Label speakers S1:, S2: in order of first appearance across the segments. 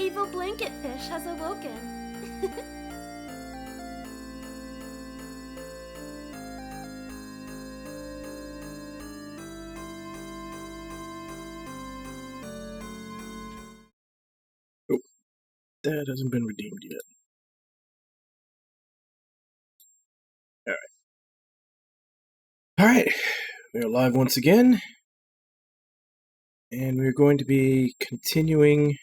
S1: evil blanket fish has awoken.
S2: Oh, that hasn't been redeemed yet. Alright, we are live once again, and we're going to be continuing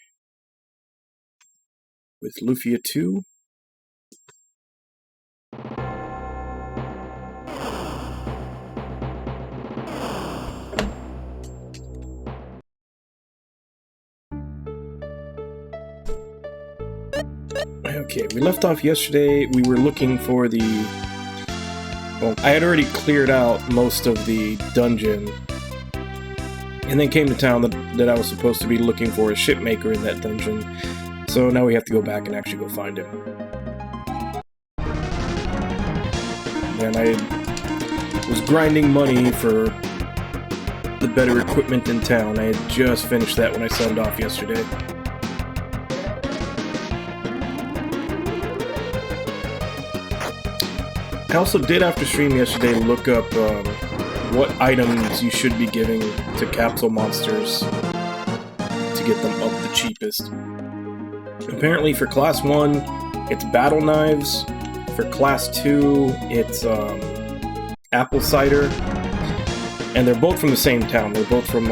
S2: with Lufia II. Okay, we left off yesterday. We were looking for the... Well, I had already cleared out most of the dungeon, and then came to town that I was supposed to be looking for a shipmaker in that dungeon. So now we have to go back and actually go find him. And I was grinding money for the better equipment in town. I had just finished that when I signed off yesterday. I also did, after stream yesterday, look up what items you should be giving to capsule monsters to get them up the cheapest. Apparently for Class 1, it's battle knives. For Class 2, it's apple cider. And they're both from the same town. They're both from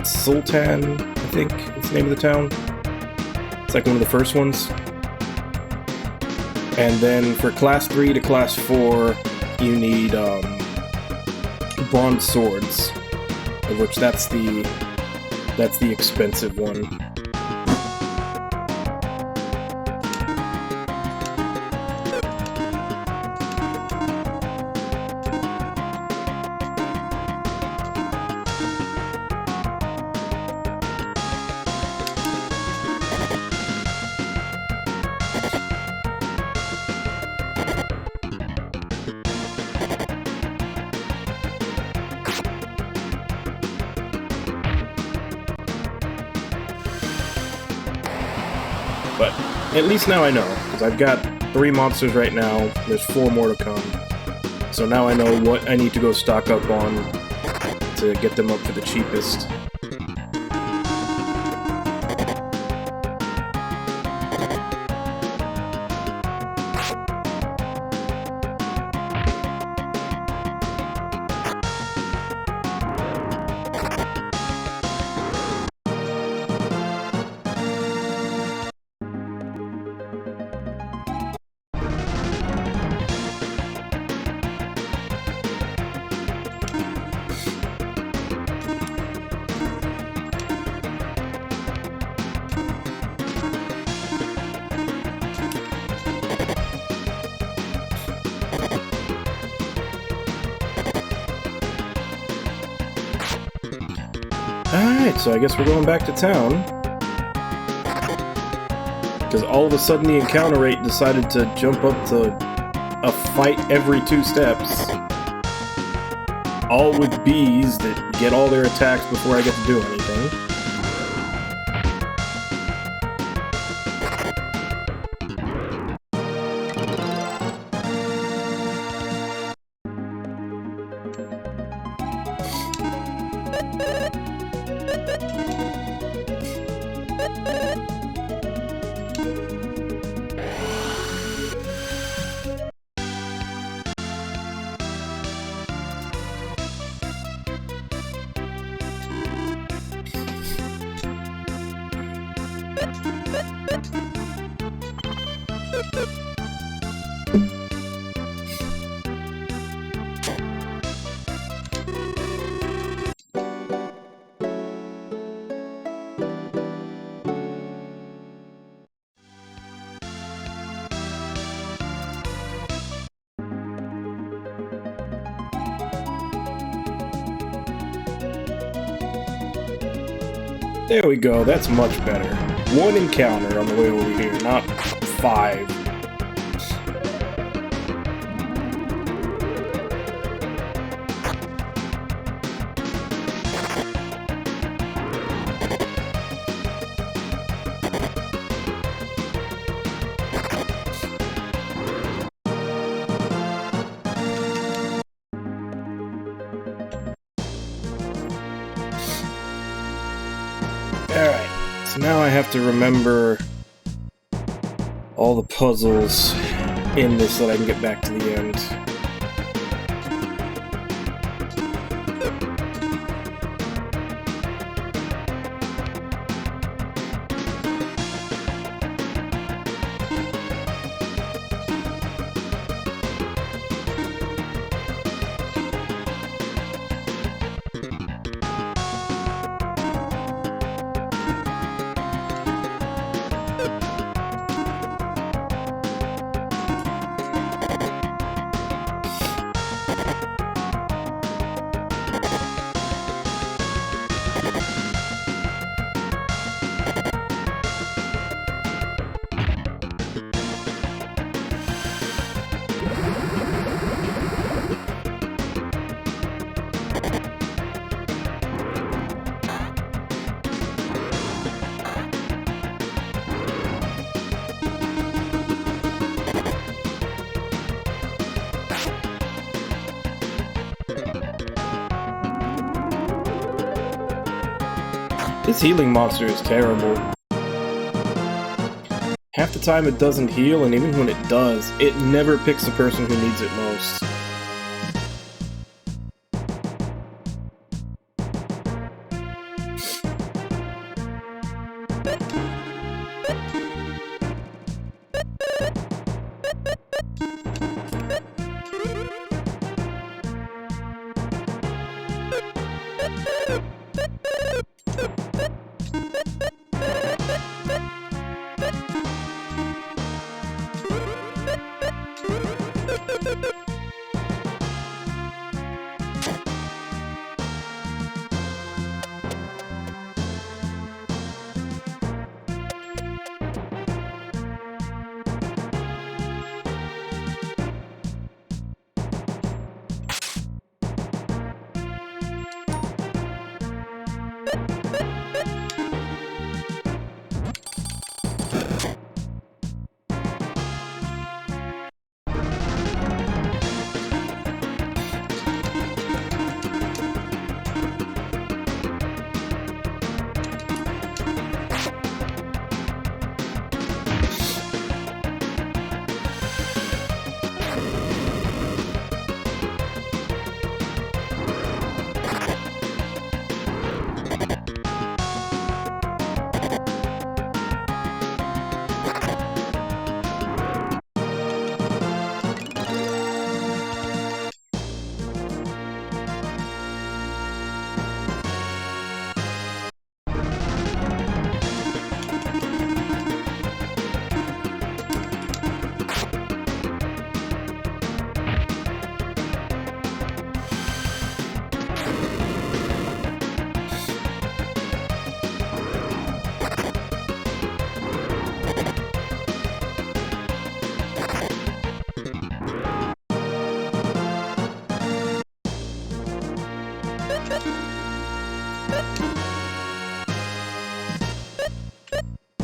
S2: Sultan, I think is the name of the town. It's like one of the first ones. And then for Class 3 to Class 4, you need bronze swords, of which that's the expensive one. But at least now I know, because I've got 3 monsters right now, there's 4 more to come. So now I know what I need to go stock up on to get them up for the cheapest. Alright, so I guess we're going back to town. Because all of a sudden the encounter rate decided to jump up to a fight every 2 steps. All with bees that get all their attacks before I get to do anything. There we go, that's much better. 1 encounter on the way over here, not 5. So now I have to remember all the puzzles in this so that I can get back to the end. This healing monster is terrible. Half the time it doesn't heal, and even when it does, it never picks the person who needs it most.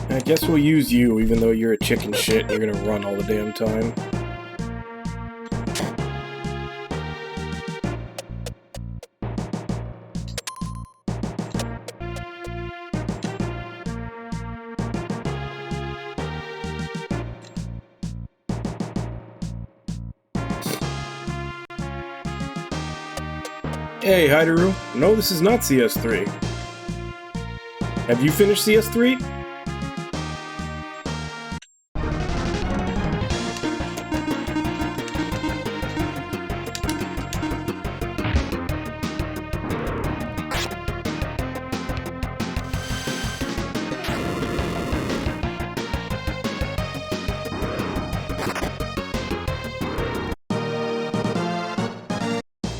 S2: I guess we'll use you, even though you're a chicken shit and you're gonna run all the damn time. Hey, Hideru. No, this is not CS3. Have you finished CS3?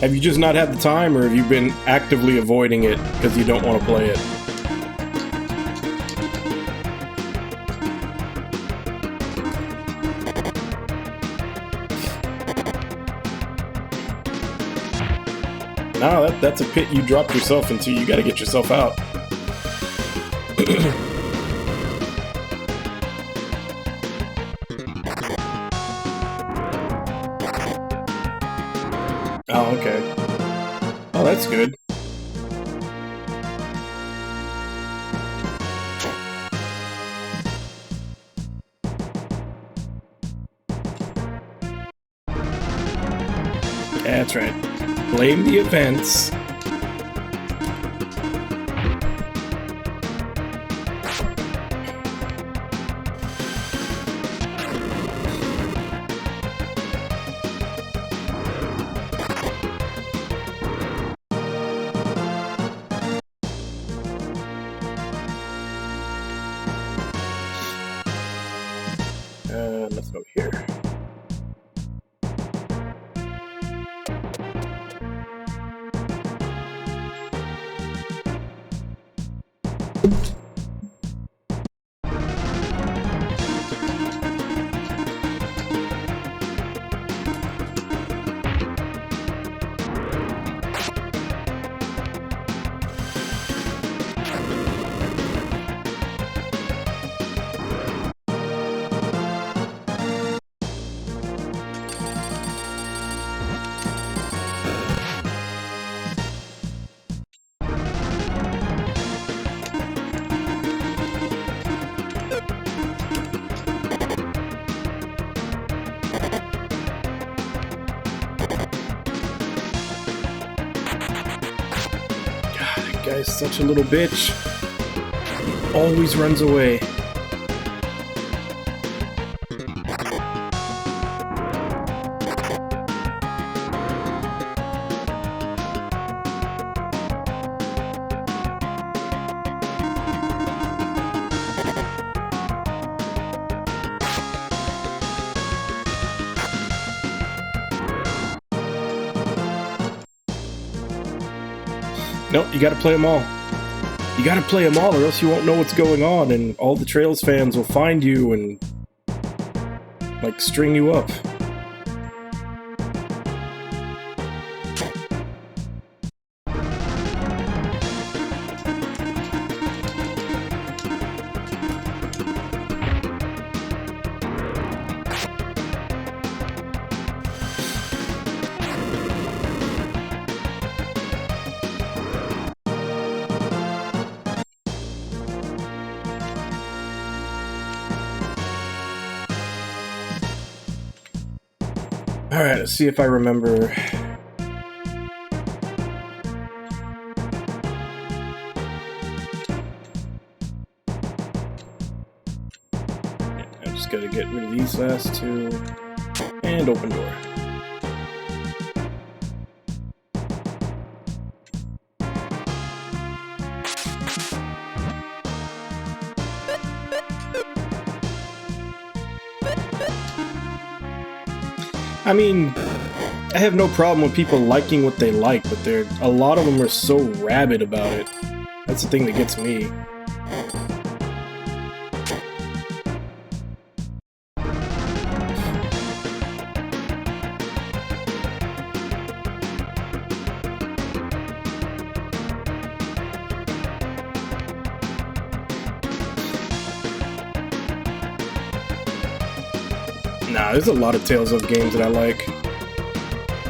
S2: Have you just not had the time, or have you been actively avoiding it because you don't want to play it? No, that's a pit you dropped yourself into. You gotta get yourself out. Oh, okay. Oh, that's good. That's right. Blame the events. Nothing over here. Guy's such a little bitch. He always runs away. Nope, you gotta play them all. You gotta play them all or else you won't know what's going on and all the Trails fans will find you and, like, string you up. Alright, let's see if I remember. I just gotta get rid of these last two. And open door. I mean, I have no problem with people liking what they like, but a lot of them are so rabid about it. That's the thing that gets me. Nah, there's a lot of Tales of games that I like.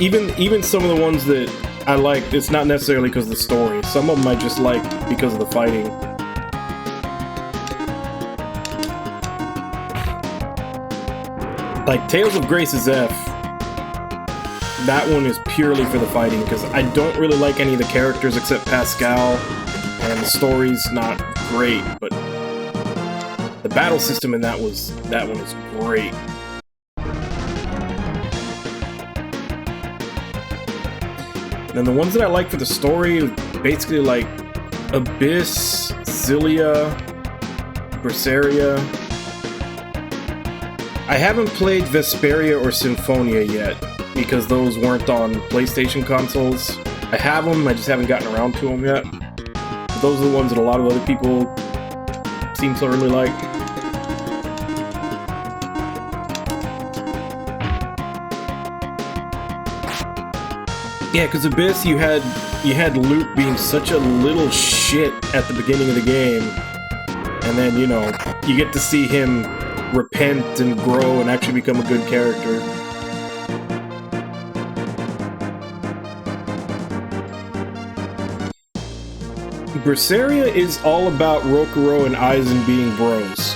S2: Even some of the ones that I like, it's not necessarily because of the story. Some of them I just like because of the fighting. Like Tales of Grace's F, that one is purely for the fighting, because I don't really like any of the characters except Pascal, and the story's not great, but the battle system in that one is great. And the ones that I like for the story, basically like Abyss, Xillia, Berseria. I haven't played Vesperia or Symphonia yet, because those weren't on PlayStation consoles. I have them, I just haven't gotten around to them yet. But those are the ones that a lot of other people seem to really like. Yeah, because Abyss, you had Luke being such a little shit at the beginning of the game, and then, you know, you get to see him repent and grow and actually become a good character. Berseria is all about Rokurou and Aizen being bros.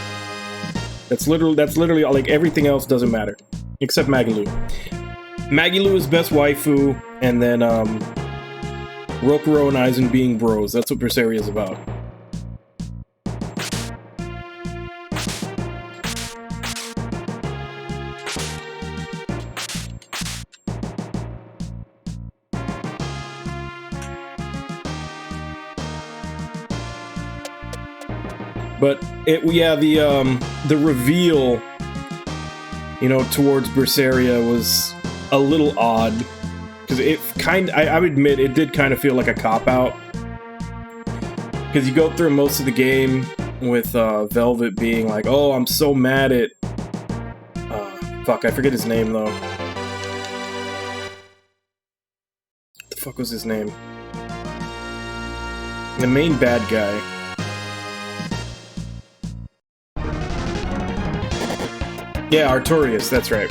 S2: That's literally like everything else doesn't matter, except Magalu. Maggie Lou is best waifu, and then Rokuro and Aizen being bros. That's what Berseria is about. But the reveal, you know, towards Berseria was a little odd, because I would admit it did kind of feel like a cop-out, because you go through most of the game with Velvet being like, oh, I'm so mad at fuck, I forget his name though. What the fuck was his name? The main bad guy. Yeah, Artorias, that's right.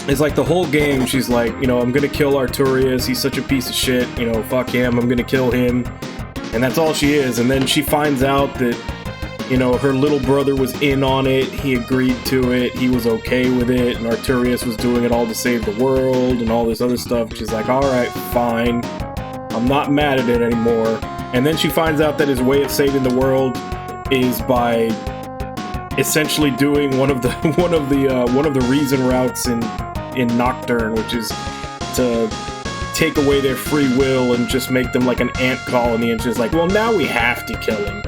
S2: It's like the whole game, she's like, you know, I'm gonna kill Artorias, he's such a piece of shit, you know, fuck him, I'm gonna kill him. And that's all she is, and then she finds out that, you know, her little brother was in on it, he agreed to it, he was okay with it, and Artorias was doing it all to save the world, and all this other stuff. She's like, alright, fine, I'm not mad at it anymore. And then she finds out that his way of saving the world is by essentially doing one of the reason routes in Nocturne, which is to take away their free will and just make them like an ant colony, and she's like, well, now we have to kill him.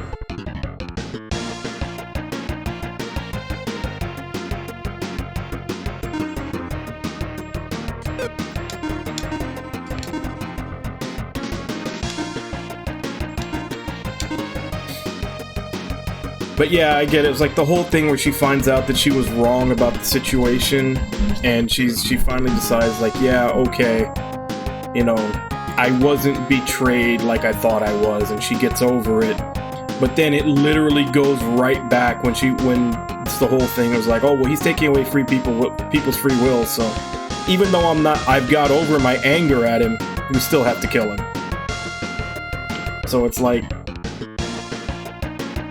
S2: But yeah, I get it. It was like the whole thing where she finds out that she was wrong about the situation, and she finally decides, like, yeah, okay, you know, I wasn't betrayed like I thought I was, and she gets over it. But then it literally goes right back when it's the whole thing. It was like, oh, well, he's taking away people's free will, so even though I've got over my anger at him, we still have to kill him. So it's like,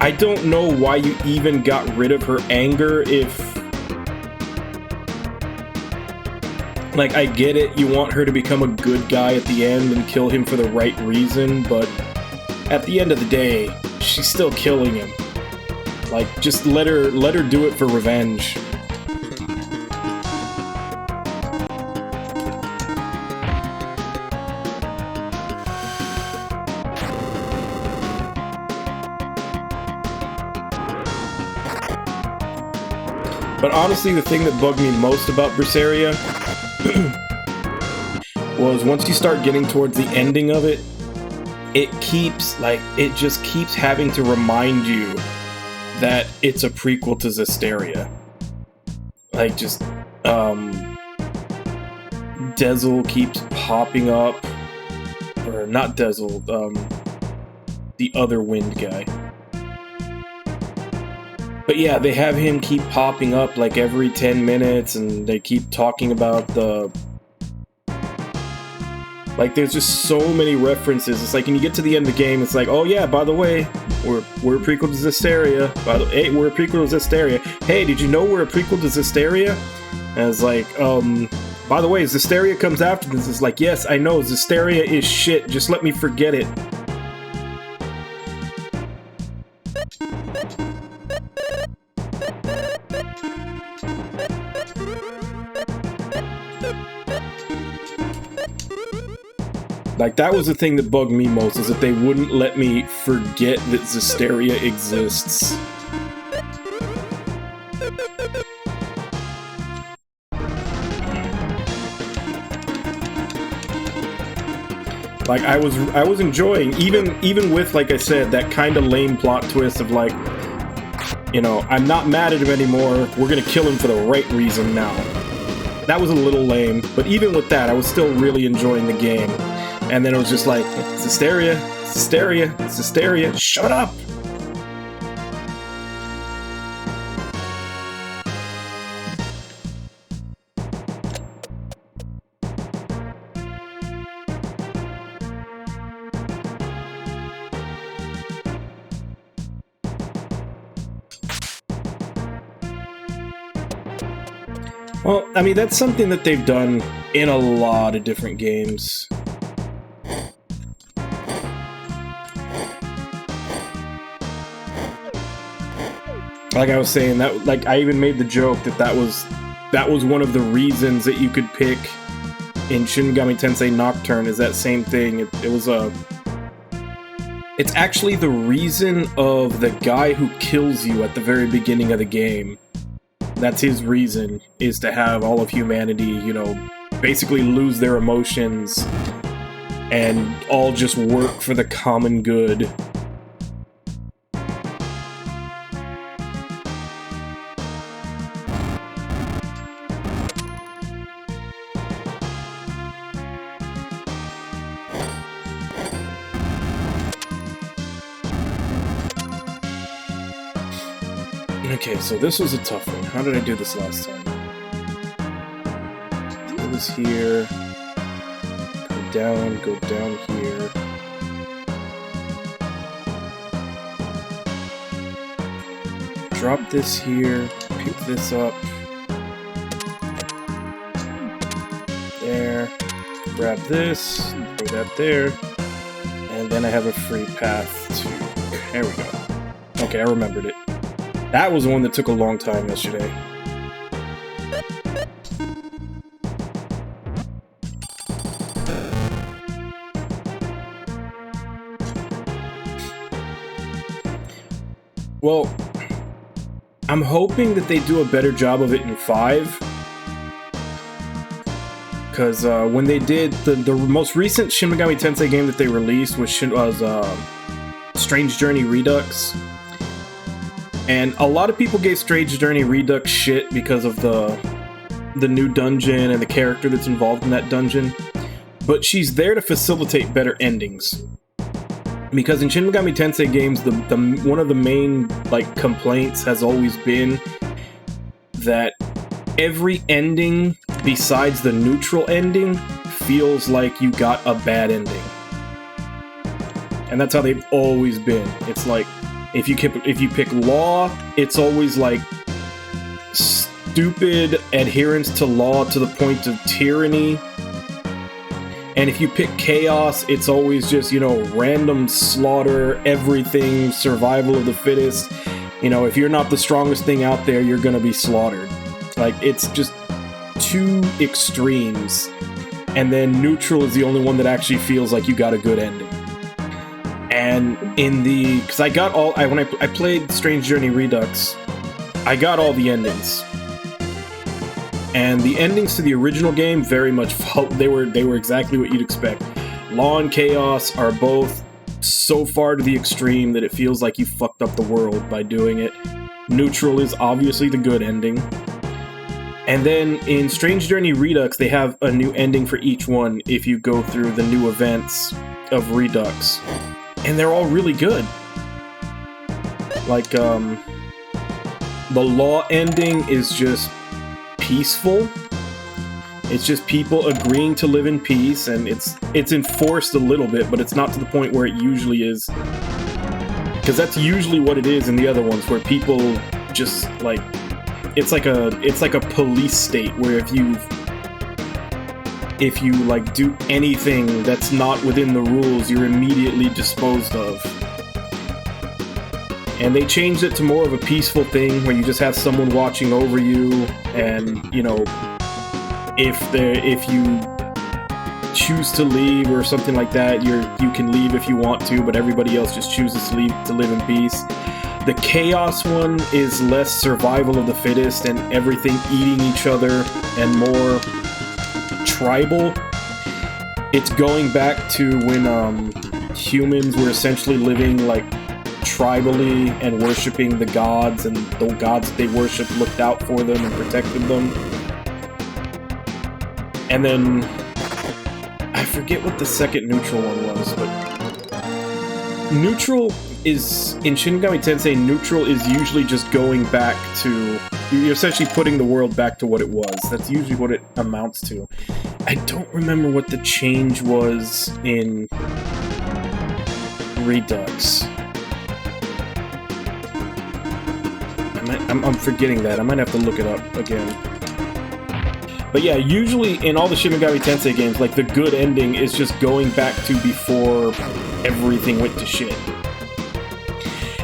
S2: I don't know why you even got rid of her anger if... Like, I get it, you want her to become a good guy at the end and kill him for the right reason, but at the end of the day, she's still killing him. Like, just let her do it for revenge. But honestly, the thing that bugged me most about Berseria was once you start getting towards the ending of it, it just keeps having to remind you that it's a prequel to Zestiria. Like, just, Dezel keeps popping up, or not Dezel, the other wind guy. But yeah, they have him keep popping up like every 10 minutes, and they keep talking about like, there's just so many references. It's like when you get to the end of the game, it's like, oh yeah, by the way, we're a prequel to Zestiria. Hey, we're a prequel to Zestiria. Hey, did you know we're a prequel to Zestiria? And it's like, by the way, Zestiria comes after this. It's like, yes, I know, Zestiria is shit. Just let me forget it. Like, that was the thing that bugged me most, is that they wouldn't let me forget that Zestiria exists. Like, I was enjoying, even with, like I said, that kind of lame plot twist of like, you know, I'm not mad at him anymore, we're gonna kill him for the right reason now. That was a little lame, but even with that, I was still really enjoying the game. And then it was just like, Zestiria, Zestiria, Zestiria, shut up! Well, I mean, that's something that they've done in a lot of different games. Like I was saying, that like I even made the joke that that was one of the reasons that you could pick in Shin Megami Tensei Nocturne is that same thing. It's actually the reason of the guy who kills you at the very beginning of the game. That's his reason, is to have all of humanity, you know, basically lose their emotions and all just work for the common good. Okay, so this was a tough one. How did I do this last time? It was here. Go down here. Drop this here, pick this up. There. Grab this, throw that there. And then I have a free path to... There we go. Okay, I remembered it. That was the one that took a long time yesterday. Well, I'm hoping that they do a better job of it in 5. Because when they did, the most recent Shin Megami Tensei game that they released was Strange Journey Redux. And a lot of people gave Strange Journey Redux shit because of the new dungeon and the character that's involved in that dungeon. But she's there to facilitate better endings. Because in Shin Megami Tensei games, one of the main like complaints has always been that every ending besides the neutral ending feels like you got a bad ending. And that's how they've always been. It's like if you pick law, it's always like stupid adherence to law to the point of tyranny. And if you pick chaos, it's always just, you know, random slaughter, everything, survival of the fittest. You know, if you're not the strongest thing out there, you're gonna be slaughtered. Like, it's just two extremes. And then neutral is the only one that actually feels like you got a good ending. And in the... Because I got all... when I played Strange Journey Redux, I got all the endings. And the endings to the original game very much they were exactly what you'd expect. Law and chaos are both so far to the extreme that it feels like you fucked up the world by doing it. Neutral is obviously the good ending. And then in Strange Journey Redux, they have a new ending for each one if you go through the new events of Redux. And they're all really good. Like, the law ending is just peaceful. It's just people agreeing to live in peace, and it's enforced a little bit, but it's not to the point where it usually is. Because that's usually what it is in the other ones, where people just, like... It's like a police state, where if you like do anything that's not within the rules, you're immediately disposed of. And they changed it to more of a peaceful thing, where you just have someone watching over you, and, you know, if you choose to leave or something like that, you can leave if you want to, but everybody else just chooses to live in peace. The chaos one is less survival of the fittest and everything eating each other and more tribal. It's going back to when humans were essentially living like tribally and worshipping the gods, and the gods they worshipped looked out for them and protected them. And then I forget what the second neutral one was, but neutral is, in Shin Megami Tensei, neutral is usually just going back to... You're essentially putting the world back to what it was. That's usually what it amounts to. I don't remember what the change was in Redux. I'm forgetting that. I might have to look it up again. But yeah, usually in all the Shin Megami Tensei games, like, the good ending is just going back to before everything went to shit.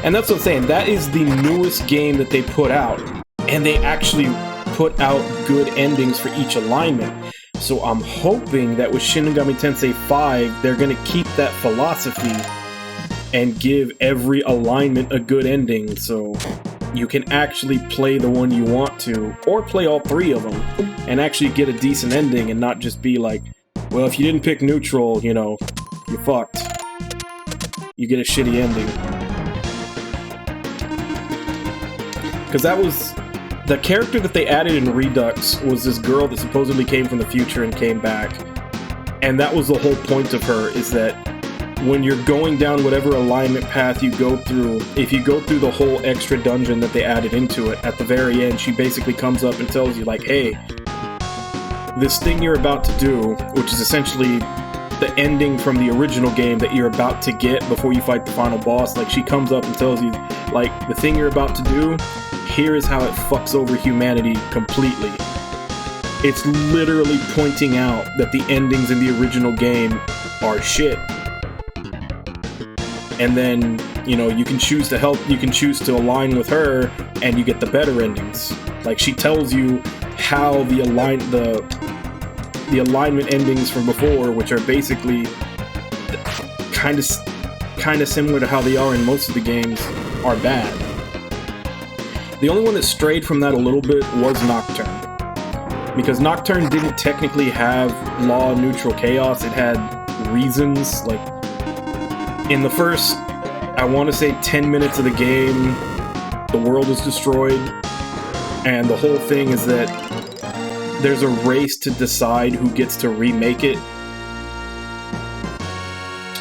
S2: And that's what I'm saying, that is the newest game that they put out, and they actually put out good endings for each alignment. So I'm hoping that with Shin Megami Tensei 5, they're gonna keep that philosophy and give every alignment a good ending, so you can actually play the one you want to, or play all three of them, and actually get a decent ending and not just be like, well, if you didn't pick neutral, you know, you're fucked. You get a shitty ending. Because that was... the character that they added in Redux was this girl that supposedly came from the future and came back. And that was the whole point of her, is that when you're going down whatever alignment path you go through, if you go through the whole extra dungeon that they added into it, at the very end, she basically comes up and tells you, like, hey, this thing you're about to do, which is essentially the ending from the original game that you're about to get before you fight the final boss, like, she comes up and tells you, like, the thing you're about to do, here is how it fucks over humanity completely. It's literally pointing out that the endings in the original game are shit. And then, you know, you can choose to help, you can choose to align with her, and you get the better endings. Like, she tells you how the alignment endings from before, which are basically kind of similar to how they are in most of the games, are bad. The only one that strayed from that a little bit was Nocturne. Because Nocturne didn't technically have law neutral chaos, it had reasons. Like, in the first, I want to say 10 minutes of the game, the world is destroyed, and the whole thing is that there's a race to decide who gets to remake it.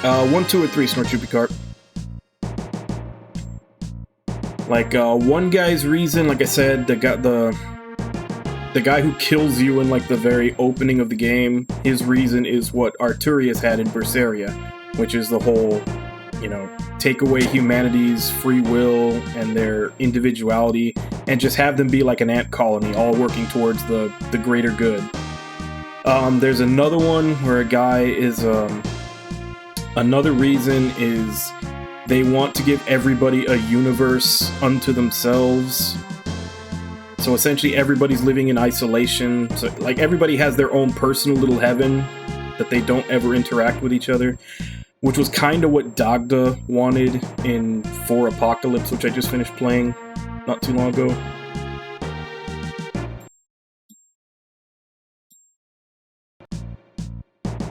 S2: 1, 2, or 3, Snorchupi Carp. Like, one guy's reason, like I said, the guy who kills you in, like, the very opening of the game, his reason is what Arturius had in Berseria, which is the whole, you know, take away humanity's free will and their individuality, and just have them be like an ant colony, all working towards the greater good. There's another one where a guy is, another reason is they want to give everybody a universe unto themselves. So essentially everybody's living in isolation. So, like, everybody has their own personal little heaven that they don't ever interact with each other. Which was kind of what Dagda wanted in 4 Apocalypse, which I just finished playing not too long ago.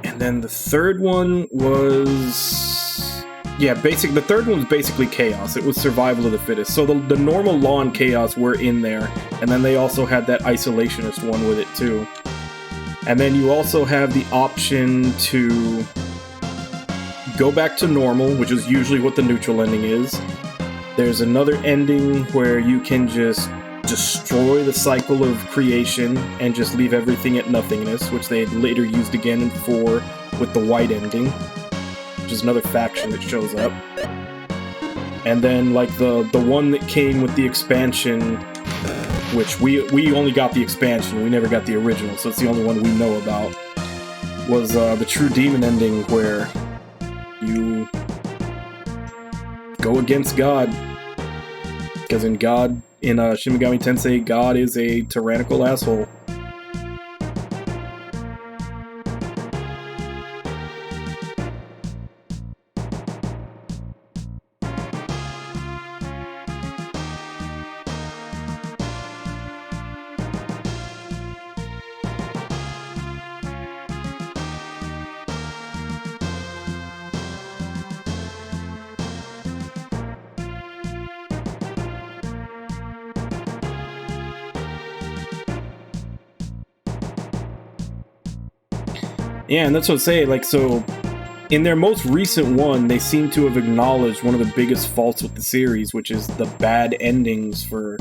S2: And then the third one was... yeah, the third one was basically chaos. It was survival of the fittest. So the normal law and chaos were in there, and then they also had that isolationist one with it too. And then you also have the option to go back to normal, which is usually what the neutral ending is. There's another ending where you can just destroy the cycle of creation and just leave everything at nothingness, which they later used again in 4 with the white ending, which is another faction that shows up. And then, like, the one that came with the expansion, which we only got the expansion, we never got the original, so it's the only one we know about, was the True Demon ending, where you go against God. Because in Shin Megami Tensei, God is a tyrannical asshole. Yeah, and that's what I say, like, so in their most recent one, they seem to have acknowledged one of the biggest faults with the series, which is the bad endings for...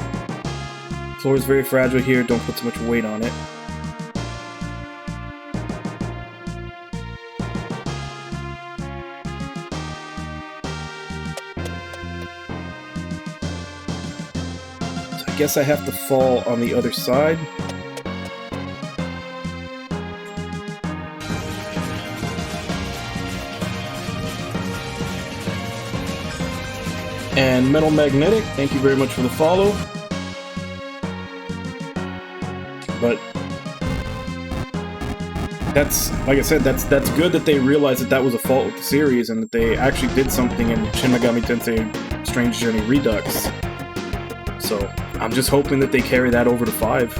S2: Floor is very fragile here, don't put too much weight on it. So I guess I have to fall on the other side. And Metal Magnetic, thank you very much for the follow. But that's, like I said, that's good that they realized that that was a fault with the series and that they actually did something in Shin Megami Tensei Strange Journey Redux. So I'm just hoping that they carry that over to 5.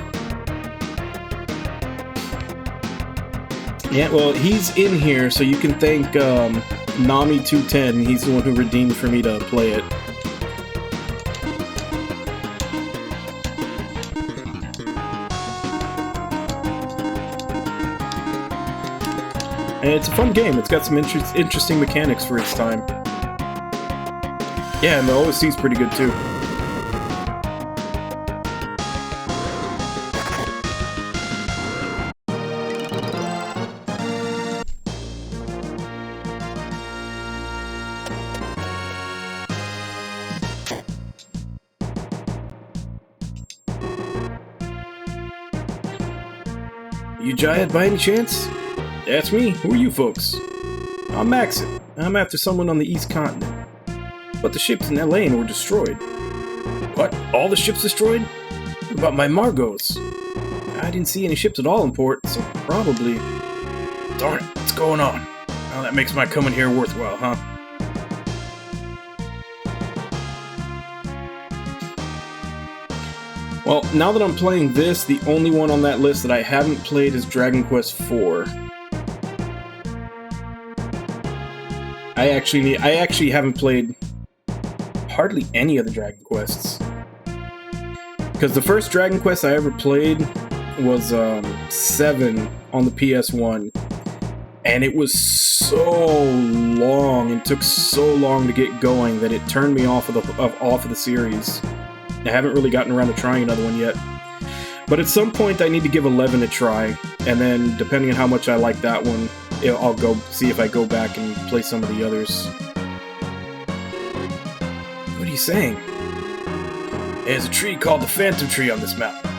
S2: Yeah, well, he's in here, so you can thank Nami210. He's the one who redeemed for me to play it. And it's a fun game. It's got some interesting mechanics for its time. Yeah, and the OSC is pretty good too. You Jayad by any chance? That's me. Who are you folks? I'm Maxon. I'm after someone on the East Continent. But the ships in that lane were destroyed. What? All the ships destroyed? What about my Margos? I didn't see any ships at all in port, so probably... Darn it, what's going on? Well, that makes my coming here worthwhile, huh? Well, now that I'm playing this, the only one on that list that I haven't played is Dragon Quest IV. I actually haven't played hardly any of the Dragon Quests. Because the first Dragon Quest I ever played was 7 on the PS1. And it was so long and took so long to get going that it turned me off of the series. I haven't really gotten around to trying another one yet. But at some point I need to give 11 a try, and then depending on how much I like that one, I'll go see if I go back and play some of the others. What are you saying? There's a tree called the Phantom Tree on this mountain.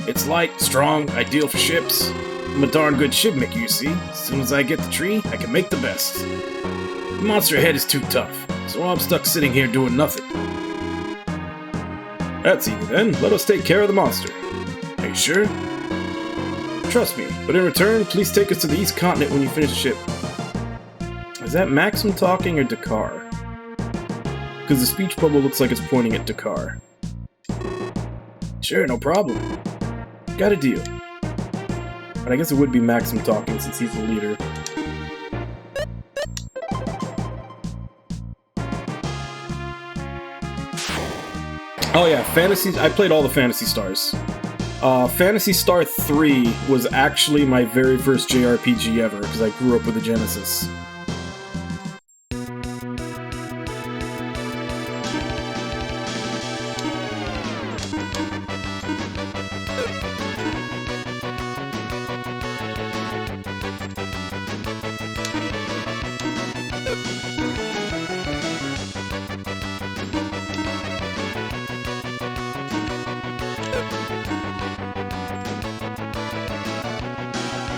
S2: It's light, strong, ideal for ships. I'm a darn good shipmaker, you see. As soon as I get the tree, I can make the best. The monster ahead is too tough, so I'm stuck sitting here doing nothing. That's easy then. Let us take care of the monster. Are you sure? Trust me, but in return, please take us to the East Continent when you finish the ship. Is that Maxim talking or Dakar? Because the speech bubble looks like it's pointing at Dakar. Sure, no problem. Got a deal. But I guess it would be Maxim talking since he's the leader. Oh yeah, I played all the Phantasy Stars. Phantasy Star 3 was actually my very first JRPG ever, because I grew up with the Genesis.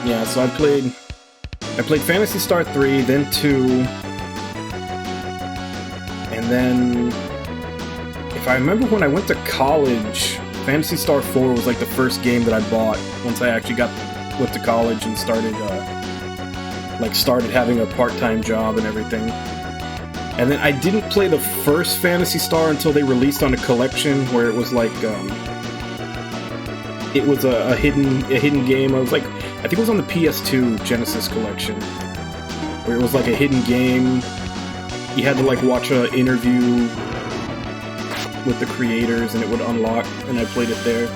S2: Yeah, so I played Phantasy Star 3, then 2, and then, if I remember when I went to college, Phantasy Star 4 was like the first game that I bought once I actually went to college and started having a part-time job and everything. And then I didn't play the first Phantasy Star until they released on a collection where it was like, it was a hidden game. I think it was on the PS2 Genesis collection, where it was like a hidden game. You had to like watch an interview with the creators and it would unlock, and I played it there.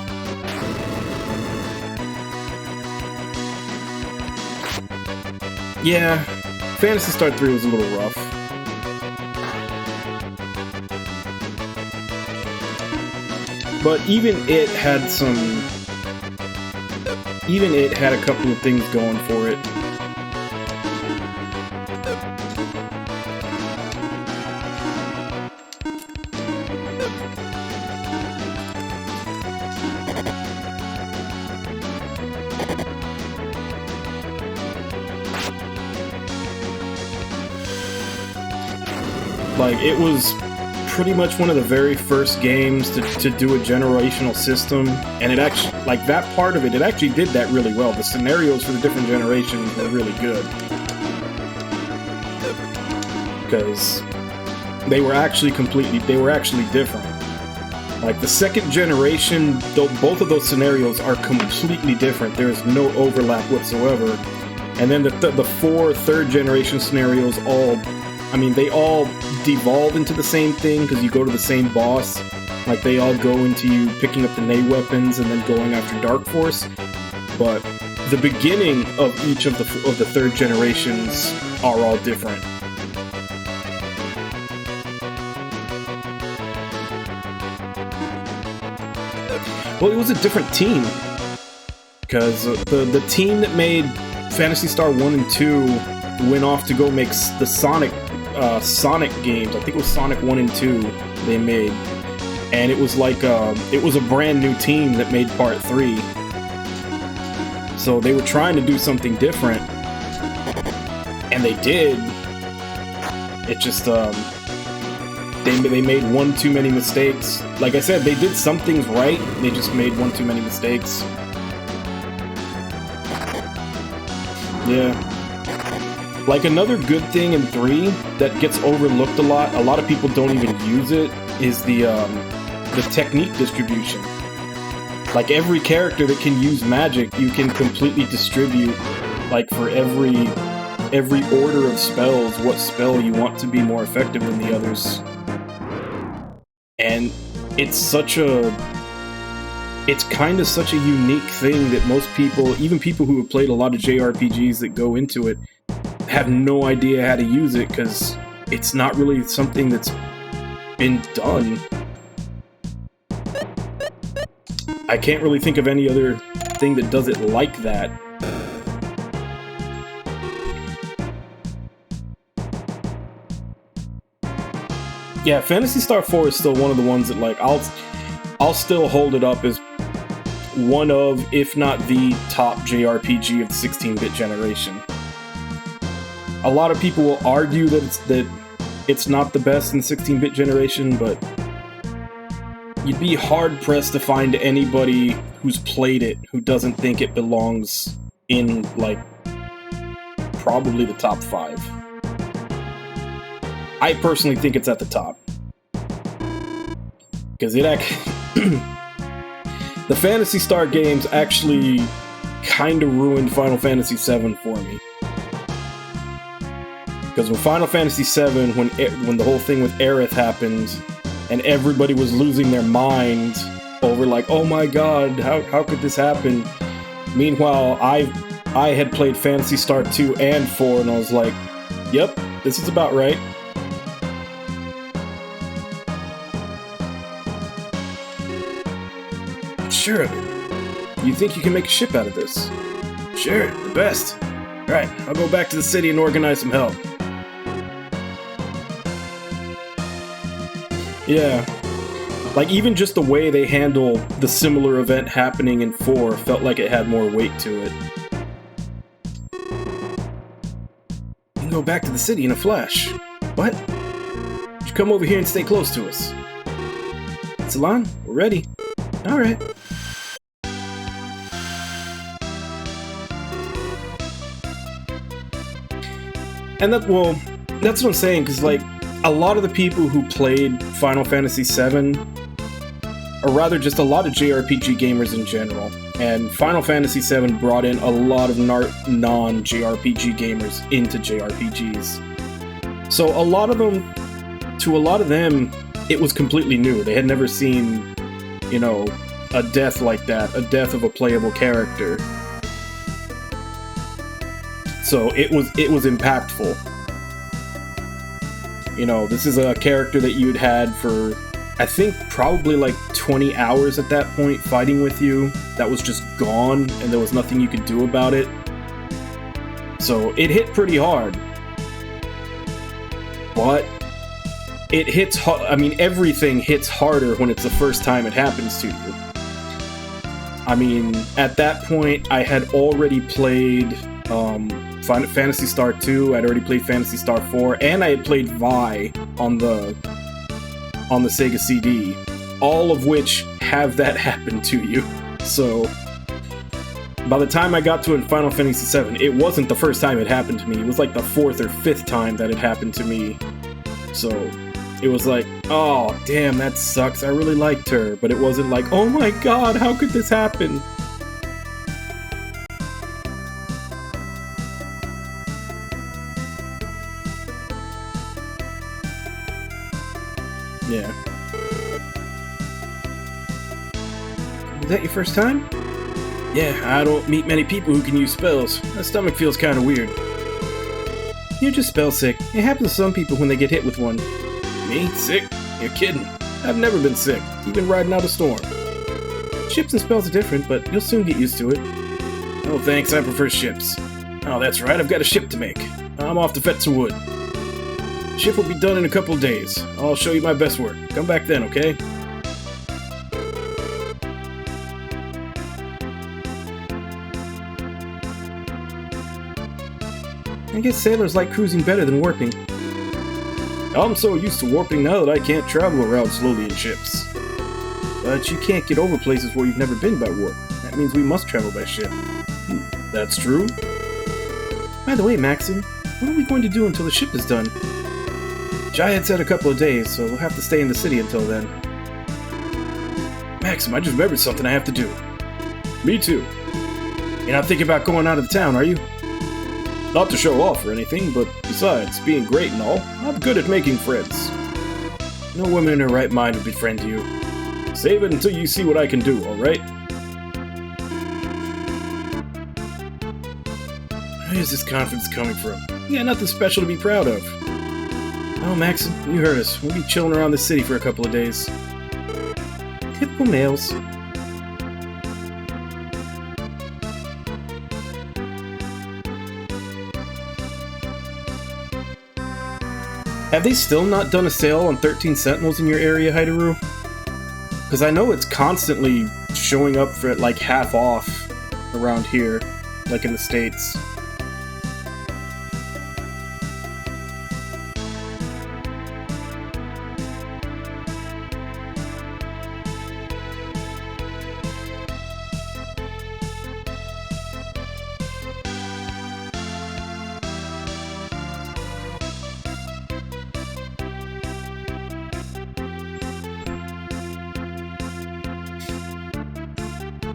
S2: Yeah, Phantasy Star 3 was a little rough. But even it had a couple of things going for it. Like, it was pretty much one of the very first games to do a generational system, and it actually, like, that part of it, it actually did that really well. The scenarios for the different generations were really good. Because they were actually different. Like, the second generation, both of those scenarios are completely different. There's no overlap whatsoever. And then the four third generation scenarios they all devolve into the same thing, because you go to the same boss. Like, they all go into you picking up the Nay weapons and then going after Dark Force. But the beginning of each of the third generations are all different. Well, it was a different team, because the team that made Phantasy Star 1 and 2 went off to go make the Sonic games. I think it was Sonic 1 and 2 they made. And it was like, it was a brand new team that made Part 3. So they were trying to do something different. And they did. It just, they made one too many mistakes. Like I said, they did some things right, they just made one too many mistakes. Yeah. Like, another good thing in 3 that gets overlooked a lot of people don't even use it, is the technique distribution. Like, every character that can use magic, you can completely distribute, like, for every order of spells, what spell you want to be more effective than the others. And it's kind of such a unique thing that most people, even people who have played a lot of JRPGs that go into it, have no idea how to use it, because it's not really something that's been done. I can't really think of any other thing that does it like that. Yeah, Phantasy Star 4 is still one of the ones that, like, I'll still hold it up as one of, if not the top JRPG of the 16-bit generation. A lot of people will argue that it's not the best in the 16-bit generation, but you'd be hard-pressed to find anybody who's played it who doesn't think it belongs in, like, probably the top 5. I personally think it's at the top. Because the Phantasy Star games actually kind of ruined Final Fantasy VII for me. Because when Final Fantasy VII, when the whole thing with Aerith happened, and everybody was losing their mind over, like, oh my god, how could this happen? Meanwhile, I had played Phantasy Star 2 and 4, and I was like, yep, this is about right. Sure. You think you can make a ship out of this? Sure, the best. Alright, I'll go back to the city and organize some help. Yeah. Like, even just the way they handle the similar event happening in 4 felt like it had more weight to it. You can go back to the city in a flash. What? You should come over here and stay close to us. Salon, we're ready. Alright. And that's what I'm saying, because, like, a lot of the people who played Final Fantasy VII, or rather just a lot of JRPG gamers in general, and Final Fantasy VII brought in a lot of non-JRPG gamers into JRPGs. So to a lot of them, it was completely new. They had never seen, you know, a death like that, a death of a playable character. So it was impactful. You know, this is a character that you'd had for, I think, probably like 20 hours at that point fighting with you. That was just gone, and there was nothing you could do about it. So it hit pretty hard. But it hits, I mean, everything hits harder when it's the first time it happens to you. I mean, at that point, I had already played Phantasy Star 2, I'd already played Phantasy Star 4, and I had played Vi on the on the Sega CD, all of which have that happen to you. So, by the time I got to in Final Fantasy VII, it wasn't the first time it happened to me. It was like the 4th or 5th time that it happened to me. So, it was like, oh, damn, that sucks. I really liked her. But it wasn't like, oh my god, how could this happen? Yeah. Was that your first time? Yeah, I don't meet many people who can use spells. My stomach feels kind of weird. You're just spell sick. It happens to some people when they get hit with one. Me? Sick? You're kidding. I've never been sick, even riding out a storm. Ships and spells are different, but you'll soon get used to it. Oh, thanks, I prefer ships. Oh, that's right, I've got a ship to make. I'm off to fetch some wood. Ship will be done in a couple of days. I'll show you my best work. Come back then, okay? I guess sailors like cruising better than warping. I'm so used to warping now that I can't travel around slowly in ships. But you can't get over places where you've never been by warp. That means we must travel by ship. That's true. By the way, Maxim, what are we going to do until the ship is done? Jai had said a couple of days, so we'll have to stay in the city until then. Maxim, I just remembered something I have to do. Me too. You're not thinking about going out of the town, are you? Not to show off or anything, but besides, being great and all, I'm good at making friends. No woman in her right mind would befriend you. Save it until you see what I can do, alright? Where's this confidence coming from? Yeah, nothing special to be proud of. Oh, Maxim, you heard us. We'll be chilling around the city for a couple of days. Typical males. Have they still not done a sale on 13 Sentinels in your area, Haidaru? Because I know it's constantly showing up for like half off around here, like in the States.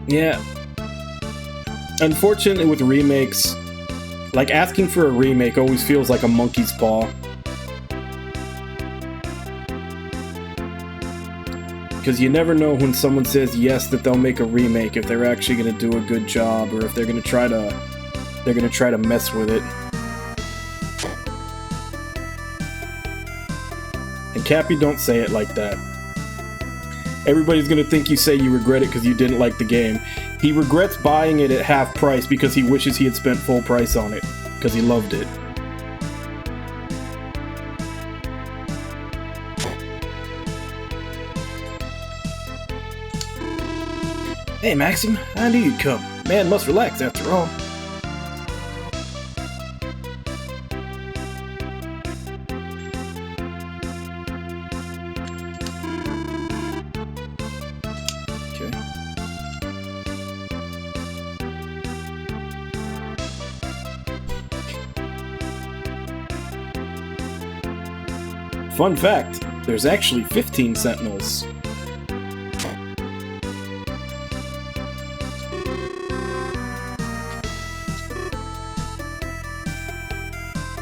S2: Yeah. Unfortunately with remakes, like asking for a remake always feels like a monkey's paw. Because you never know when someone says yes that they'll make a remake if they're actually going to do a good job or if they're going to try to mess with it. And Cappy, don't say it like that. Everybody's gonna think you say you regret it because you didn't like the game. He regrets buying it at half price because he wishes he had spent full price on it, because he loved it. Hey Maxim, I knew you'd come. Man must relax after all. Fun fact, there's actually 15 Sentinels.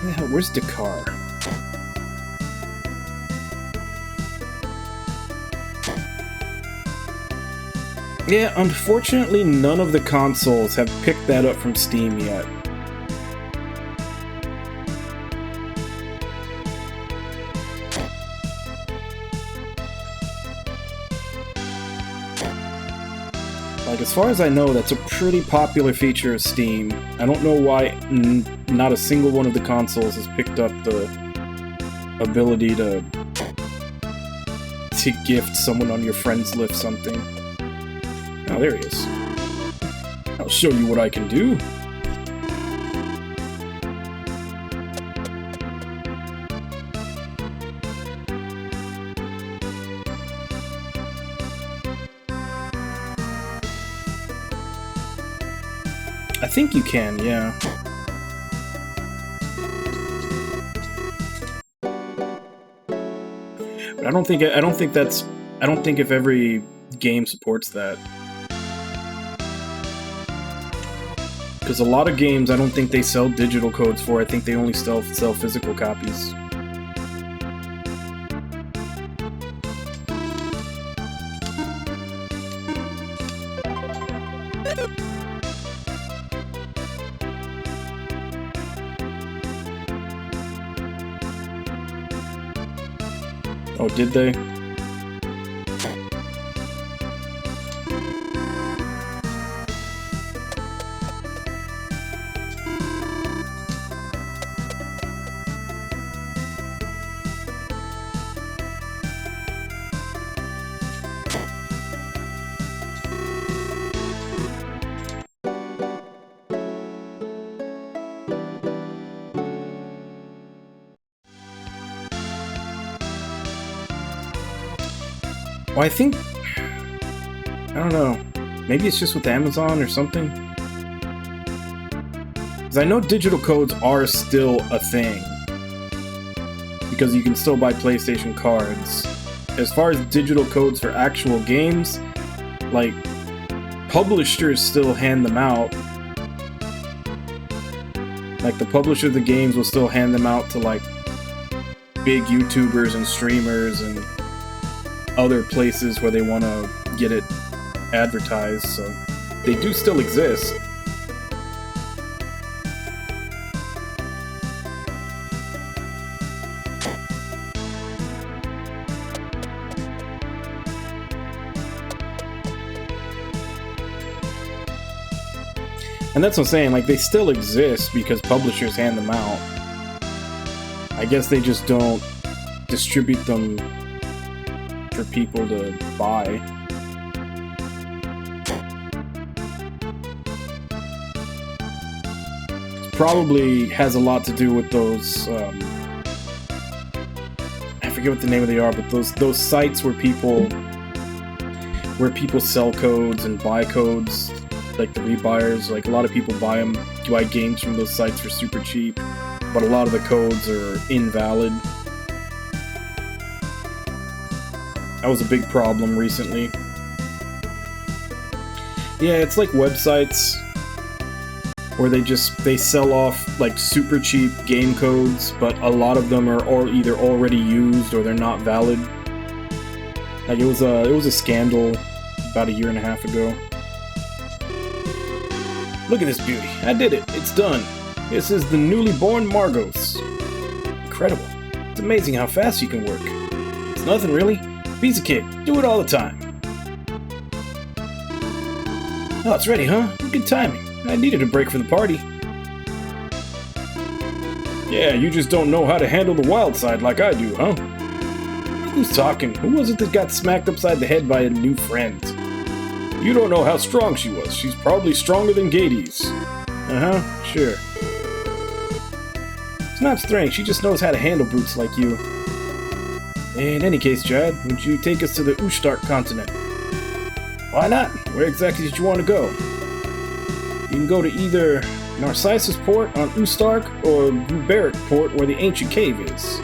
S2: Yeah, where's Dakar? Yeah, unfortunately none of the consoles have picked that up from Steam yet. Like, as far as I know, that's a pretty popular feature of Steam. I don't know why not a single one of the consoles has picked up the ability to gift someone on your friends list something. Oh, there he is. I'll show you what I can do. I think you can, yeah. But I don't think if every game supports that. Because a lot of games, I don't think they sell digital codes for. I think they only sell physical copies. Oh, did they? Well, I think... I don't know. Maybe it's just with Amazon or something? Because I know digital codes are still a thing. Because you can still buy PlayStation cards. As far as digital codes for actual games, like, publishers still hand them out. Like, the publisher of the games will still hand them out to, like, big YouTubers and streamers and other places where they want to get it advertised, so they do still exist. And that's what I'm saying, like, they still exist because publishers hand them out. I guess they just don't distribute them for people to buy. Probably has a lot to do with those, I forget what the name of they are, but those sites where people sell codes and buy codes, like the rebuyers. Like, a lot of people buy games from those sites for super cheap, but a lot of the codes are invalid. That was a big problem recently. Yeah, it's like websites where they sell off like super cheap game codes, but a lot of them are either already used or they're not valid. Like, it was a scandal about 1.5 years ago. Look at this beauty. I did it. It's done. This is the newly born Margos. Incredible. It's amazing how fast you can work. It's nothing really. Piece of cake. Do it all the time. Oh, it's ready, huh? Good timing. I needed a break from the party. Yeah, you just don't know how to handle the wild side like I do, huh? Who's talking? Who was it that got smacked upside the head by a new friend? You don't know how strong she was. She's probably stronger than Gades. Uh-huh, sure. It's not strange. She just knows how to handle brutes like you. In any case, Jad, would you take us to the Ushtark continent? Why not? Where exactly did you want to go? You can go to either Narcissus Port on Ustark or Ruberik Port where the ancient cave is.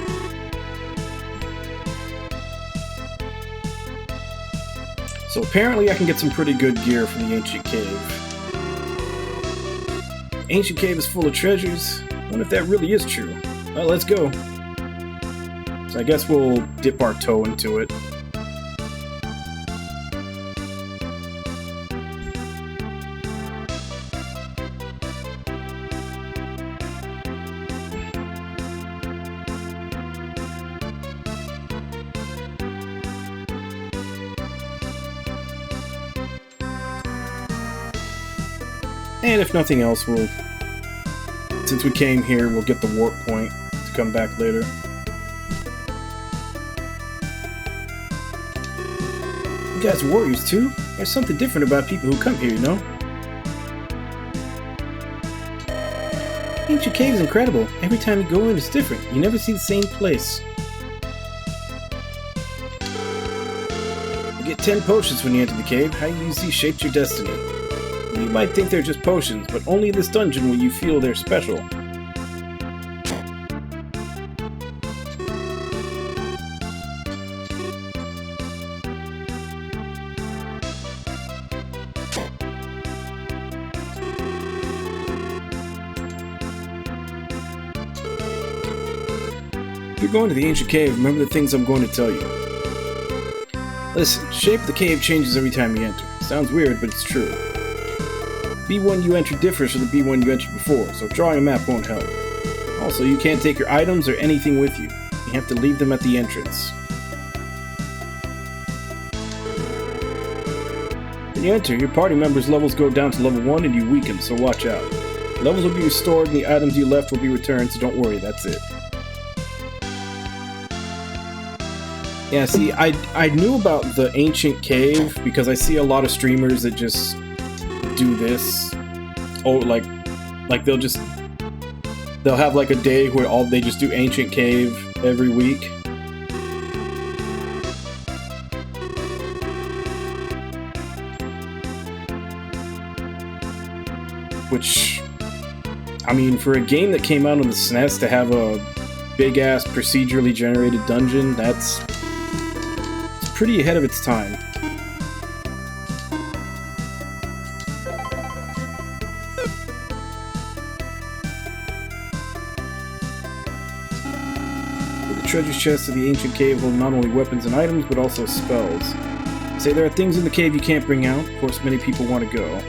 S2: So apparently I can get some pretty good gear from the ancient cave. Ancient cave is full of treasures. I wonder if that really is true. Well, let's go. So I guess we'll dip our toe into it. And if nothing else, since we came here, we'll get the warp point to come back later. You guys are warriors too? There's something different about people who come here, you know? Ancient Cave is incredible. Every time you go in, it's different. You never see the same place. You get 10 potions when you enter the cave. How you use these shapes your destiny. You You might think they're just potions, but only in this dungeon will you feel they're special. If you're going to the ancient cave, remember the things I'm going to tell you. Listen, shape of the cave changes every time you enter. Sounds weird, but it's true. B1 you enter differs from the B1 you entered before, so drawing a map won't help. Also, you can't take your items or anything with you. You have to leave them at the entrance. When you enter, your party members' levels go down to level 1 and you weaken, so watch out. Levels will be restored and the items you left will be returned, so don't worry, that's it. Yeah, see, I knew about the ancient cave because I see a lot of streamers that just do this. Oh, like they'll have like a day where they just do ancient cave every week. Which, I mean, for a game that came out on the SNES to have a big-ass procedurally generated dungeon, it's pretty ahead of its time. The treasure chests of the ancient cave hold not only weapons and items, but also spells. Say there are things in the cave you can't bring out. Of course, many people want to go.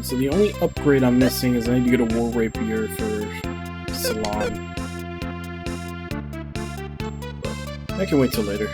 S2: So the only upgrade I'm missing is I need to get a War Rapier for Salon. But I can wait till later.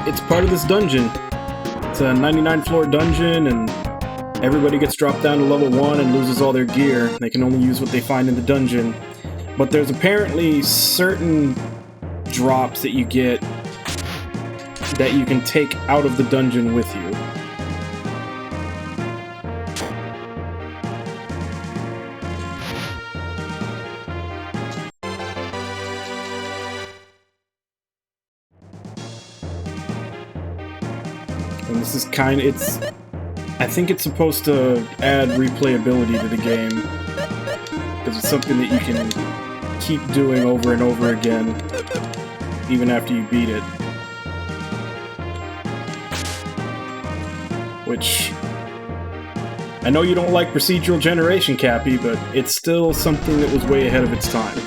S2: it's part of this dungeon. It's a 99 floor dungeon, and everybody gets dropped down to level 1 and loses all their gear. They can only use what they find in the dungeon. But there's apparently certain drops that you get that you can take out of the dungeon with you. And this is I think it's supposed to add replayability to the game, because it's something that you can keep doing over and over again, even after you beat it. Which, I know you don't like procedural generation, Cappy, but it's still something that was way ahead of its time.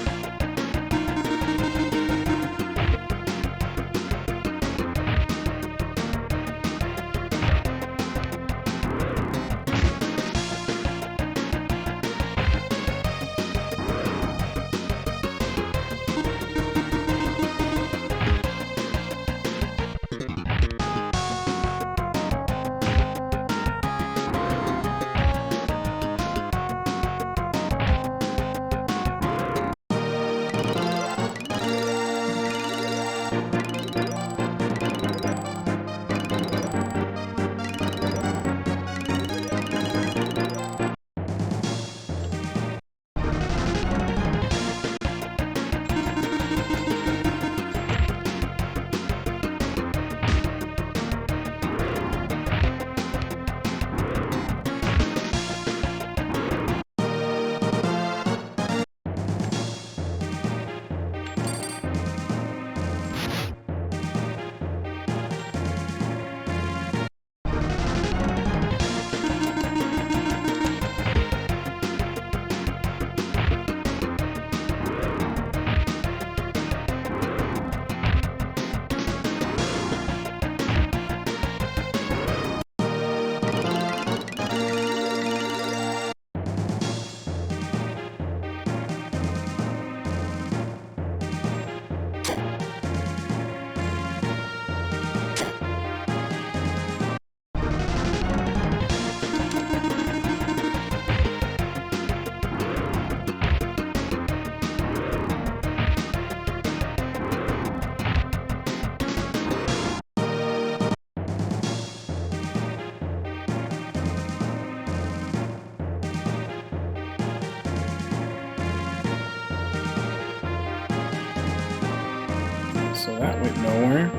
S2: So that went nowhere.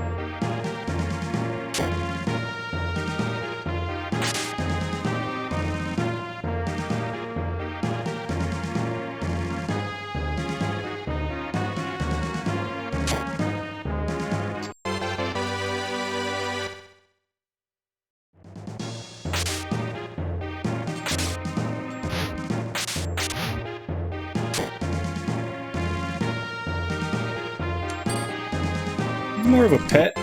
S2: More of a pet.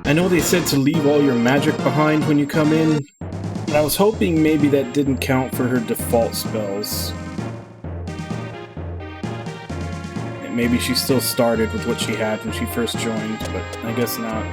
S2: I know they said to leave all your magic behind when you come in, but I was hoping maybe that didn't count for her default spells. Maybe she still started with what she had when she first joined, but I guess not.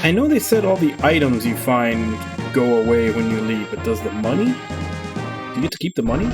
S2: I know they said all the items you find go away when you leave, but does the money? Do you get to keep the money?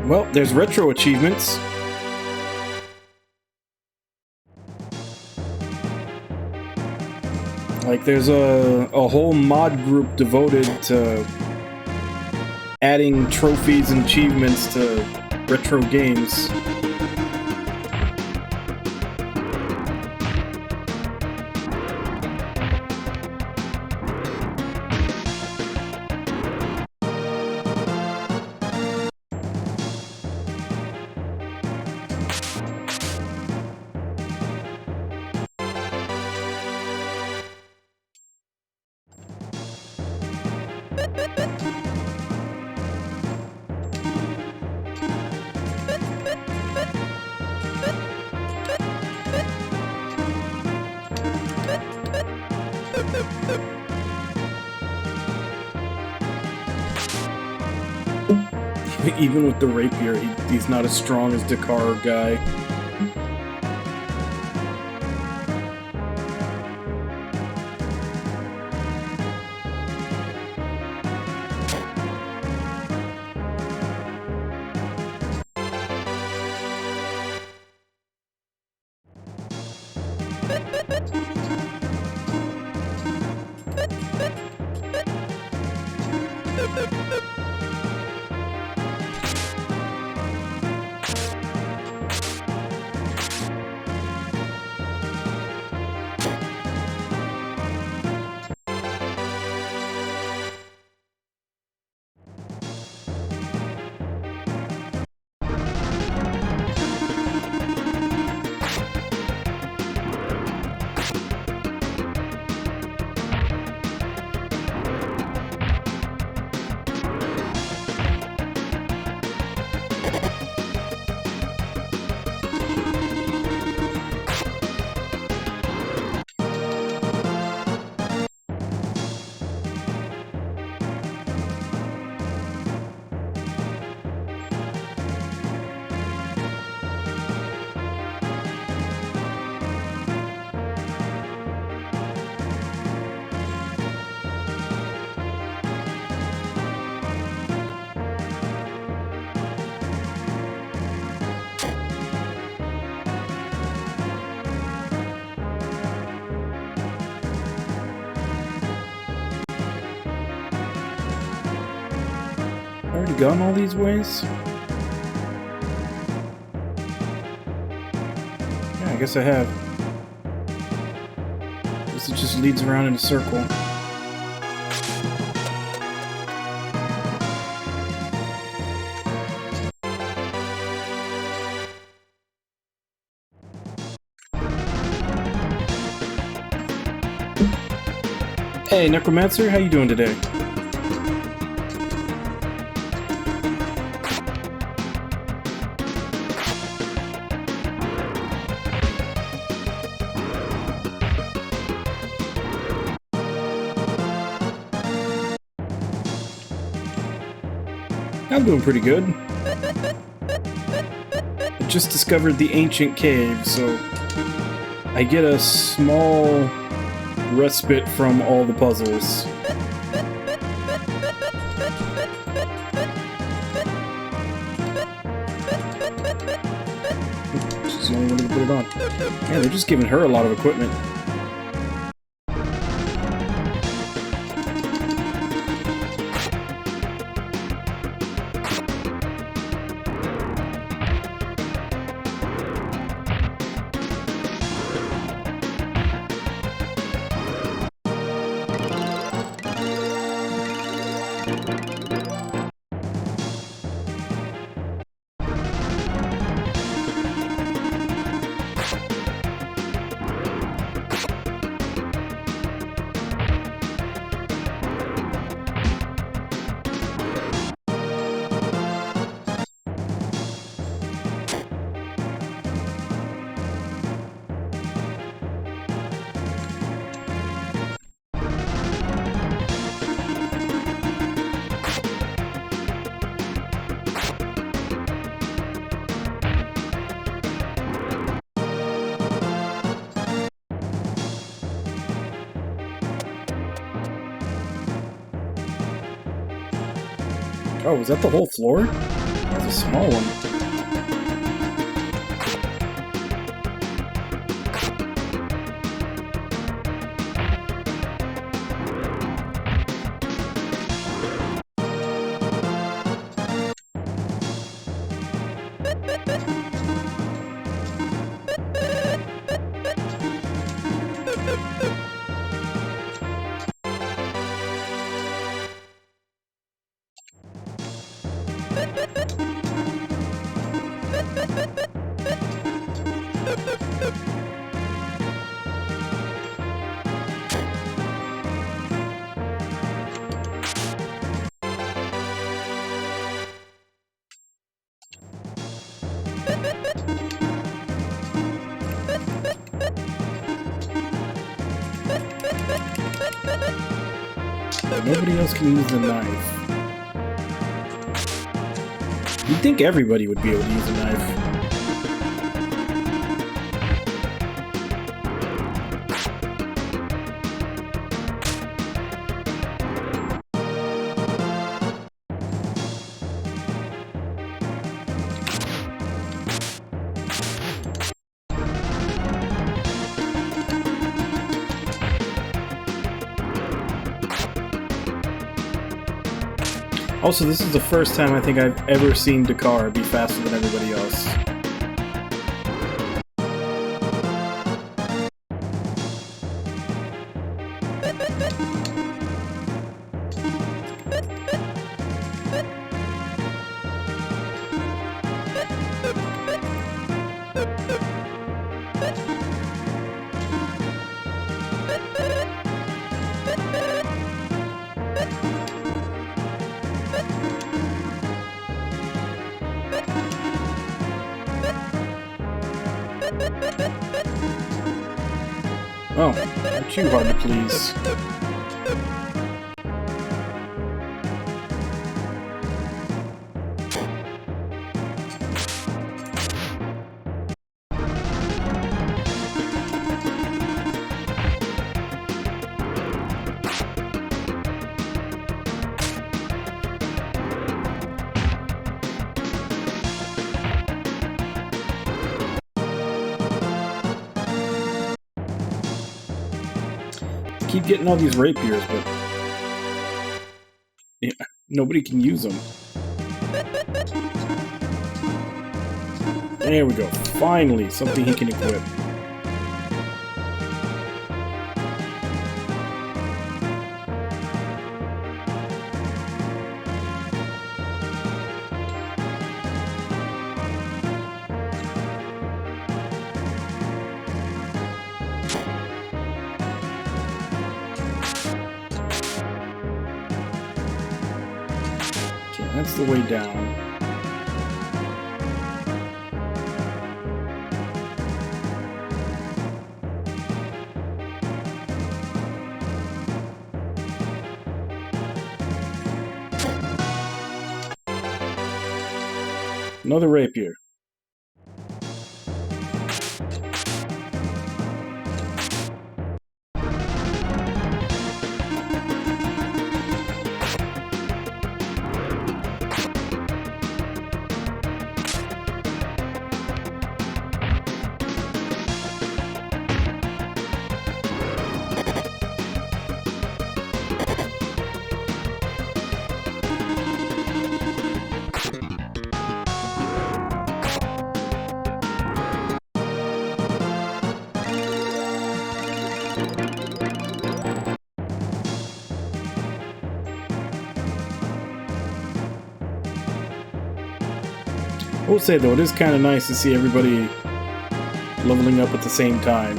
S2: Well, there's retro achievements. Like, there's a whole mod group devoted to adding trophies and achievements to retro games. Even with the rapier, he's not as strong as Dakar guy. Already gone all these ways? Yeah, I guess I have. Guess it just leads around in a circle. Hey, Necromancer, how you doing today? I'm doing pretty good. I just discovered the ancient cave, so I get a small respite from all the puzzles. She's the only one who can put it on. Yeah, they're just giving her a lot of equipment. Oh, was that the whole floor? That was a small one. Nobody else can use the knife. You'd think everybody would be able to use a knife. Also, this is the first time I think I've ever seen Dakar be faster than everybody else. Oh, they're too hard to please. Keep getting all these rapiers, but yeah, nobody can use them. There we go. Finally, something he can equip. Okay, that's the way down. Another rapier. I will say though, it is kind of nice to see everybody leveling up at the same time.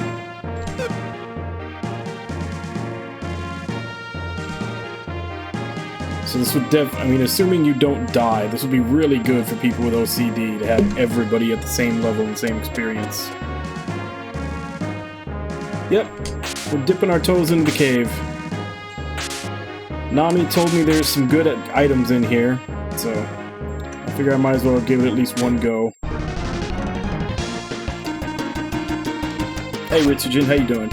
S2: So this would I mean, assuming you don't die, this would be really good for people with OCD to have everybody at the same level and same experience. Yep, we're dipping our toes into the cave. Nami told me there's some good items in here, so I figure I might as well give it at least one go. Hey Ritsujin, how you doing?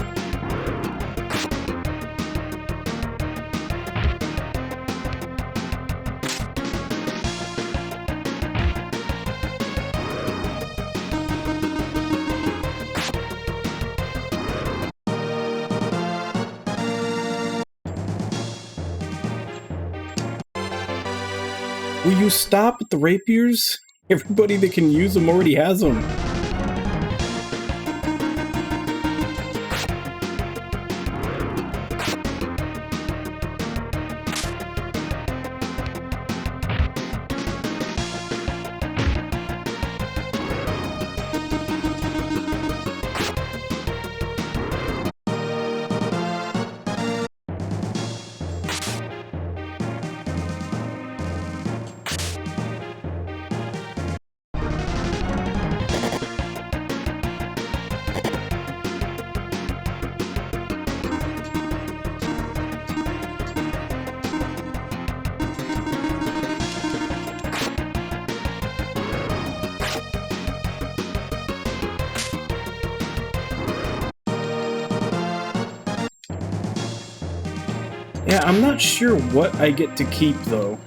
S2: Will you stop at the rapiers? Everybody that can use them already has them. Yeah, I'm not sure what I get to keep, though.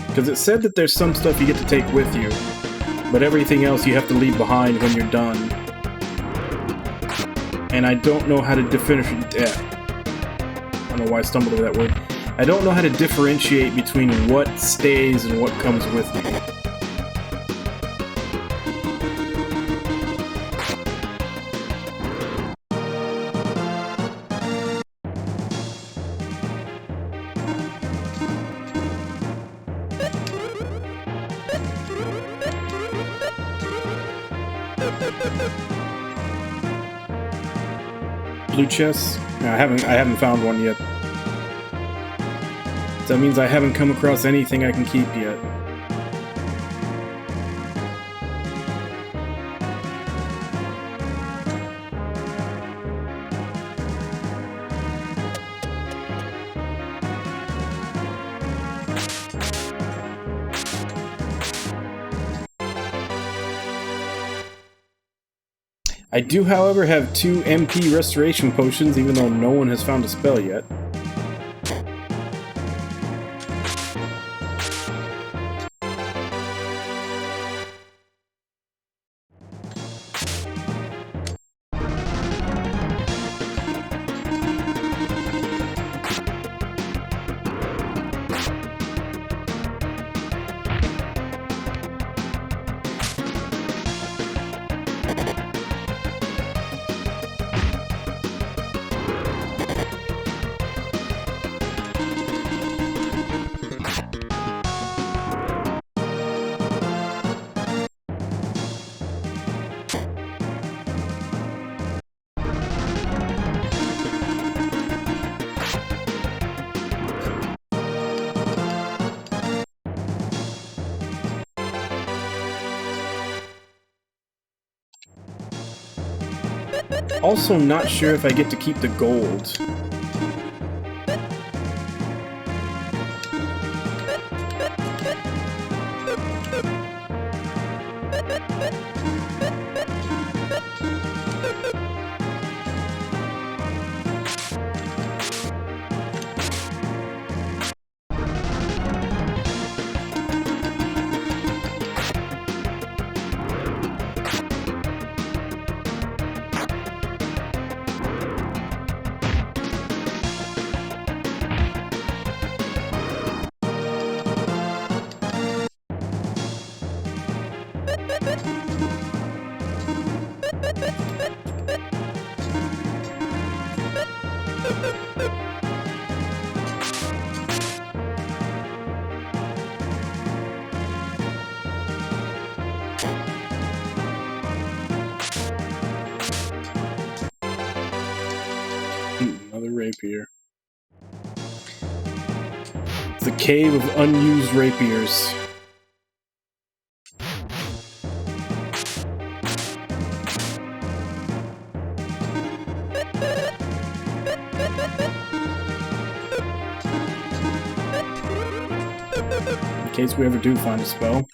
S2: Because it said that there's some stuff you get to take with you, but everything else you have to leave behind when you're done. And I don't know how to differentiate... I don't know why I stumbled over that word. I don't know how to differentiate between what stays and what comes with me. Blue chests? No, I haven't found one yet. So that means I haven't come across anything I can keep yet. I do, however, have 2 MP restoration potions, even though no one has found a spell yet. Also not sure if I get to keep the gold. Another rapier. The cave of unused rapiers. In case we ever do find a spell.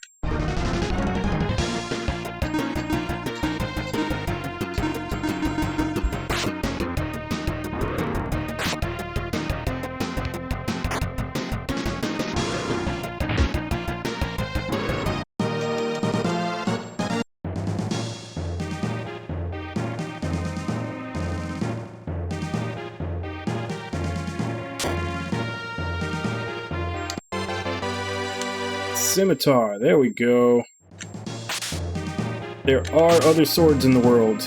S2: Scimitar, there we go. There are other swords in the world.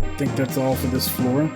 S2: I think that's all for this floor.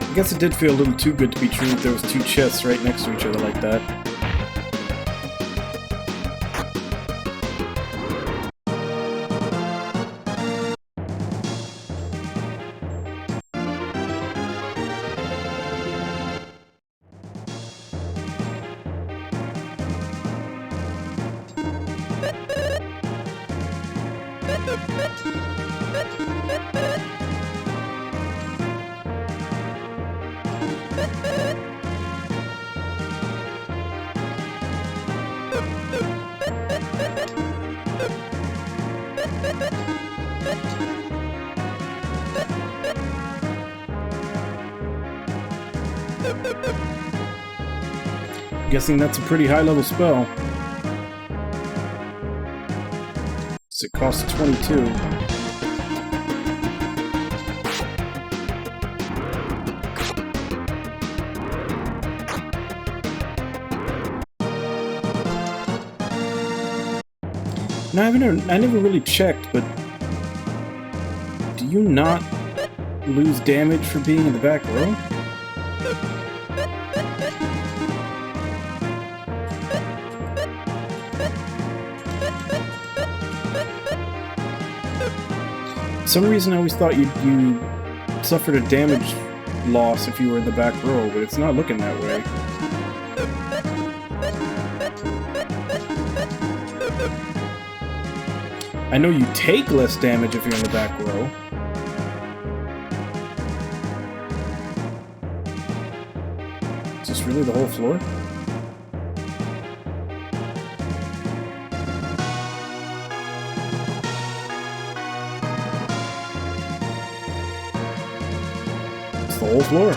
S2: I guess it did feel a little too good to be true that there was two chests right next to each other like that. I'm guessing that's a pretty high-level spell. So it costs 22. Now, I never really checked, but do you not lose damage for being in the back row? For some reason I always thought you suffered a damage loss if you were in the back row, but it's not looking that way. I know you take less damage if you're in the back row. Is this really the whole floor? That's the whole floor.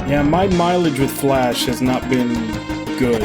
S2: Yeah, my mileage with Flash has not been good.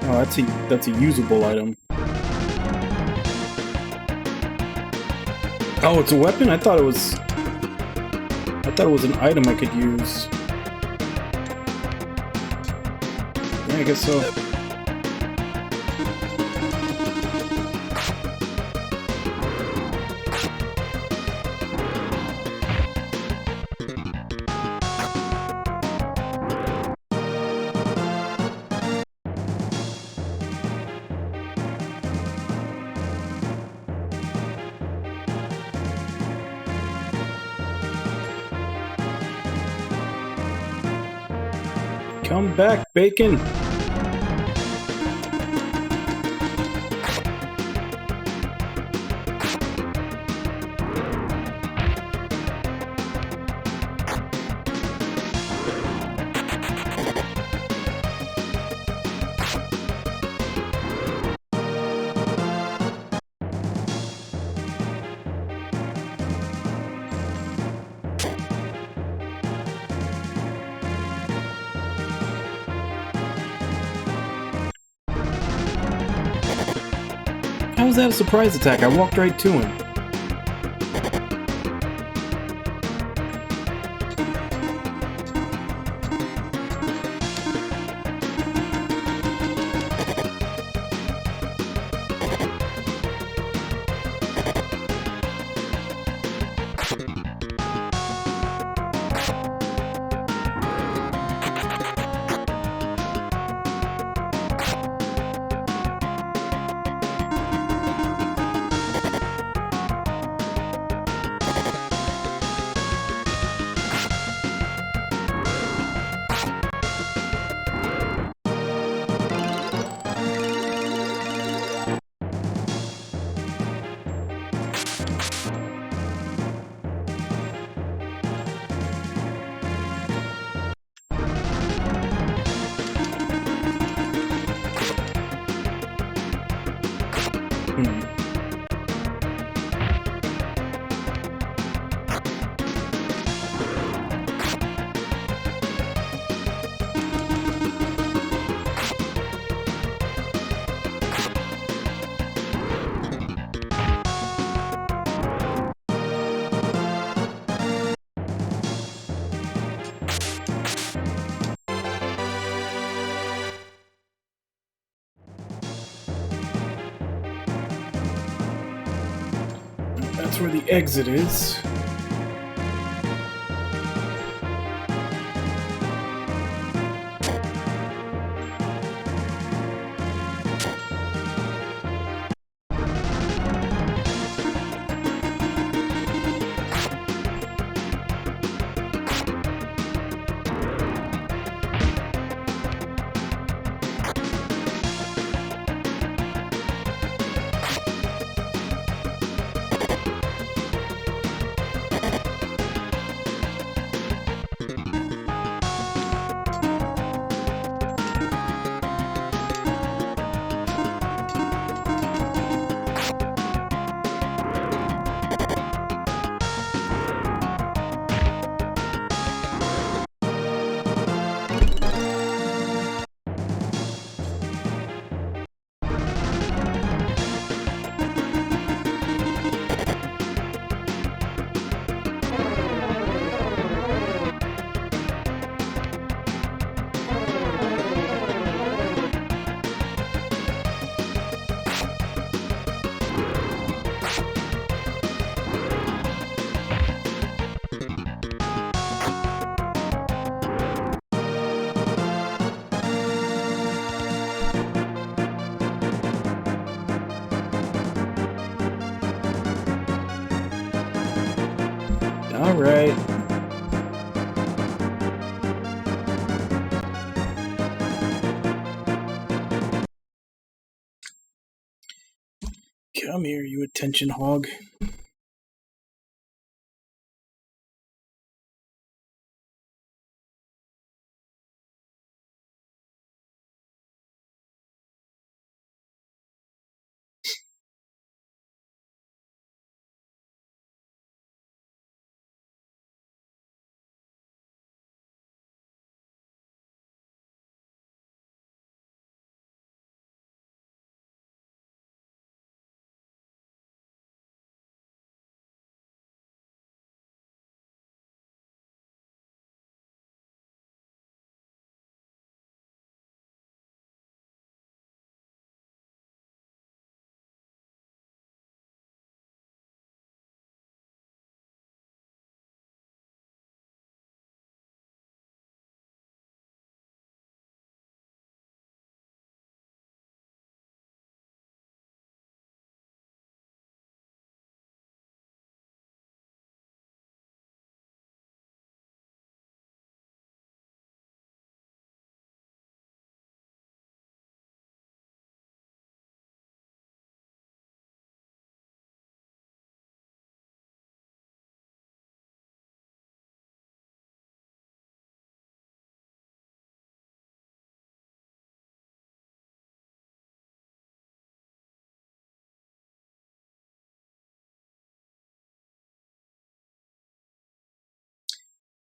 S2: Oh, that's a usable item. Oh, it's a weapon? I thought it was an item I could use. Yeah, I guess so. Come back, bacon! How was that a surprise attack? I walked right to him. That's where the exit is. Alright. Come here, you attention hog.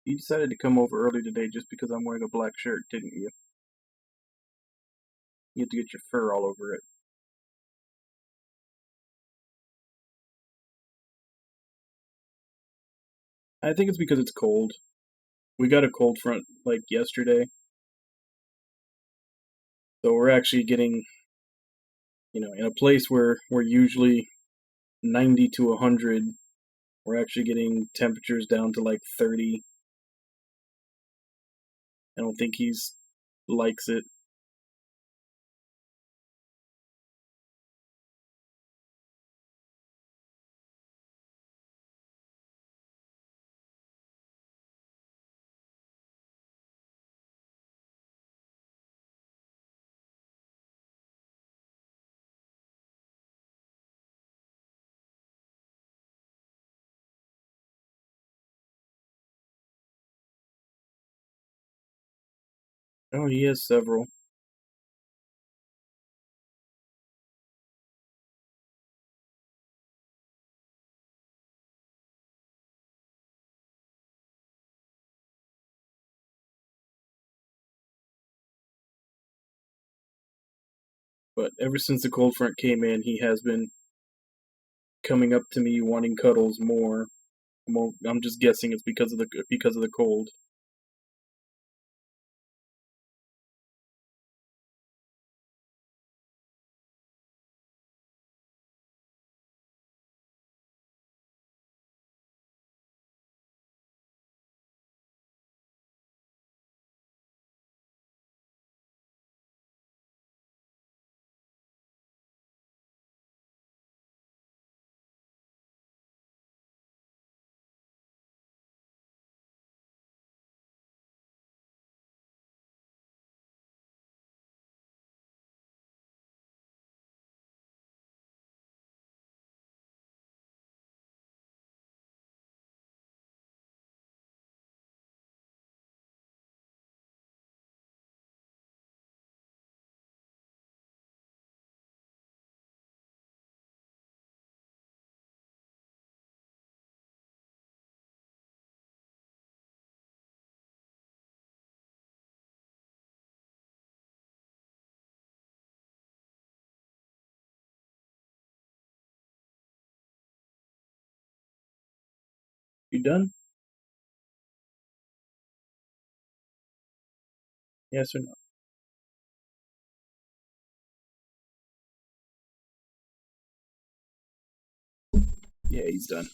S2: You decided to come over early today just because I'm wearing a black shirt, didn't you? You had to get your fur all over it. I think it's because it's cold. We got a cold front, like, yesterday. So we're actually getting, in a place where we're usually 90 to 100, we're actually getting temperatures down to, like, 30. I don't think he's likes it. Oh, he has several. But ever since the cold front came in, he has been coming up to me wanting cuddles more. I'm just guessing it's because of the cold. You done? Yes or no? Yeah, he's done.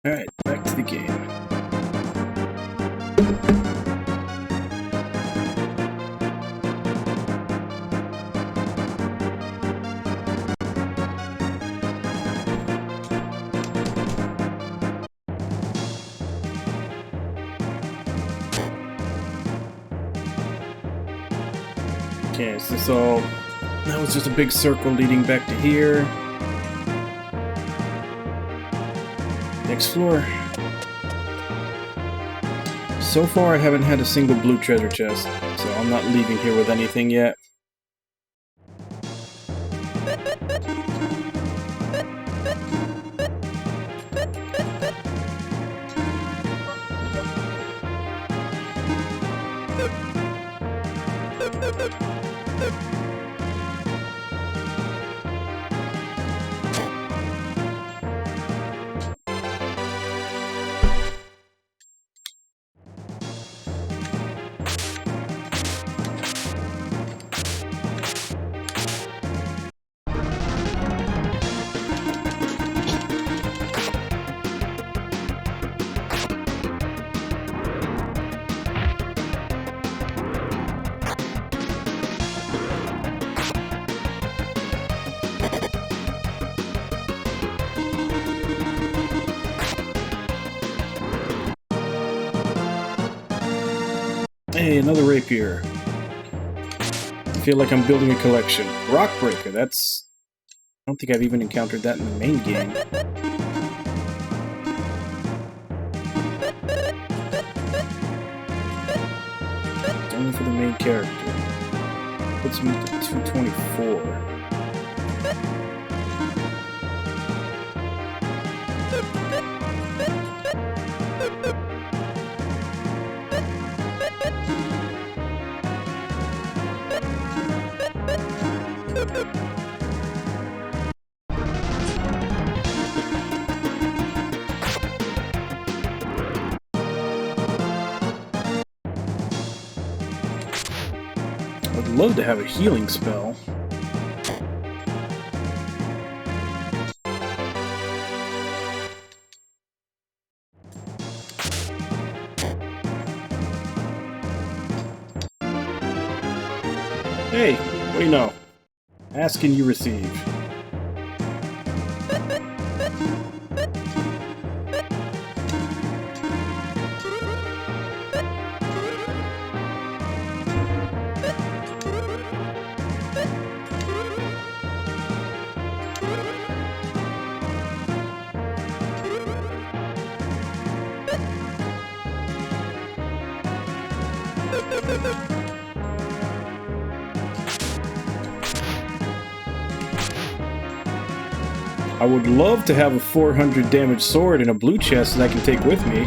S2: Alright, back to the game. Okay, so that was just a big circle leading back to here. Next floor. So far I haven't had a single blue treasure chest, so I'm not leaving here with anything yet. Hey, another rapier. I feel like I'm building a collection. Rockbreaker, that's... I don't think I've even encountered that in the main game. It's only for the main character. puts him to 224. I'd love to have a healing spell. Hey, what do you know? Ask and you receive. I would love to have a 400 damage sword in a blue chest that I can take with me.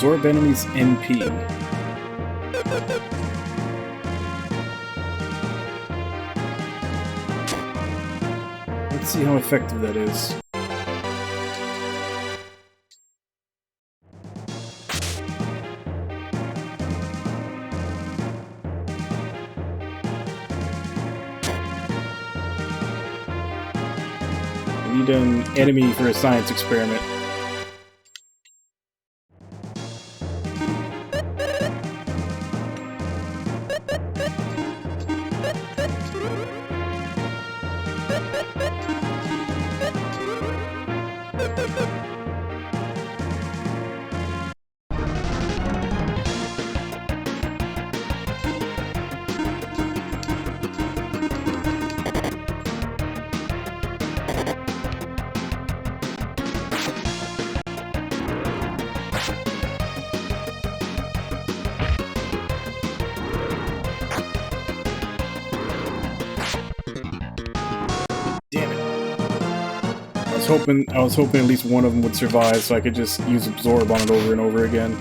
S2: Absorb enemies' NP. Let's see how effective that is. I need an enemy for a science experiment. I was hoping at least one of them would survive so I could just use absorb on it over and over again.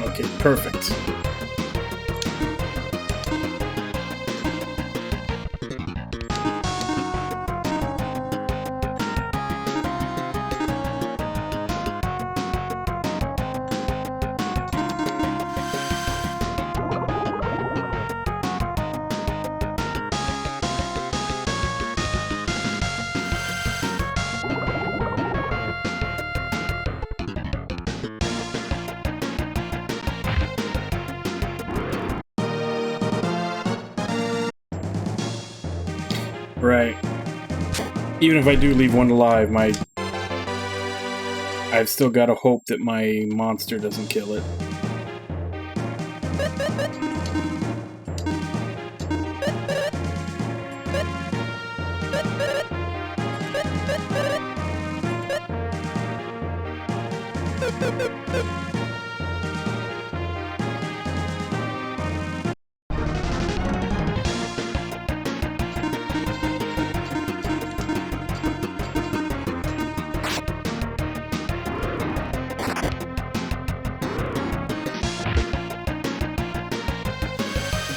S2: Okay, perfect. Right. Even if I do leave one alive, I've still got to hope that my monster doesn't kill it.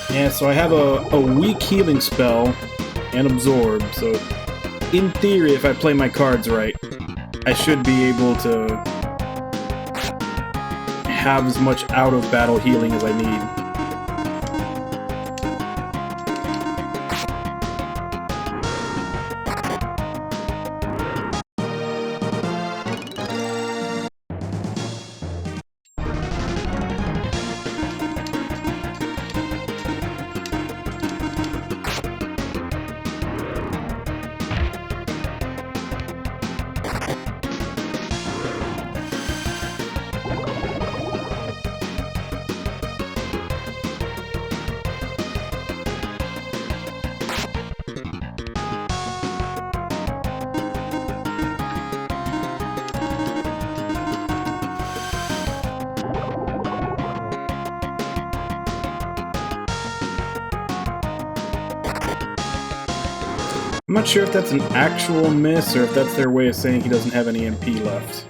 S2: Yeah, so I have a weak healing spell and absorb, so in theory, if I play my cards right, I should be able to have as much out-of-battle healing as I need. I'm not sure if that's an actual miss or if that's their way of saying he doesn't have any MP left.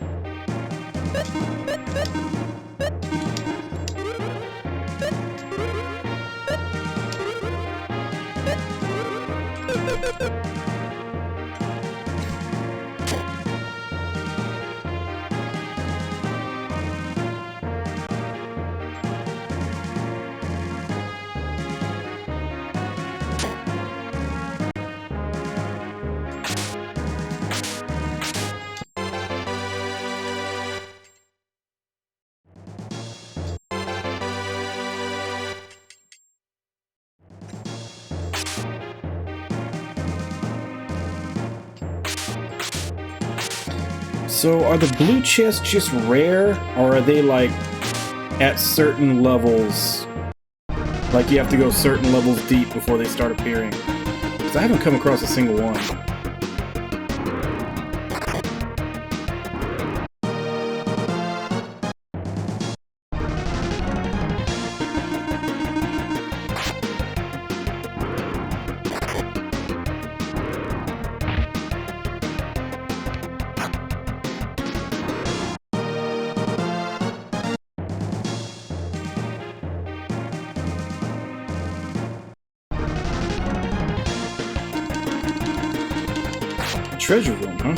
S2: So, are the blue chests just rare, or are they, like, at certain levels? Like, you have to go certain levels deep before they start appearing? Because I haven't come across a single one. Treasure room, huh?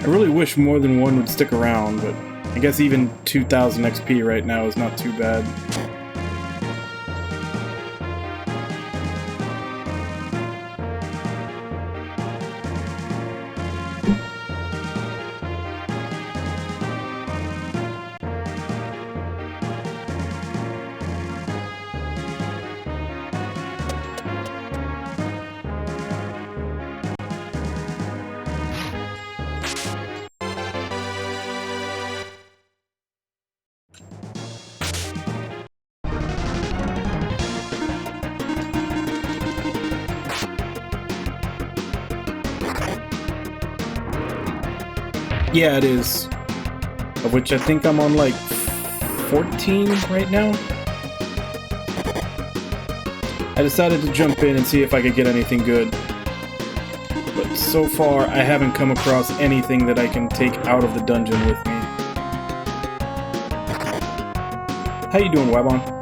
S2: I really wish more than one would stick around, but I guess even 2000 XP right now is not too bad. Yeah, it is. Of which I think I'm on like 14 right now. I decided to jump in and see if I could get anything good. But so far, I haven't come across anything that I can take out of the dungeon with me. How you doing, Wabon?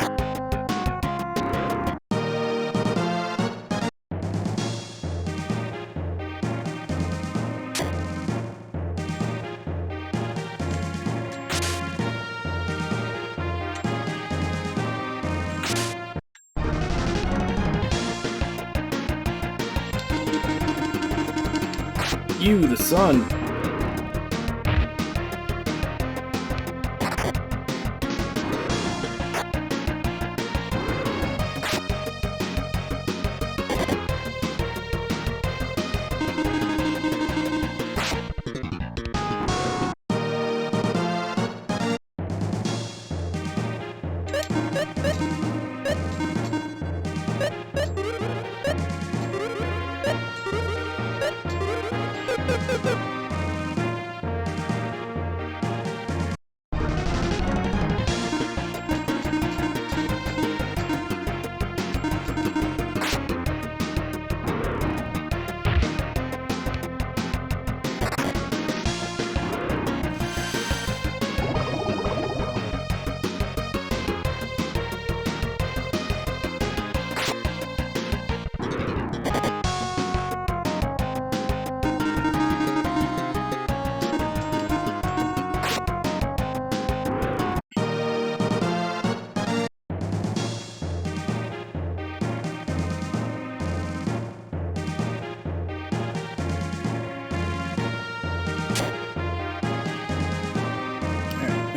S2: You, the sun.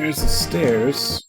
S2: There's the stairs.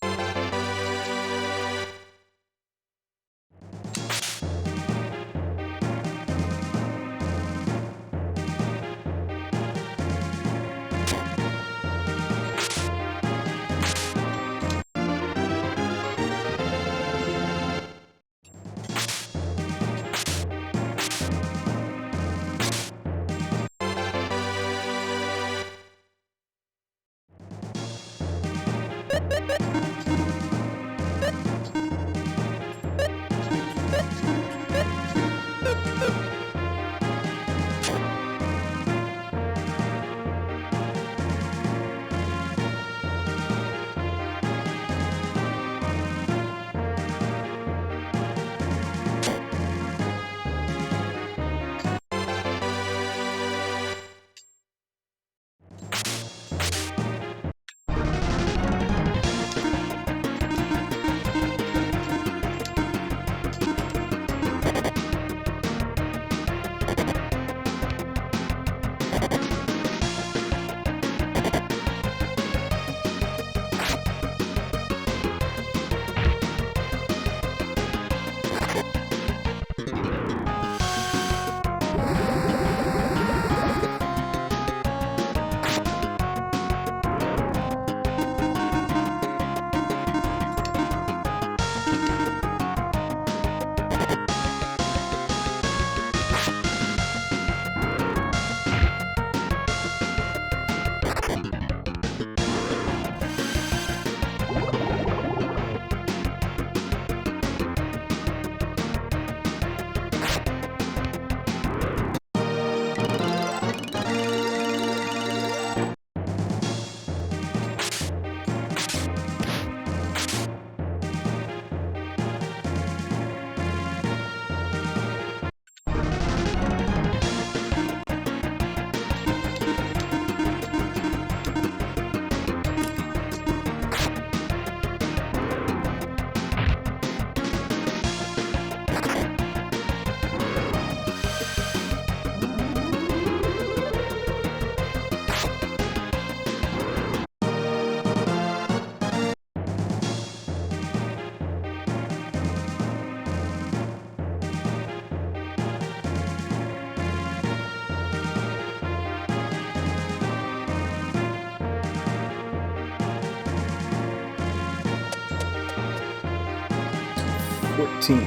S2: 14.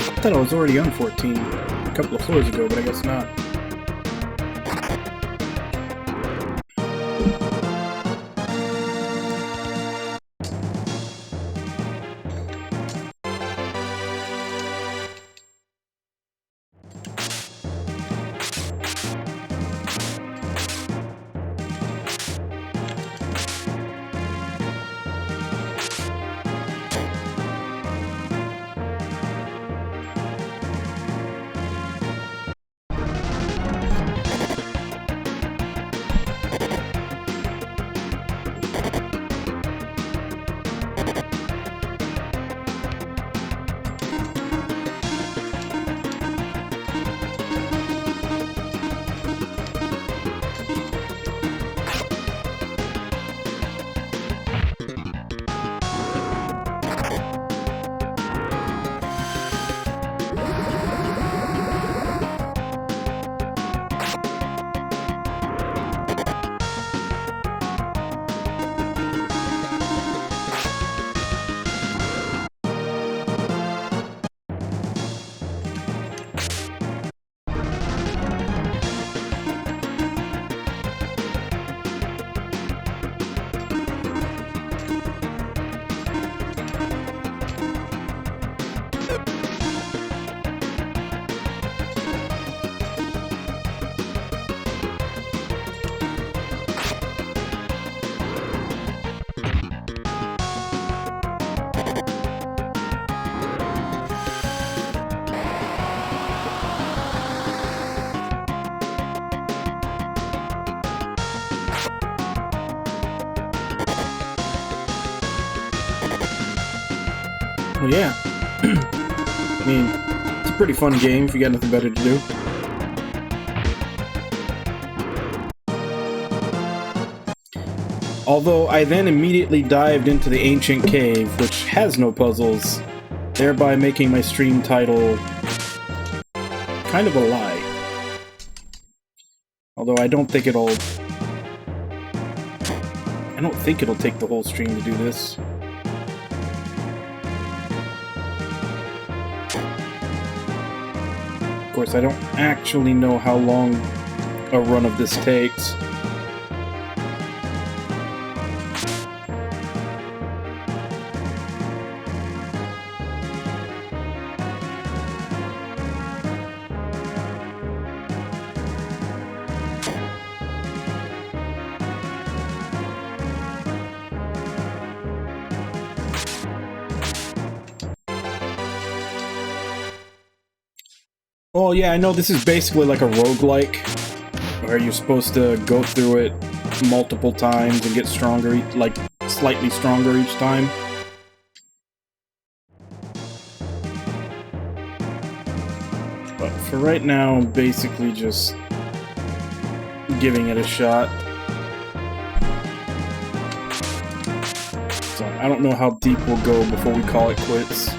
S2: I thought I was already on 14 a couple of floors ago, but I guess not. Well, yeah. I mean, it's a pretty fun game if you got nothing better to do. Although I then immediately dived into the ancient cave, which has no puzzles, thereby making my stream title kind of a lie. Although I don't think it'll take the whole stream to do this. Of course, I don't actually know how long a run of this takes. Well, yeah, I know this is basically like a roguelike, where you're supposed to go through it multiple times and get stronger, like slightly stronger each time. But for right now, I'm basically just giving it a shot. So I don't know how deep we'll go before we call it quits.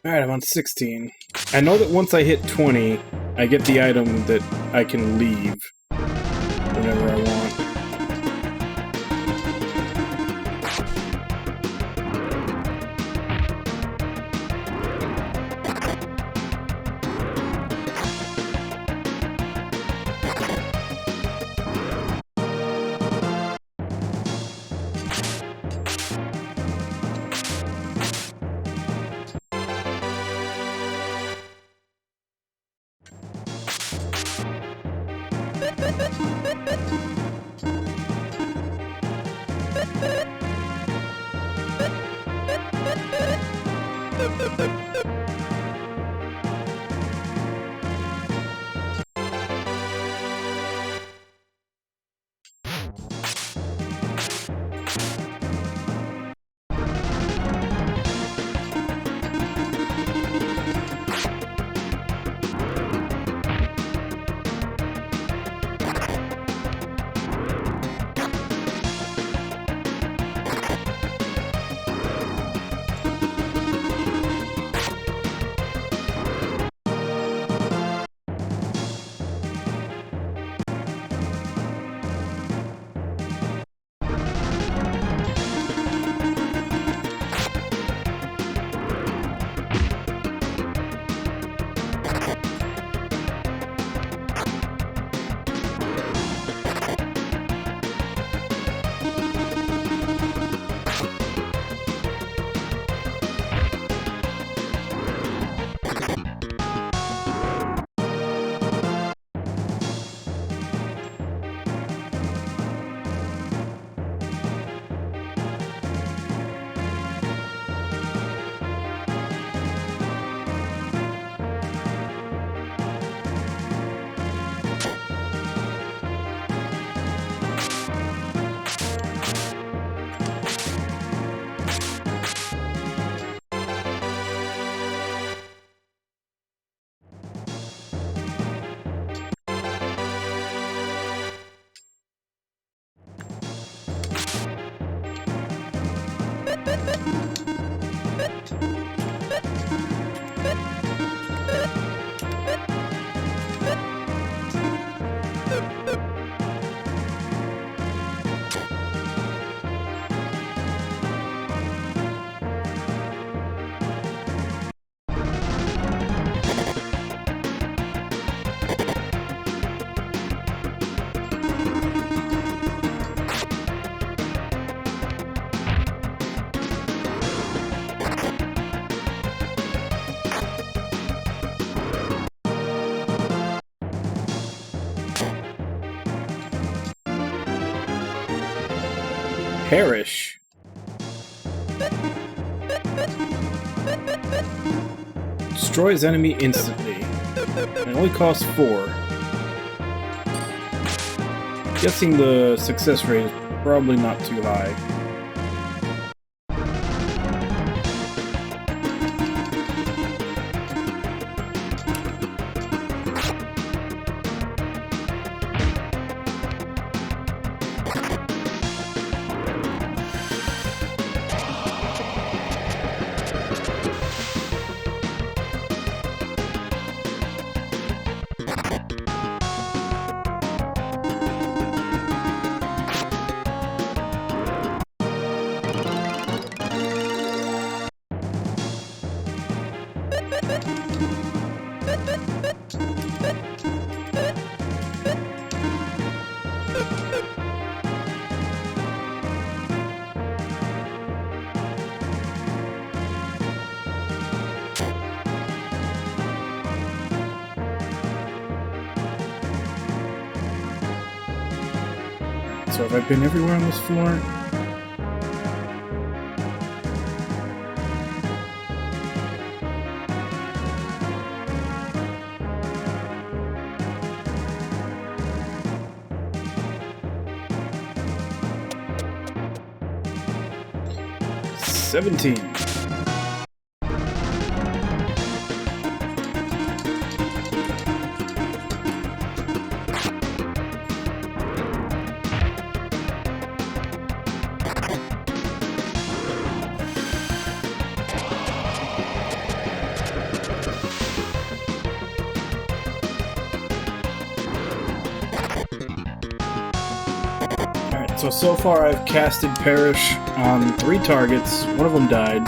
S2: Alright, I'm on 16. I know that once I hit 20, I get the item that I can leave whenever I want. Perish. Destroys enemy instantly. It only costs 4. Guessing the success rate is probably not too high. So have I been everywhere on this floor? $17. So far I've casted Perish on 3 targets, one of them died.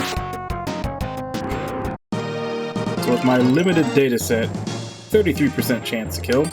S2: So with my limited data set, 33% chance to kill.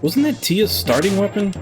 S2: Wasn't that Tia's starting weapon?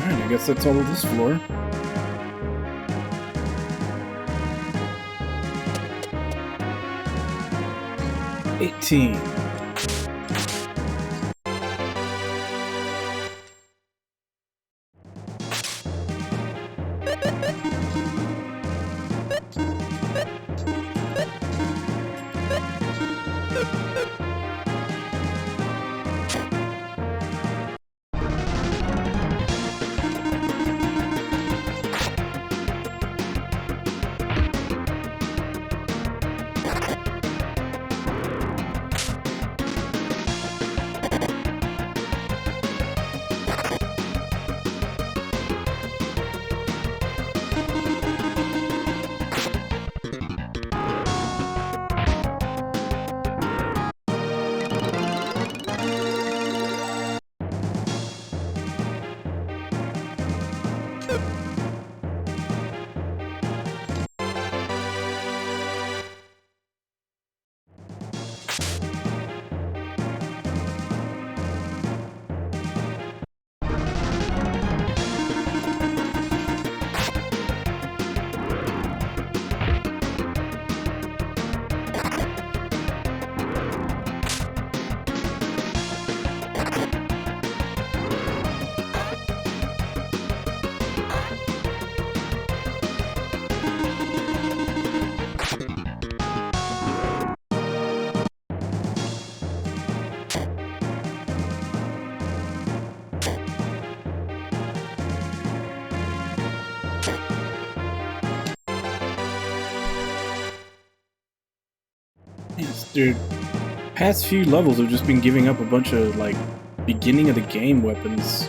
S2: Alright, I guess that's all of this floor. $18. Yes, dude. Past few levels have just been giving up a bunch of, like, beginning of the game weapons.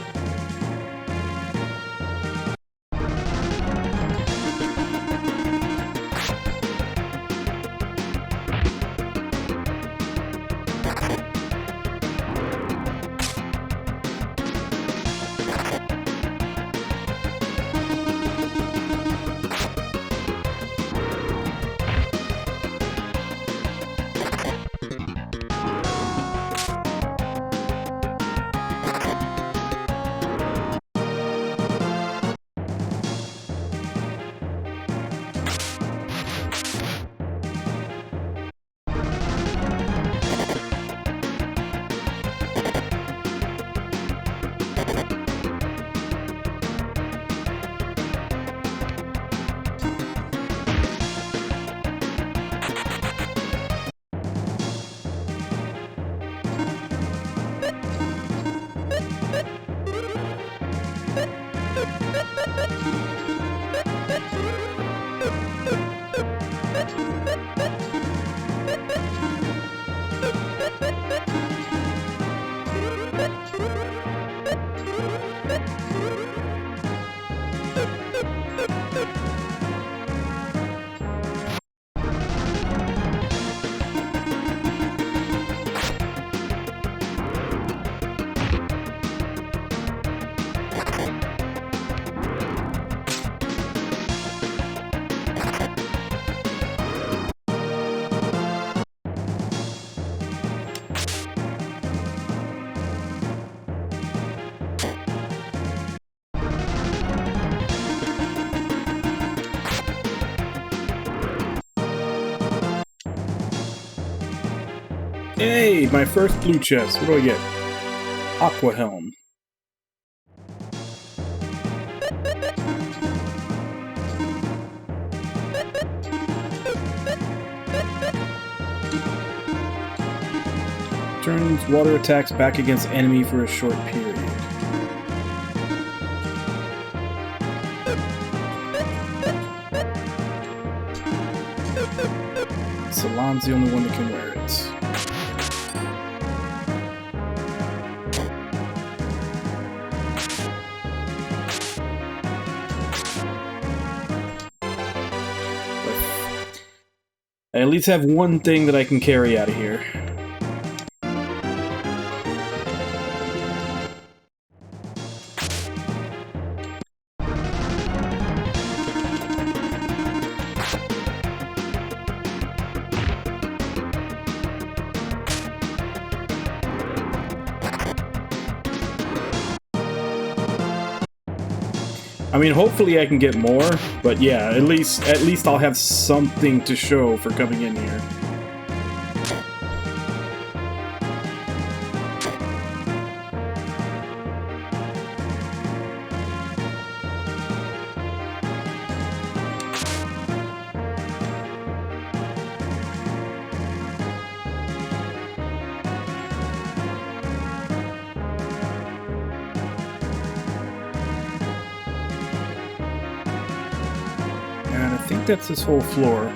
S2: Hey, my first blue chest. What do I get? Aqua Helm. Turns water attacks back against enemy for a short period. Salon's the only one that can wear it. I at least have one thing that I can carry out of here. I mean, hopefully I can get more, but yeah, at least I'll have something to show for coming in here. And I think that's this whole floor.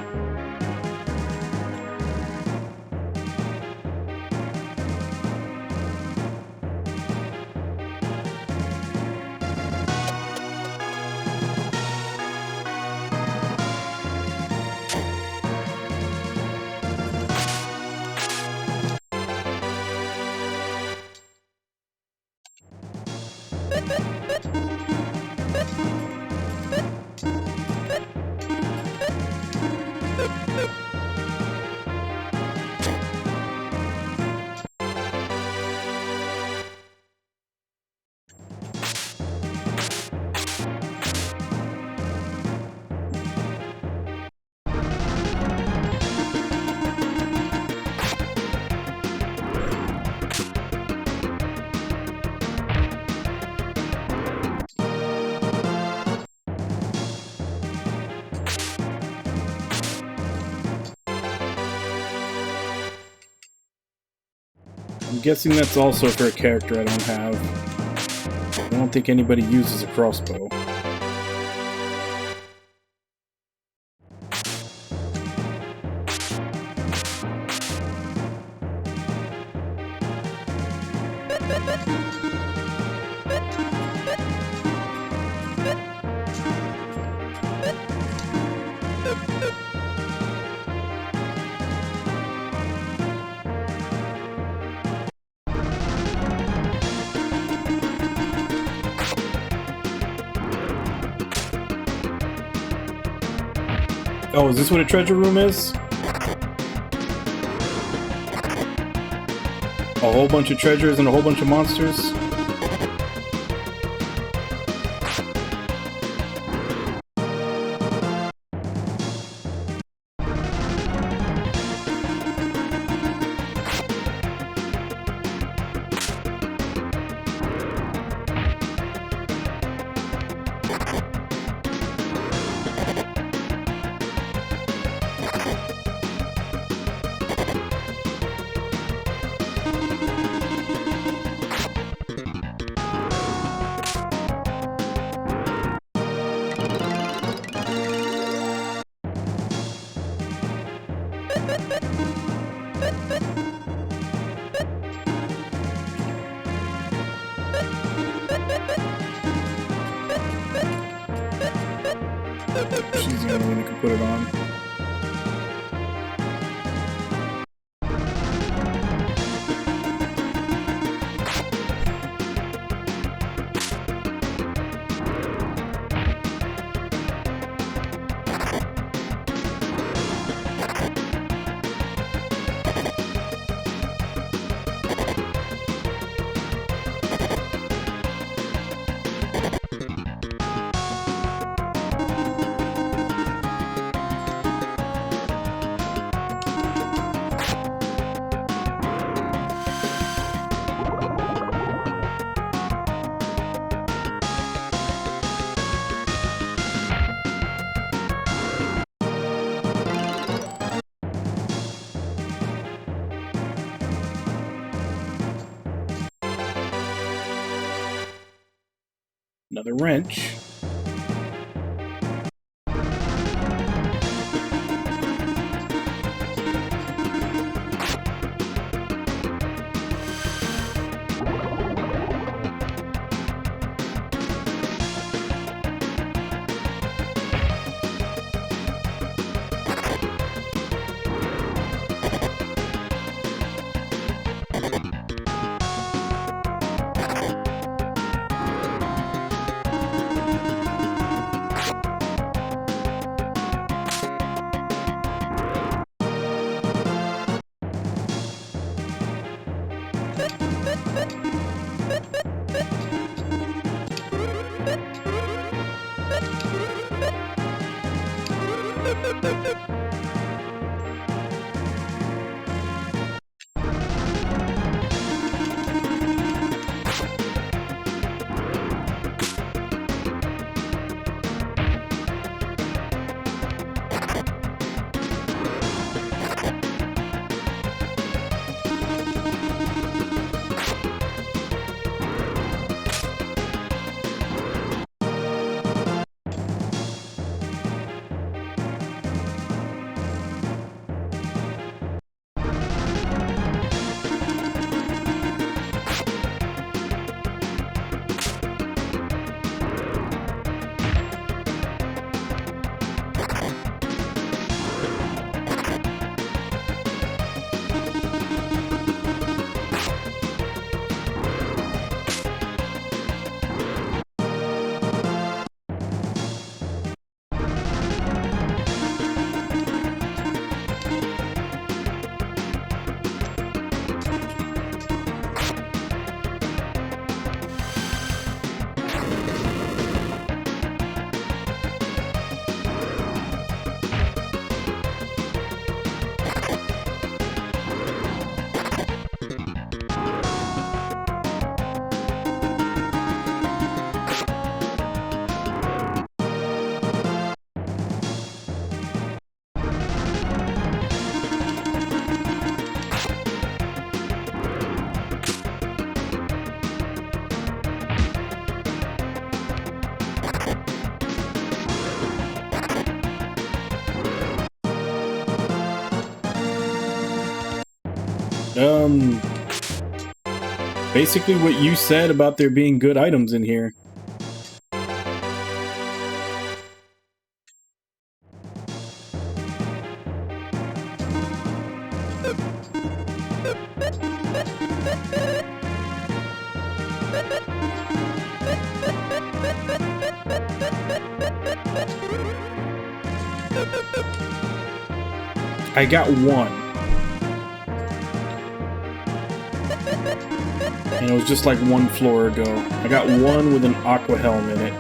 S2: I'm guessing that's also for a character I don't have. I don't think anybody uses a crossbow. Oh, is this what a treasure room is? A whole bunch of treasures and a whole bunch of monsters? She's the only one who can put it on. Another wrench. Basically what you said about there being good items in here. I got one. And it was just like one floor ago. I got one with an aqua helm in it.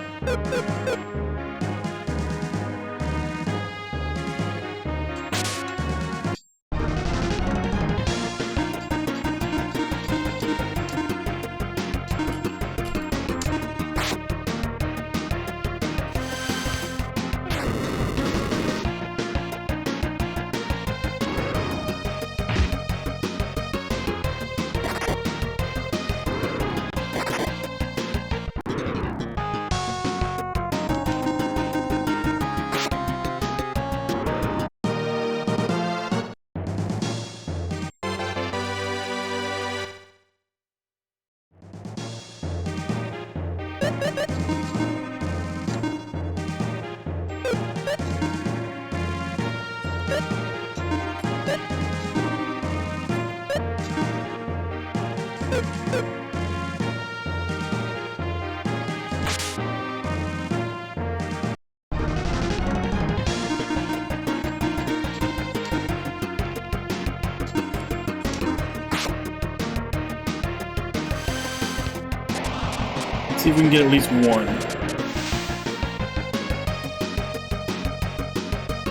S2: See if we can get at least one.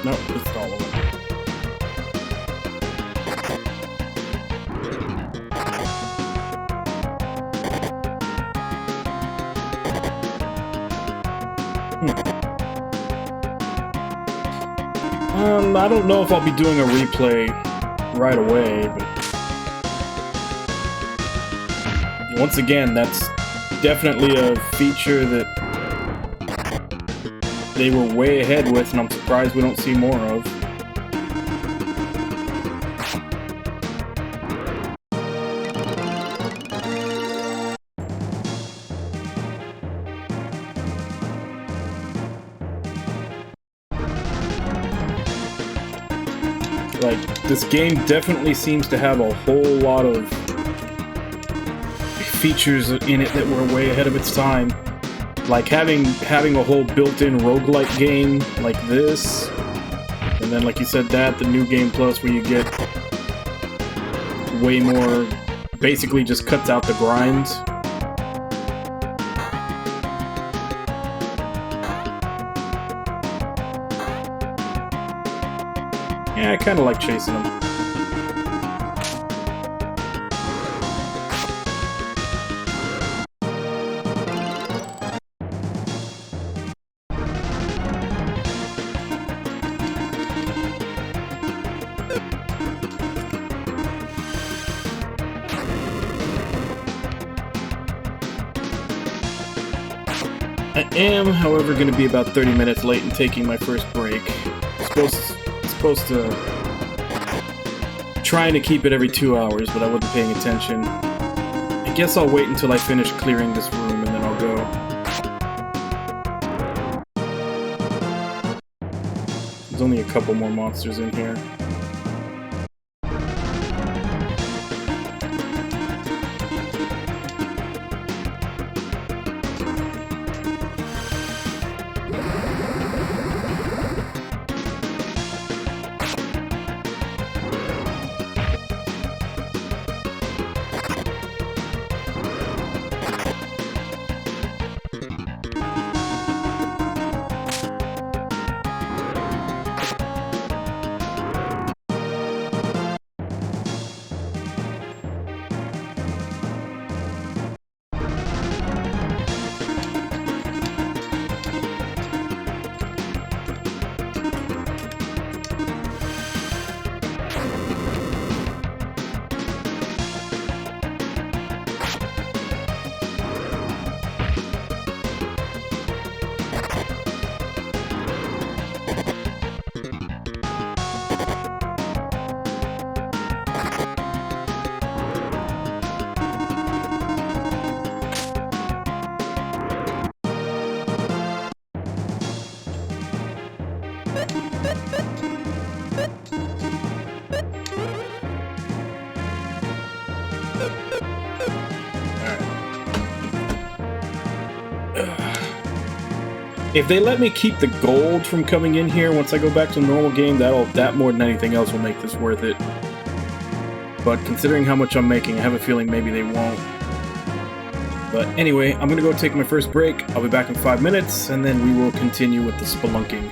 S2: Nope, it's all of them. I don't know if I'll be doing a replay right away, but once again, that's definitely a feature that they were way ahead with, and I'm surprised we don't see more of. Like, this game definitely seems to have a whole lot of features in it that were way ahead of its time. Like having a whole built-in roguelike game like this, and then like you said the new Game Plus where you get way more, basically just cuts out the grind. Yeah, I kind of like chasing them. I am, however, going to be about 30 minutes late in taking my first break. Supposed to trying to keep it every 2 hours, but I wasn't paying attention. I guess I'll wait until I finish clearing this room and then I'll go. There's only a couple more monsters in here. If they let me keep the gold from coming in here once I go back to the normal game, that more than anything else will make this worth it. But considering how much I'm making, I have a feeling maybe they won't. But anyway, I'm gonna go take my first break. I'll be back in 5 minutes, and then we will continue with the spelunking.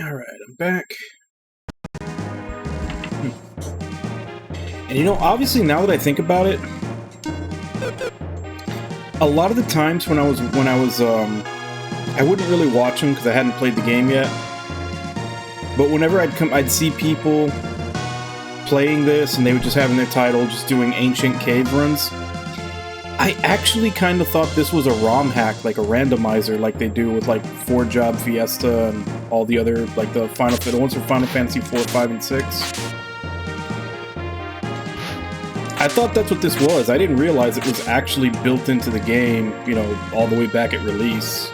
S2: Alright, I'm back. And you know, obviously now that I think about it, a lot of the times when I wouldn't really watch them because I hadn't played the game yet. But whenever I'd see people playing this and they were just having their title, just doing ancient cave runs. I actually kind of thought this was a ROM hack, like a randomizer, like they do with like 4-Job Fiesta and all the other, like the ones for Final Fantasy 4, 5, and 6. I thought that's what this was. I didn't realize it was actually built into the game, you know, all the way back at release.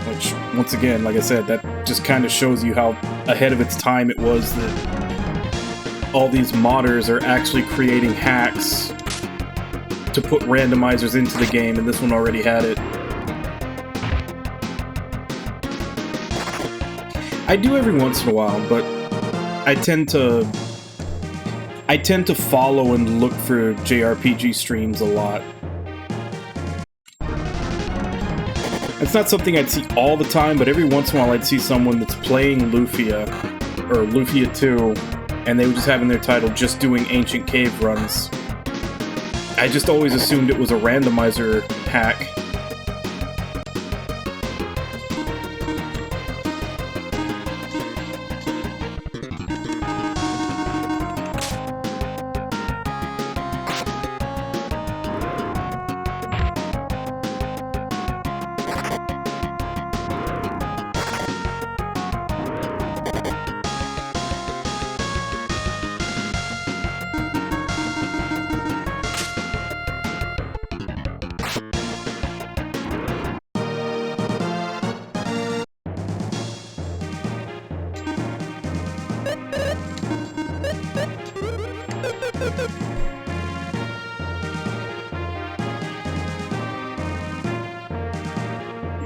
S2: Which, once again, like I said, that just kind of shows you how ahead of its time it was that all these modders are actually creating hacks to put randomizers into the game, and this one already had it. I do every once in a while, but I tend to follow and look for JRPG streams a lot. It's not something I'd see all the time, but every once in a while I'd see someone that's playing Lufia, or Lufia II, and they were just having their title just doing ancient cave runs. I just always assumed it was a randomizer hack.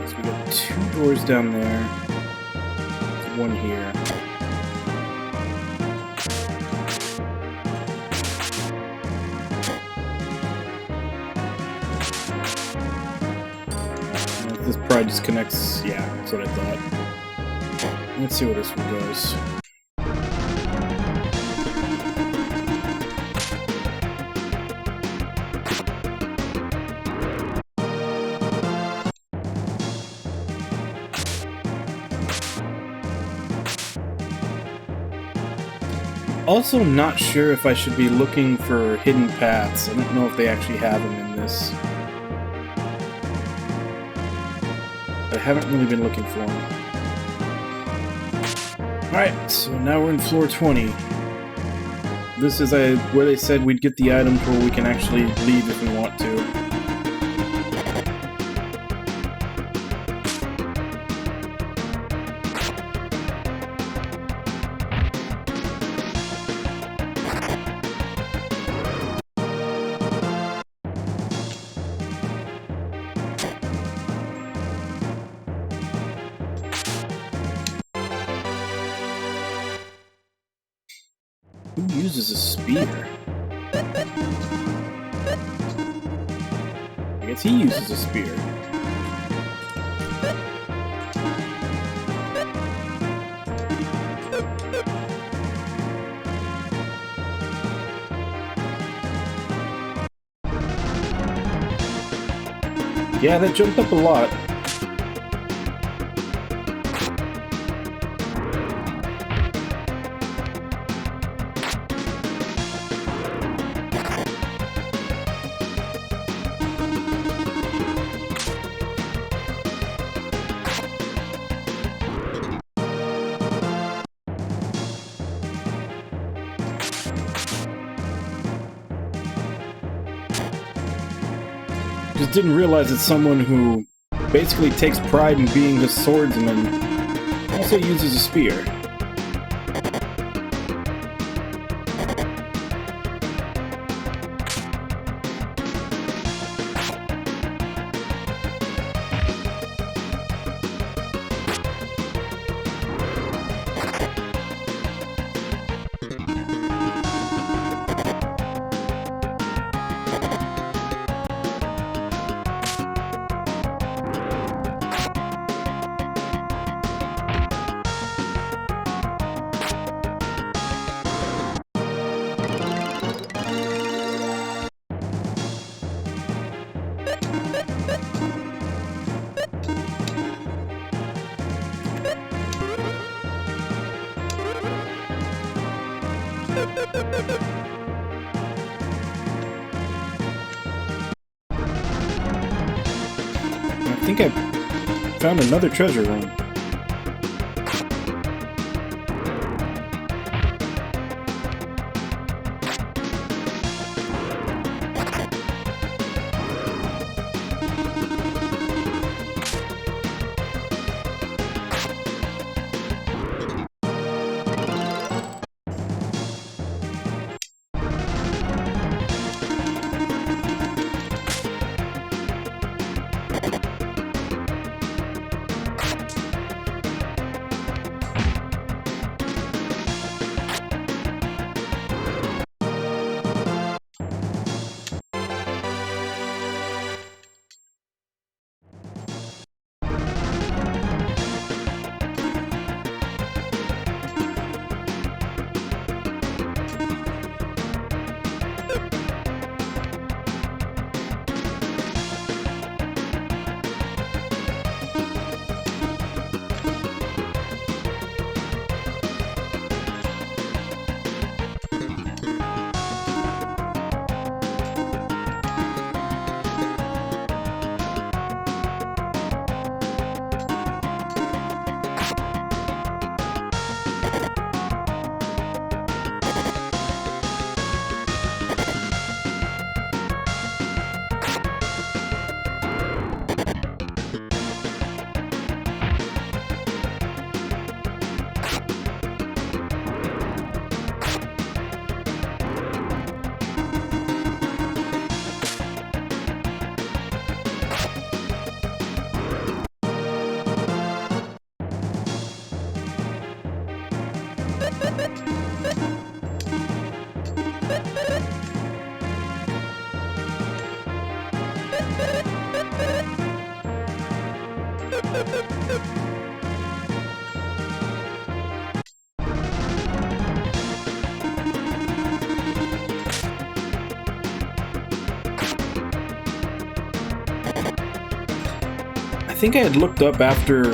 S2: So we got 2 doors down there, 1 here. This probably just connects, yeah, that's what I thought. Let's see where this one goes. Also not sure if I should be looking for hidden paths. I don't know if they actually have them in this. I haven't really been looking for them. Alright, so now we're in floor 20. This is where they said we'd get the items where we can actually leave if we want to. Who uses a spear? I guess he uses a spear. Yeah, that jumped up a lot. Just didn't realize it's someone who basically takes pride in being a swordsman, also uses a spear. I think I found another treasure room. I think I had looked up after,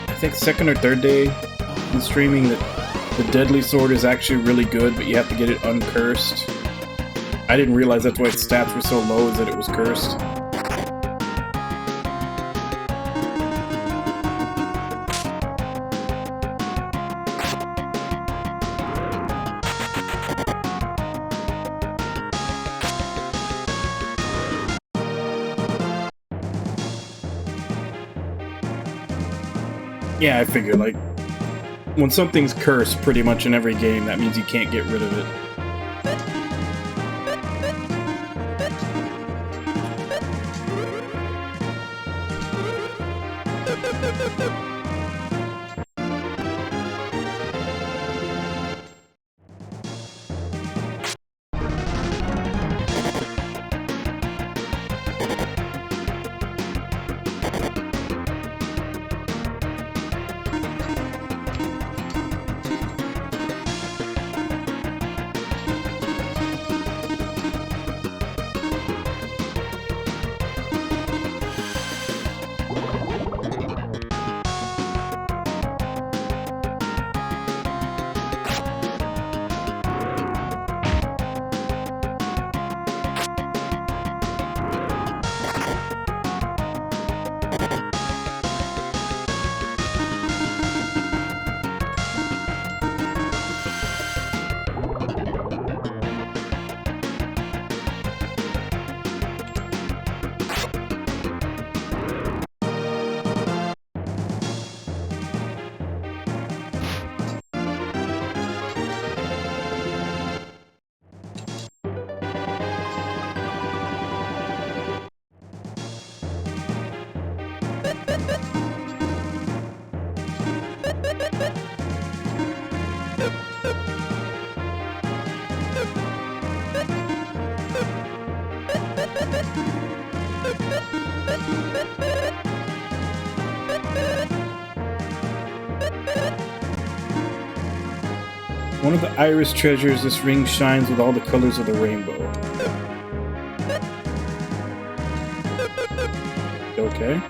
S2: I think second or third day in streaming, that the deadly sword is actually really good, but you have to get it uncursed. I didn't realize that's why its stats were so low, is that it was cursed. Yeah, I figure, like, when something's cursed pretty much in every game, that means you can't get rid of it. One of the iris treasures, this ring shines with all the colors of the rainbow. Okay.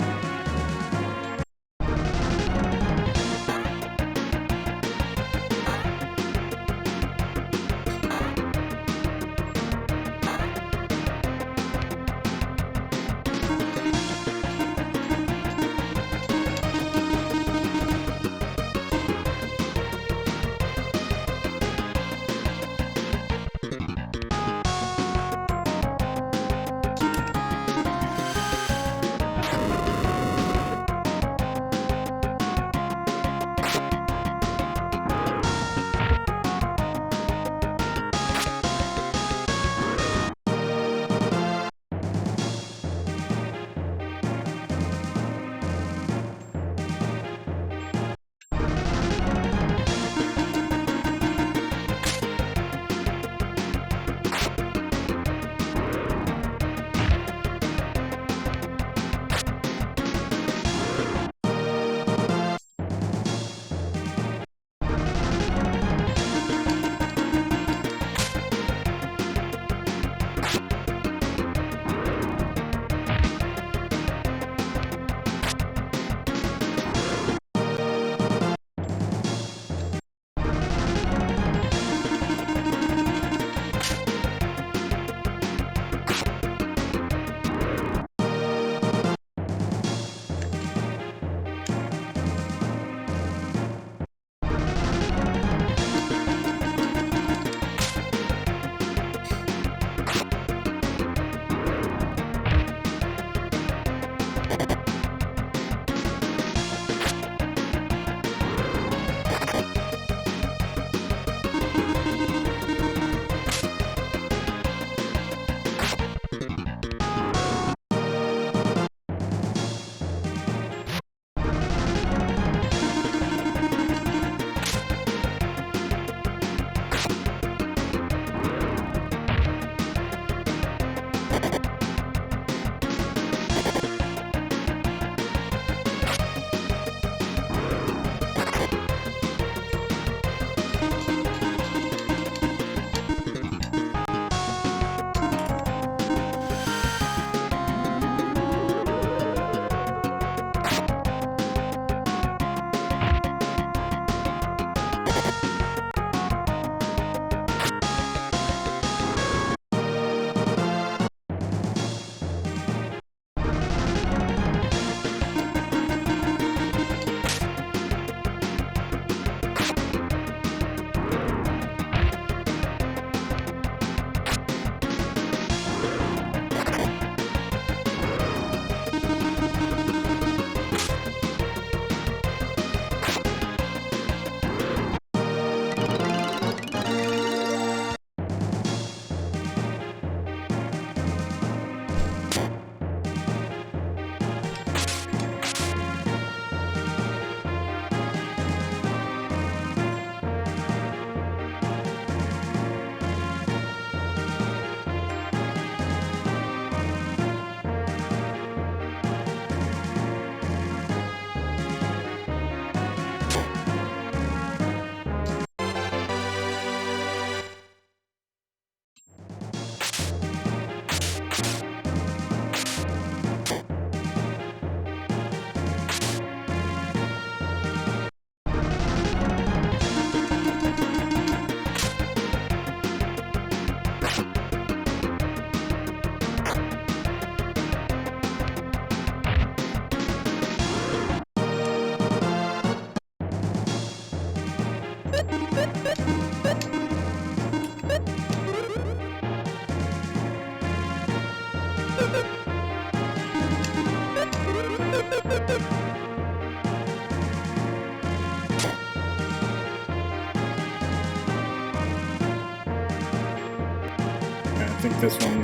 S2: I think this one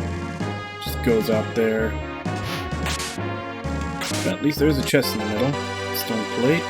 S2: just goes out there. But at least there's a chest in the middle. Stone plate.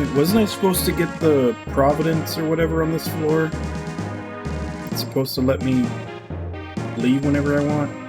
S2: Wait, wasn't I supposed to get the Providence or whatever on this floor? It's supposed to let me leave whenever I want?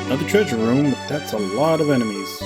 S2: Another treasure room, but that's a lot of enemies.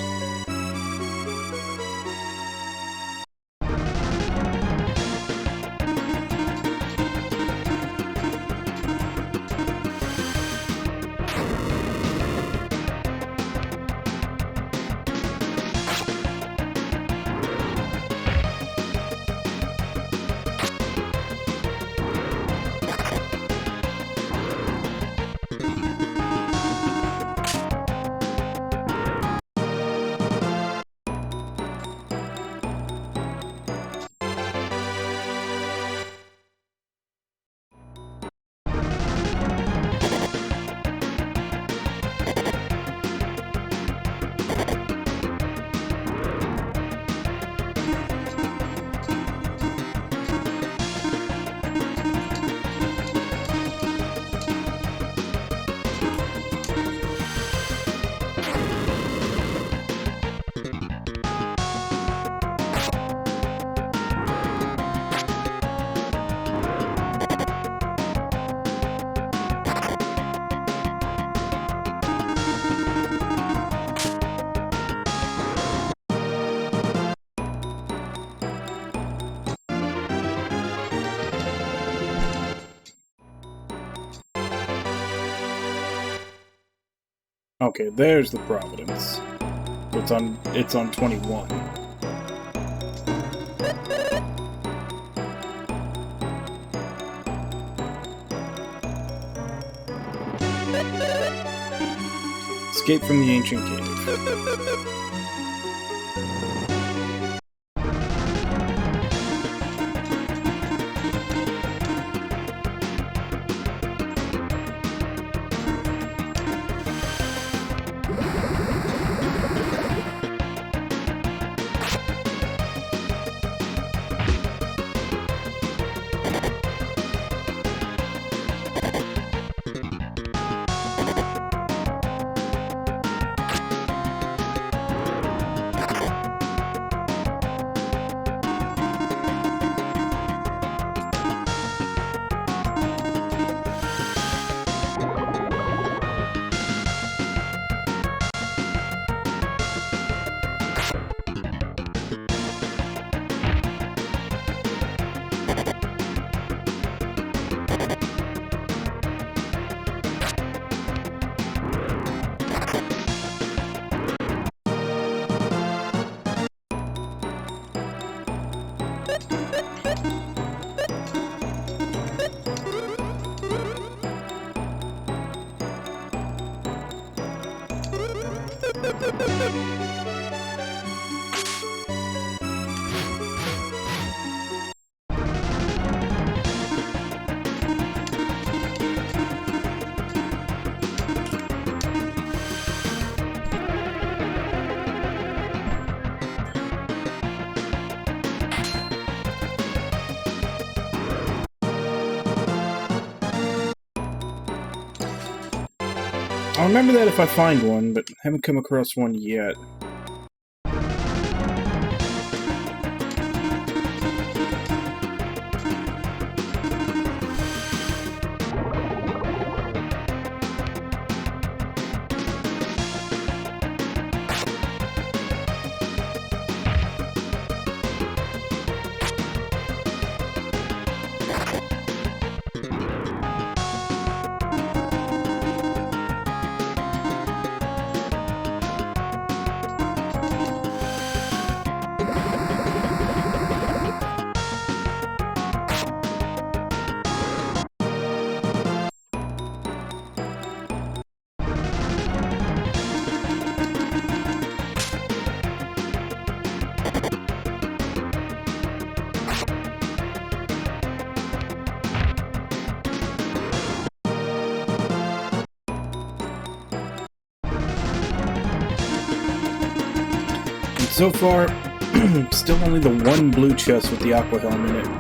S2: Okay, there's the Providence. So it's on 21. Escape from the ancient cave. I'll remember that if I find one, but haven't come across one yet. So far, still only the one blue chest with the aqua helm in it.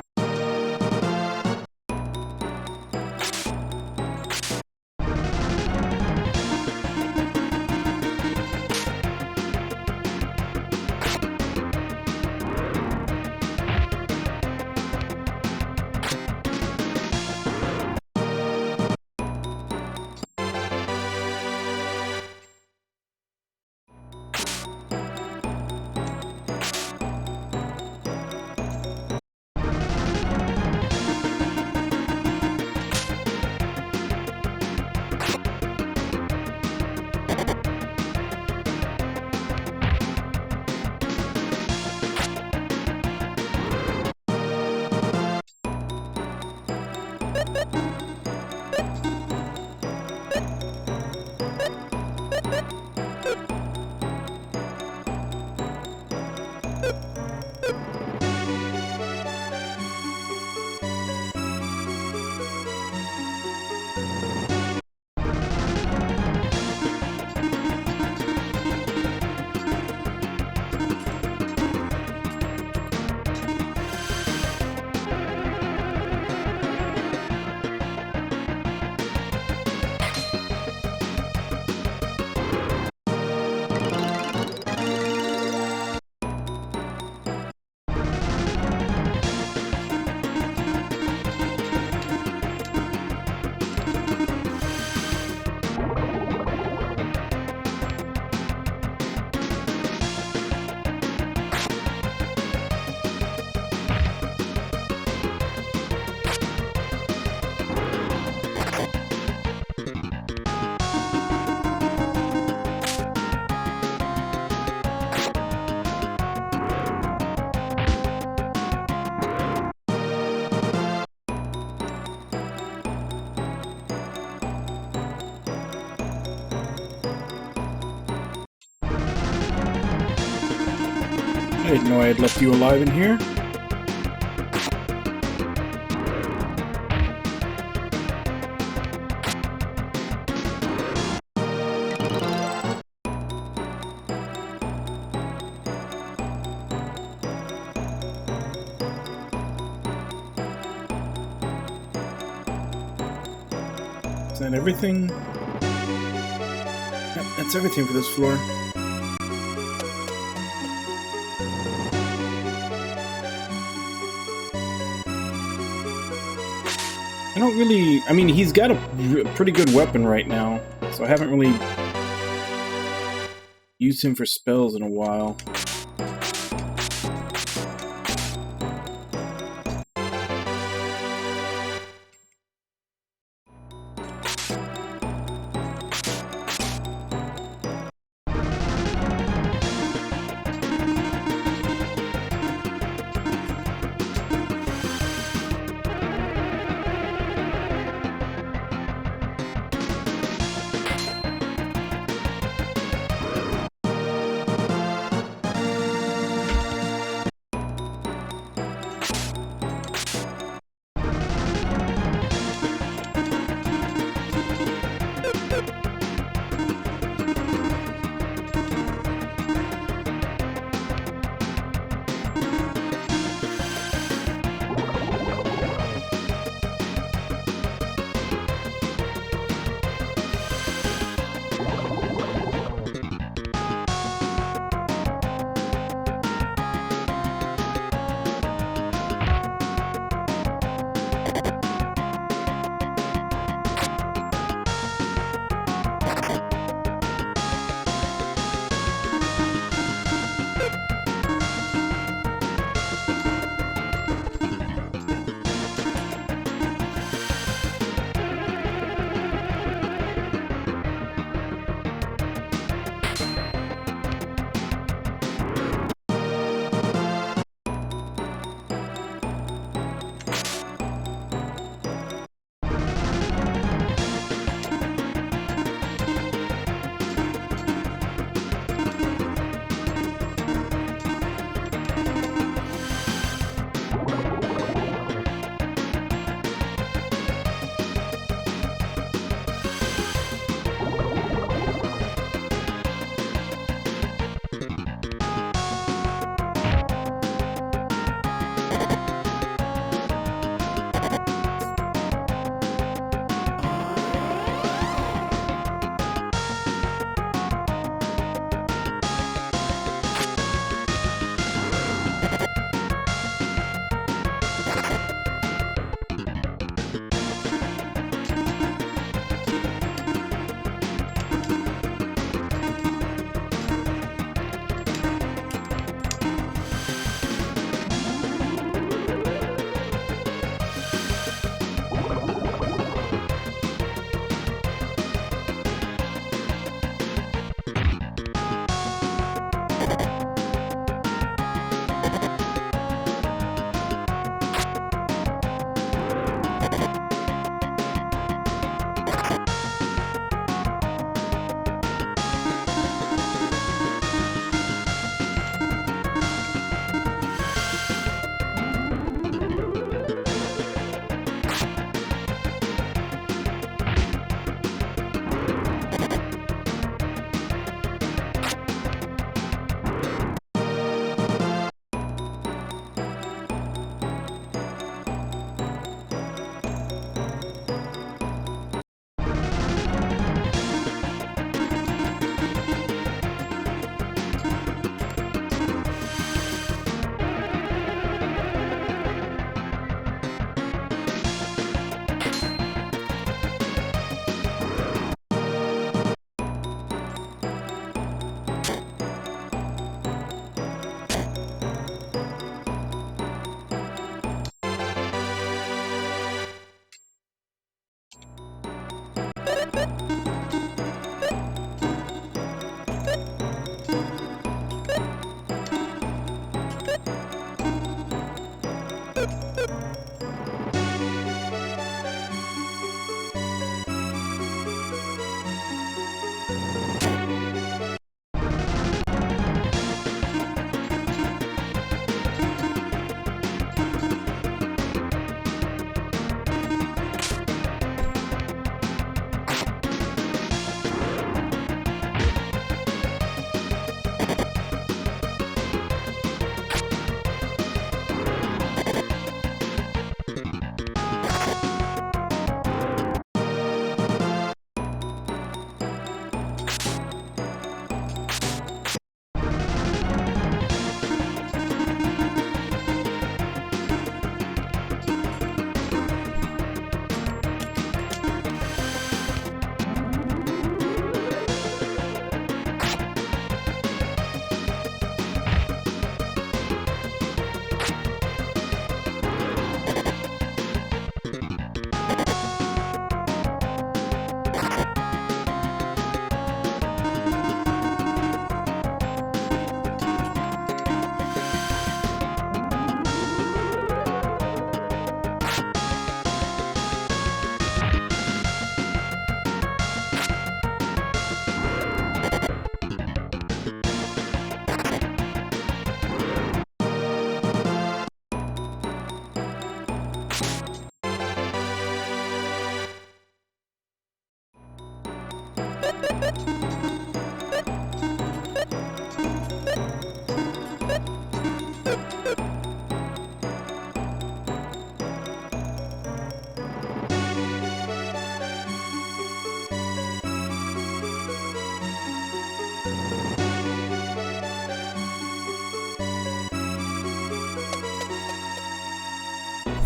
S2: I didn't know I had left you alive in here. Is that everything? Yep, that's everything for this floor. I don't really... I mean, he's got a pretty good weapon right now, so I haven't really used him for spells in a while.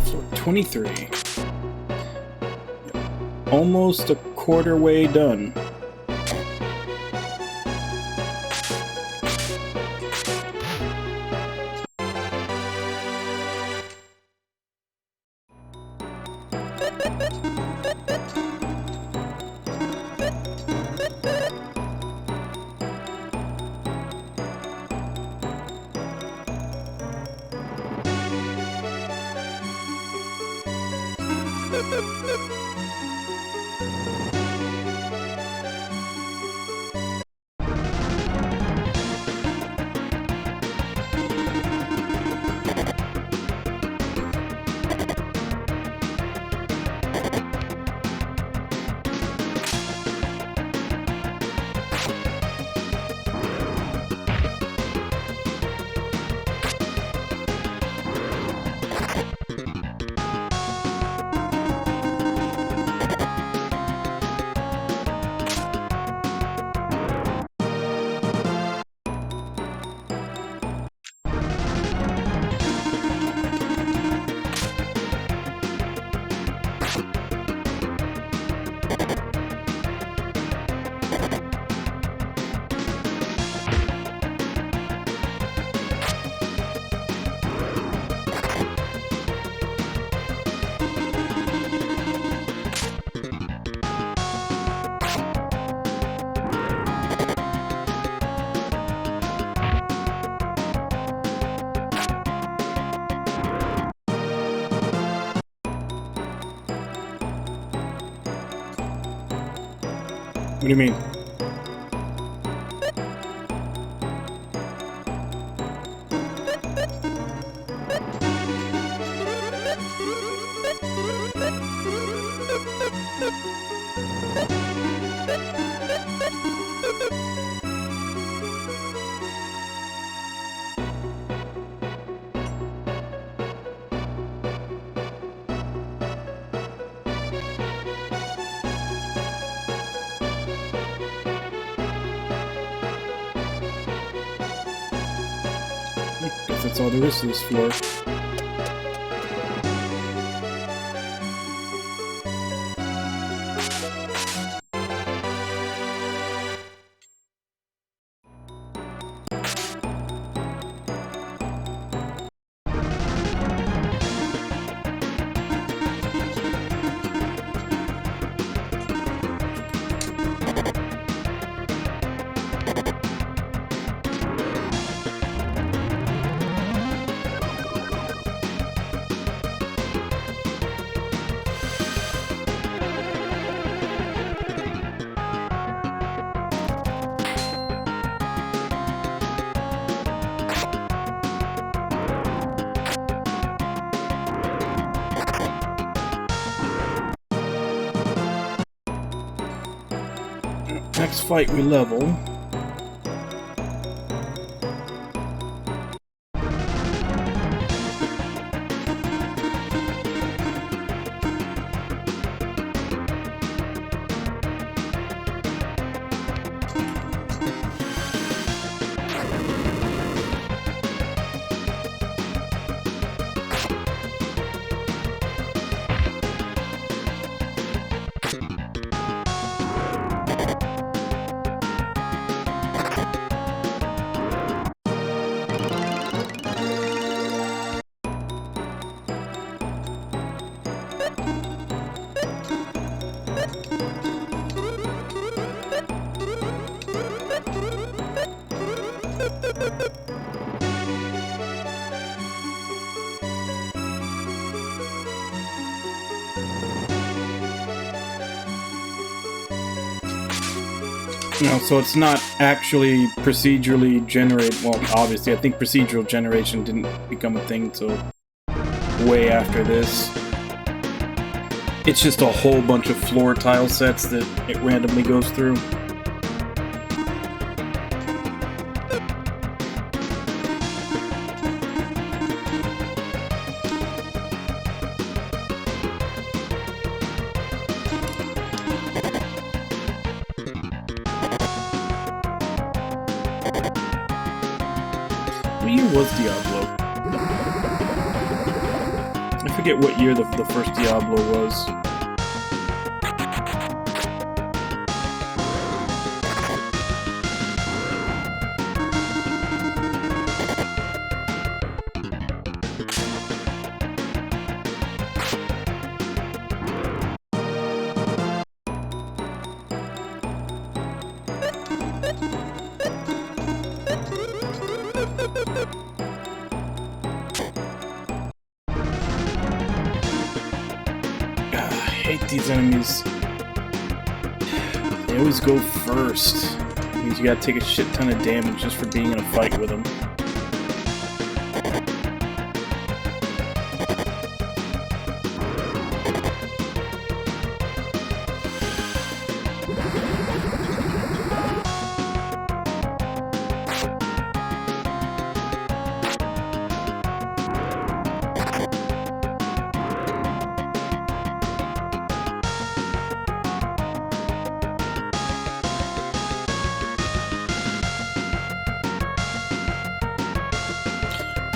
S2: Floor 23. Almost a quarter way done. What do you mean? Guess that's all there is to this floor. Next fight we level. No, so it's not actually procedurally generated. Well, obviously, I think procedural generation didn't become a thing until way after this. It's just a whole bunch of floor tile sets that it randomly goes through. What year was Diablo? I forget what year the first Diablo was. I hate these enemies. They always go first. It means you gotta take a shit ton of damage just for being in a fight with them.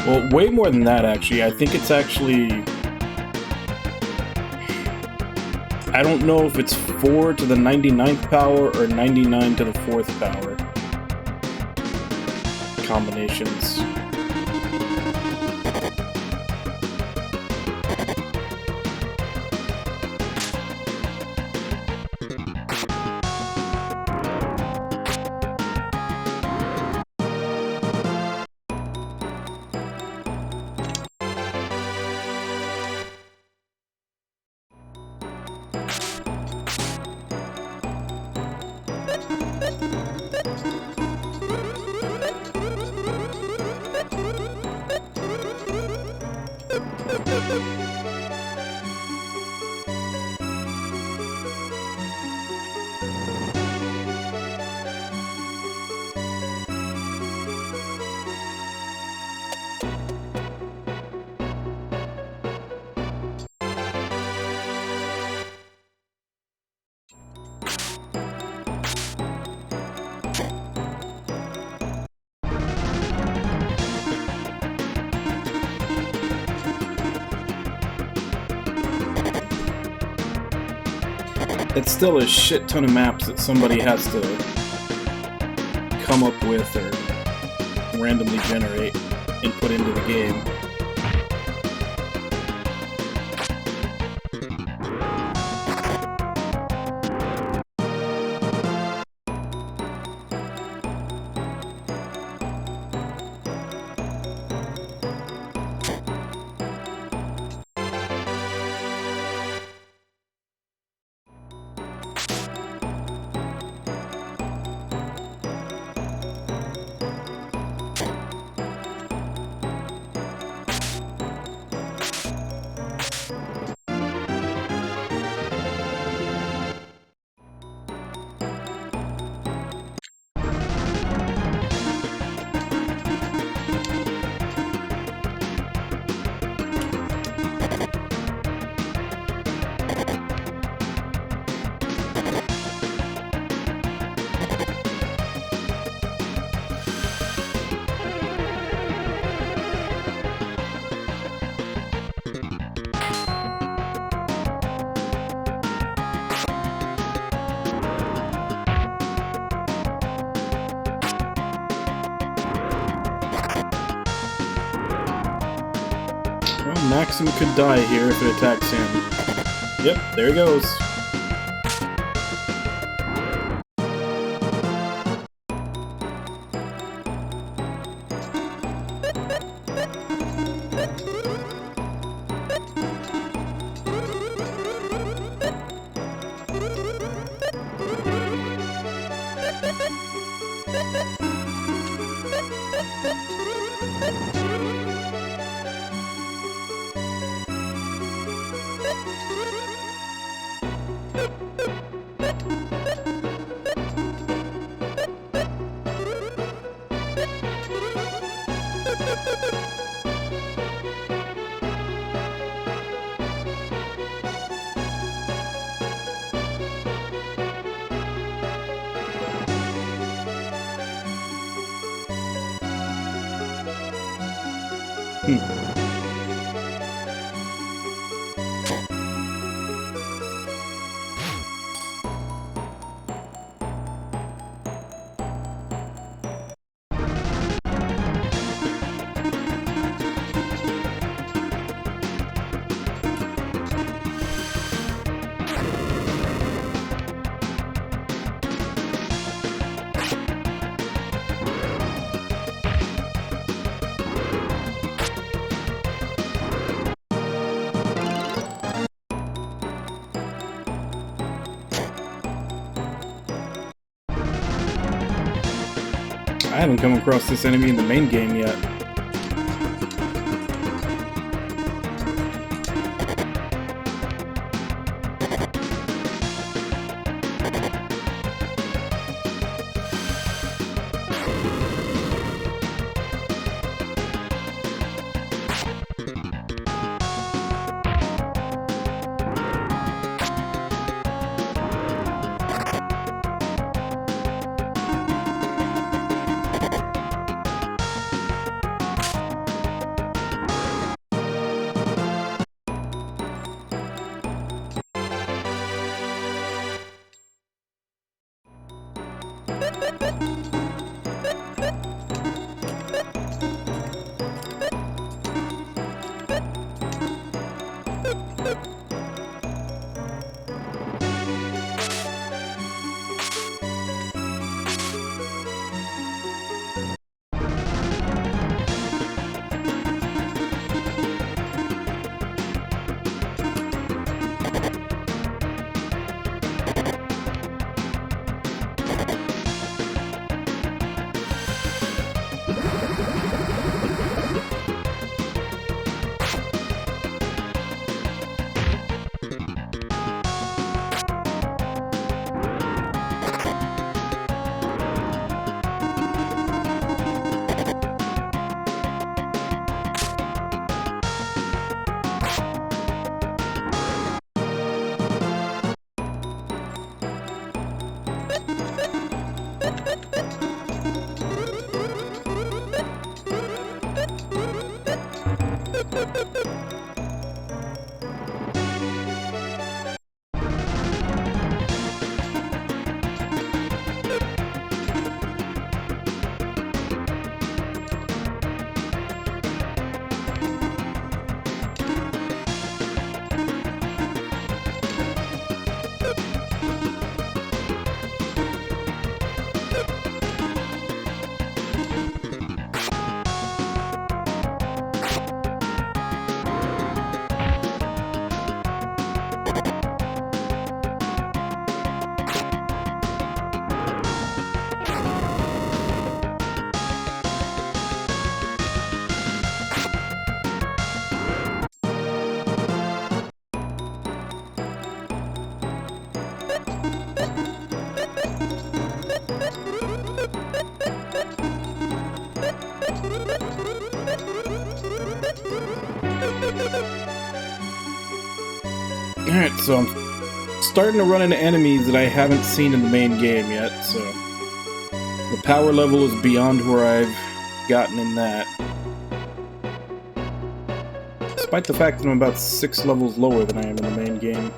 S2: Well, way more than that, actually. I think it's actually... I don't know if it's 4 to the 99th power or 99 to the 4th power. Combinations. It's still a shit ton of maps that somebody has to come up with or randomly generate and put into the game. Maxim could die here if it attacks him. Yep, there he goes. I haven't come across this enemy in the main game yet. Alright, so I'm starting to run into enemies that I haven't seen in the main game yet, so the power level is beyond where I've gotten in that. Despite the fact that I'm about 6 levels lower than I am in the main game.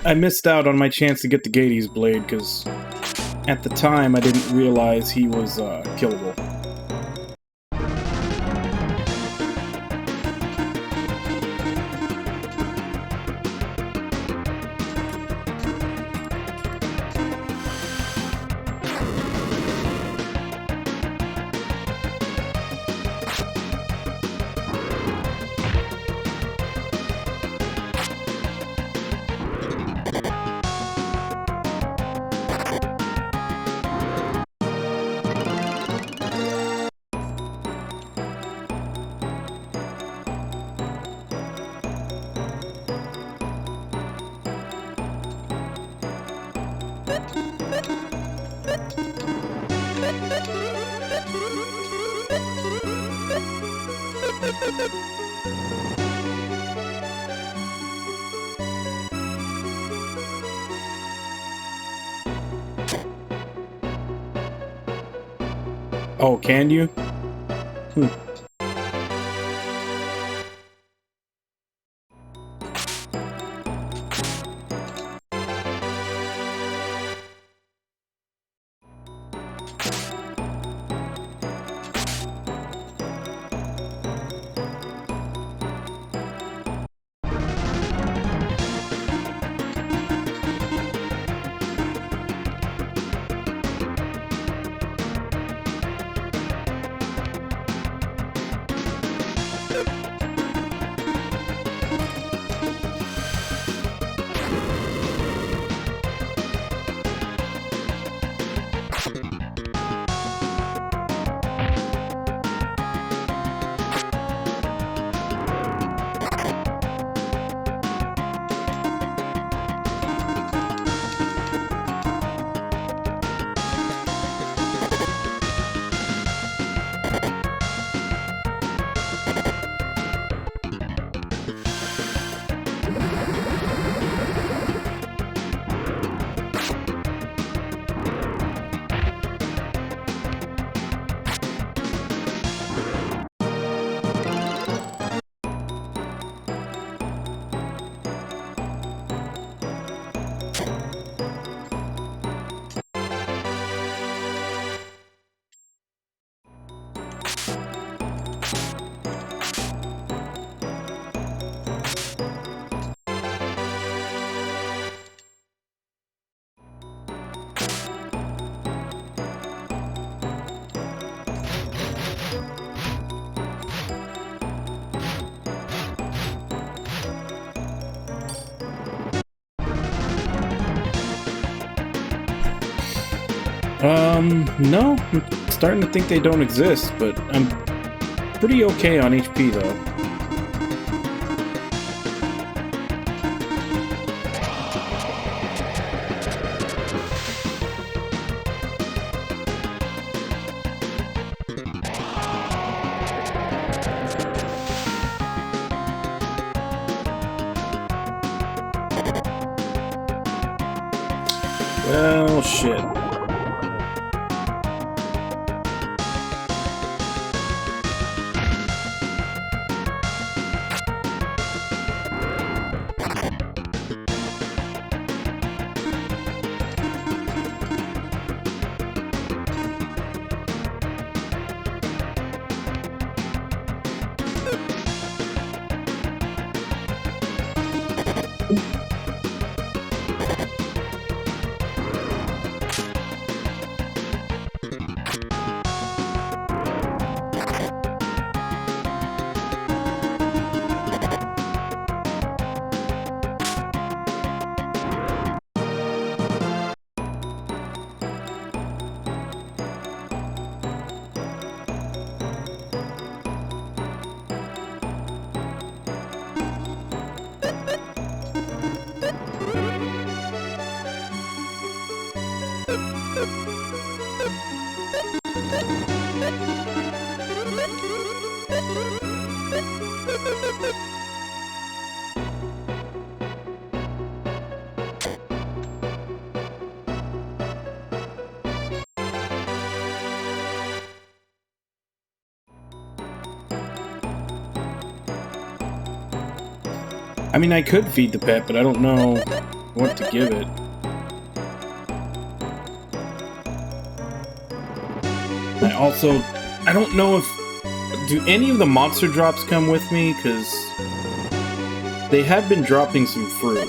S2: I missed out on my chance to get the Gades blade, because at the time I didn't realize he was killable. Oh, can you? Hmm. No. I'm starting to think they don't exist, but I'm pretty okay on HP, though. Well, shit. I mean, I could feed the pet, but I don't know what to give it. I don't know if... Do any of the monster drops come with me? Because they have been dropping some fruit.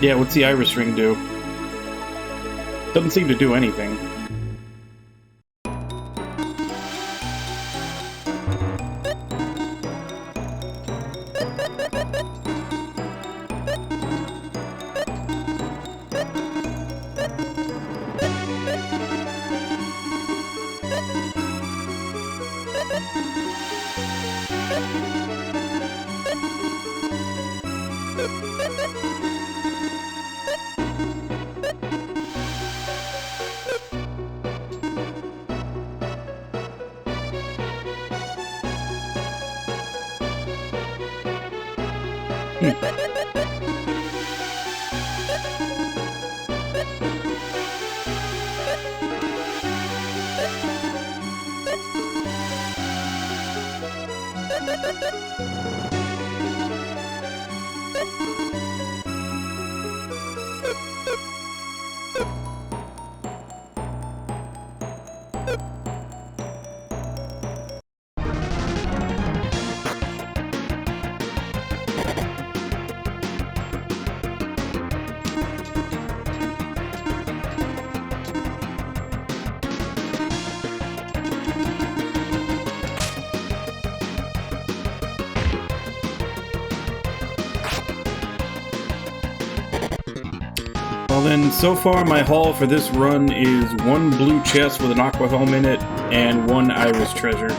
S2: Yeah, what's the iris ring do? Doesn't seem to do anything. Well then, so far my haul for this run is 1 blue chest with an aqua helm in it, and 1 iris treasure.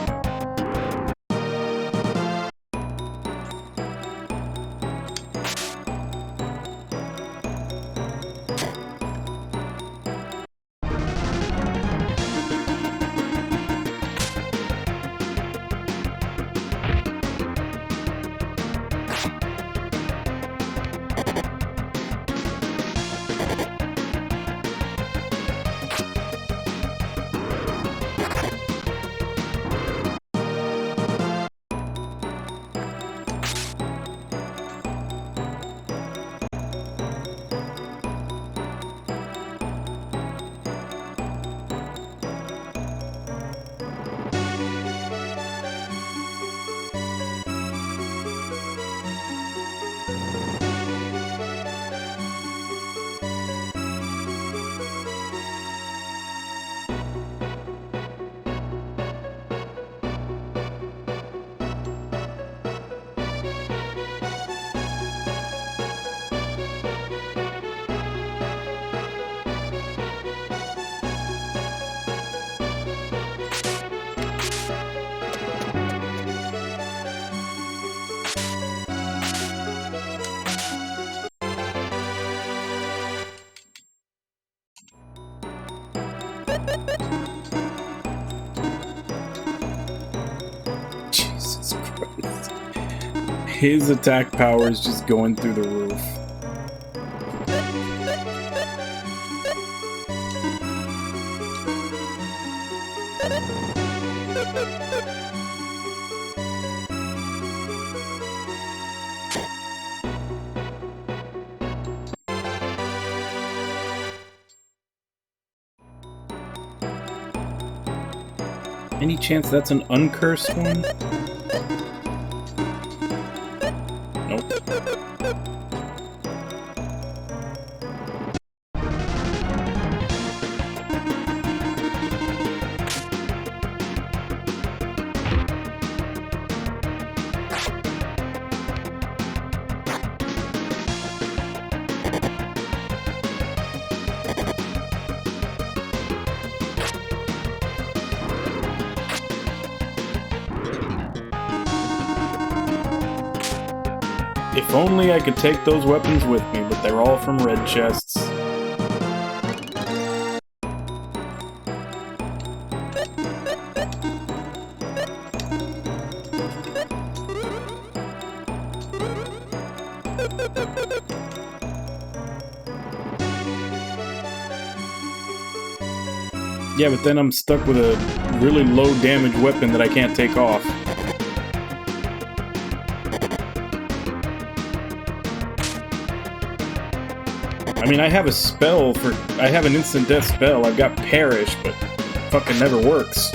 S2: Jesus Christ. His attack power is just going through the roof. Any chance that's an uncursed one? Nope. If only I could take those weapons with me, but they're all from red chests. Yeah, but then I'm stuck with a really low damage weapon that I can't take off. I mean, I have a spell for... I have an instant death spell. I've got Perish, but fucking never works.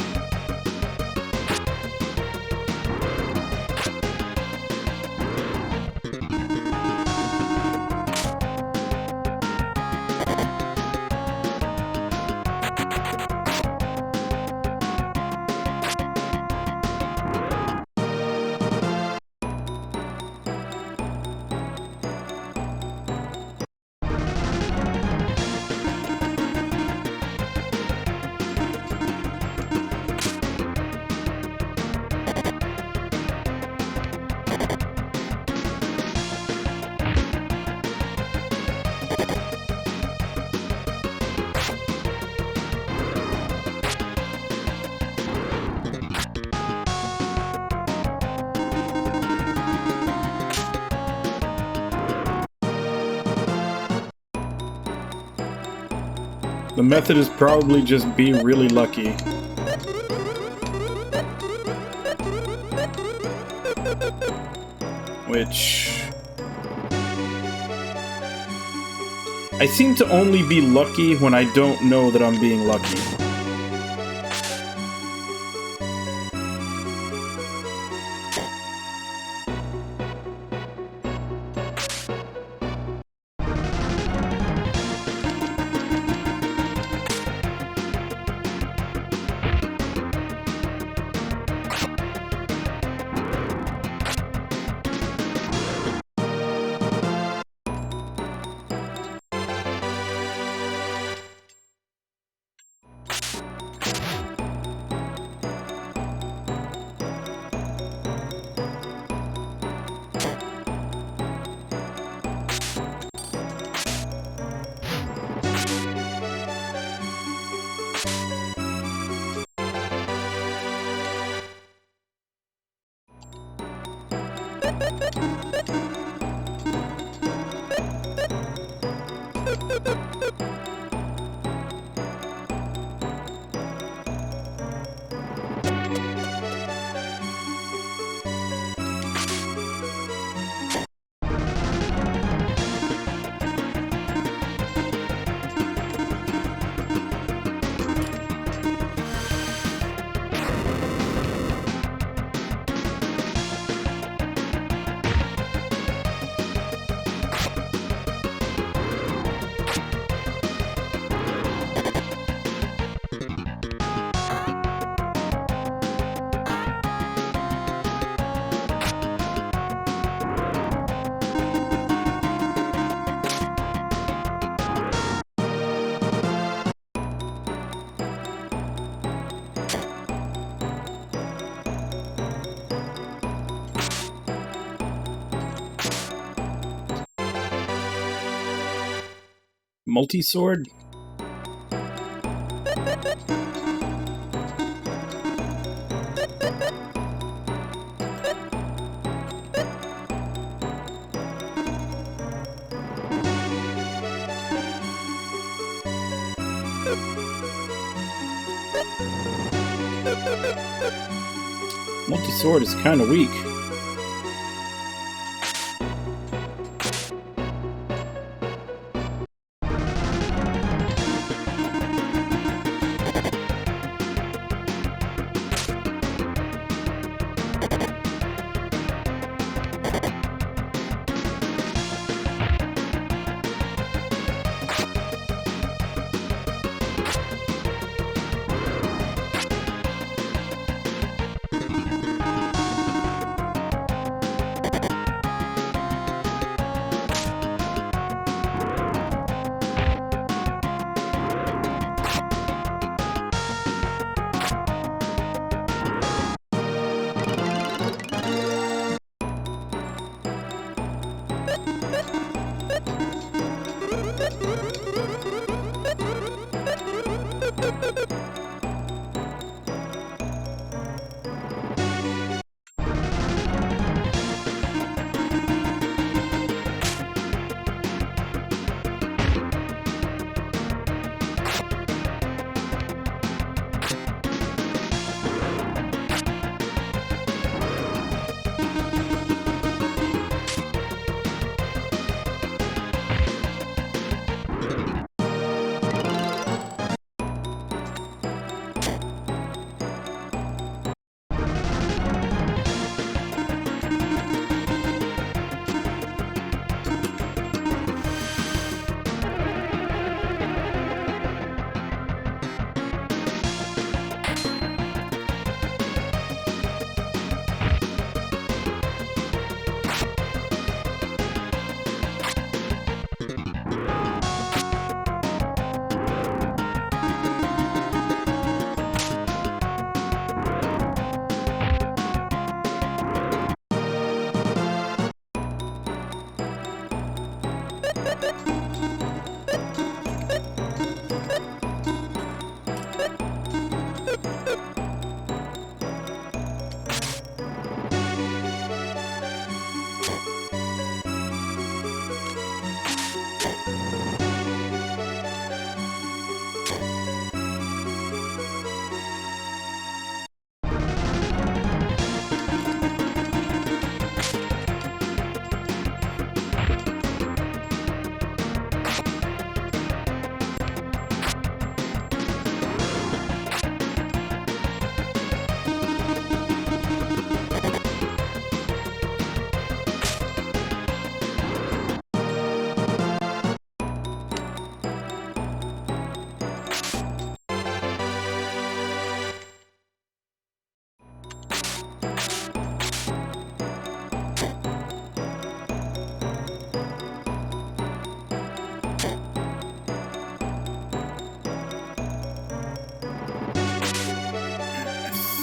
S2: The method is probably just be really lucky. Which... I seem to only be lucky when I don't know that I'm being lucky. Multi-sword? Multi-sword is kind of weak.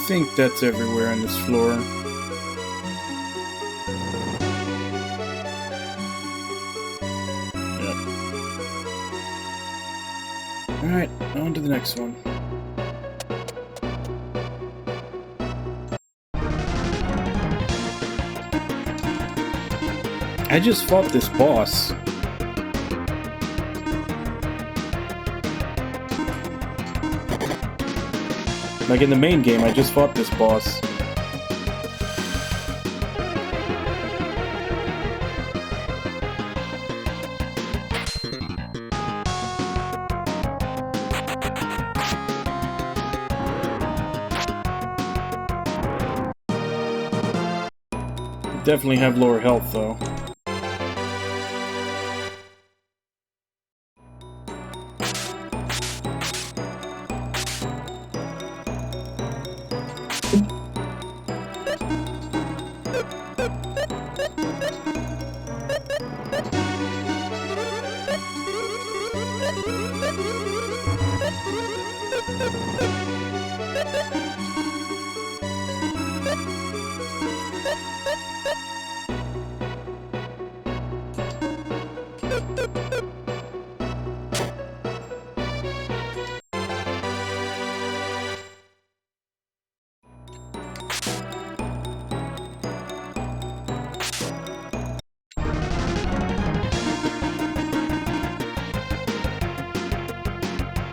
S2: I think that's everywhere on this floor. Yep. Alright, on to the next one. I just fought this boss. Like in the main game, I just fought this boss. Definitely have lower health though.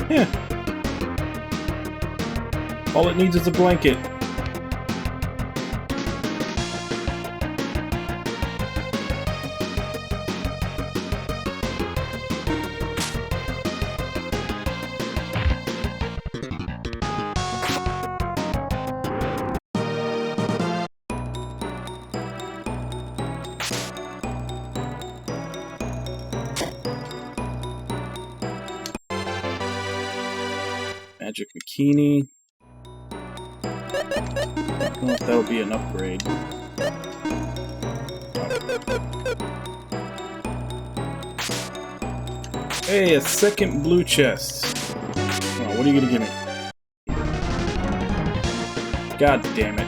S2: Yeah. All it needs is a blanket. Magic bikini. I don't know if that would be an upgrade. Hey, a second blue chest. Oh, what are you gonna give me? God damn it.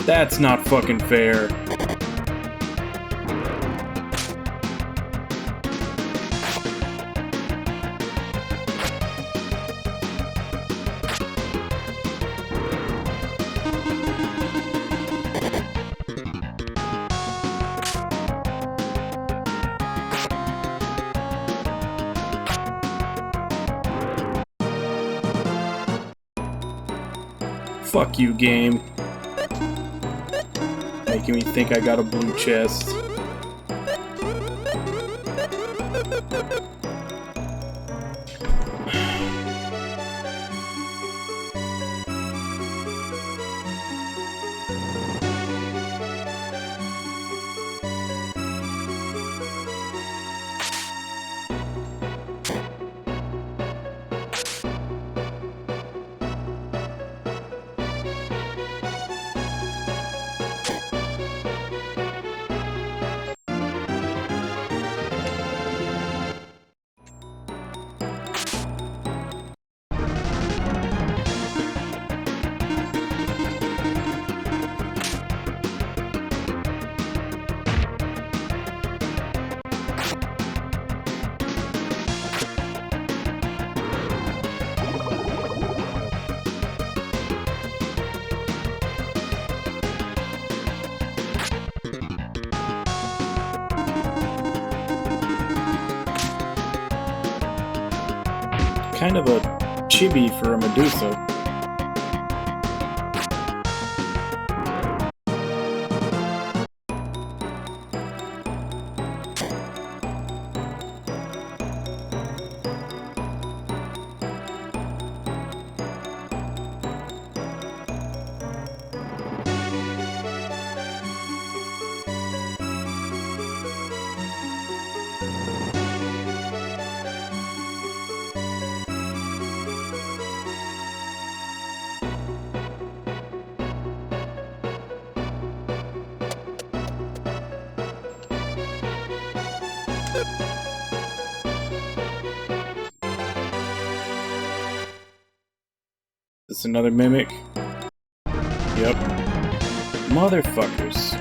S2: That's not fucking fair. Fuck you, game. Making me think I got a blue chest. Kind of a chibi for a Medusa. This another mimic? Yep. Motherfuckers.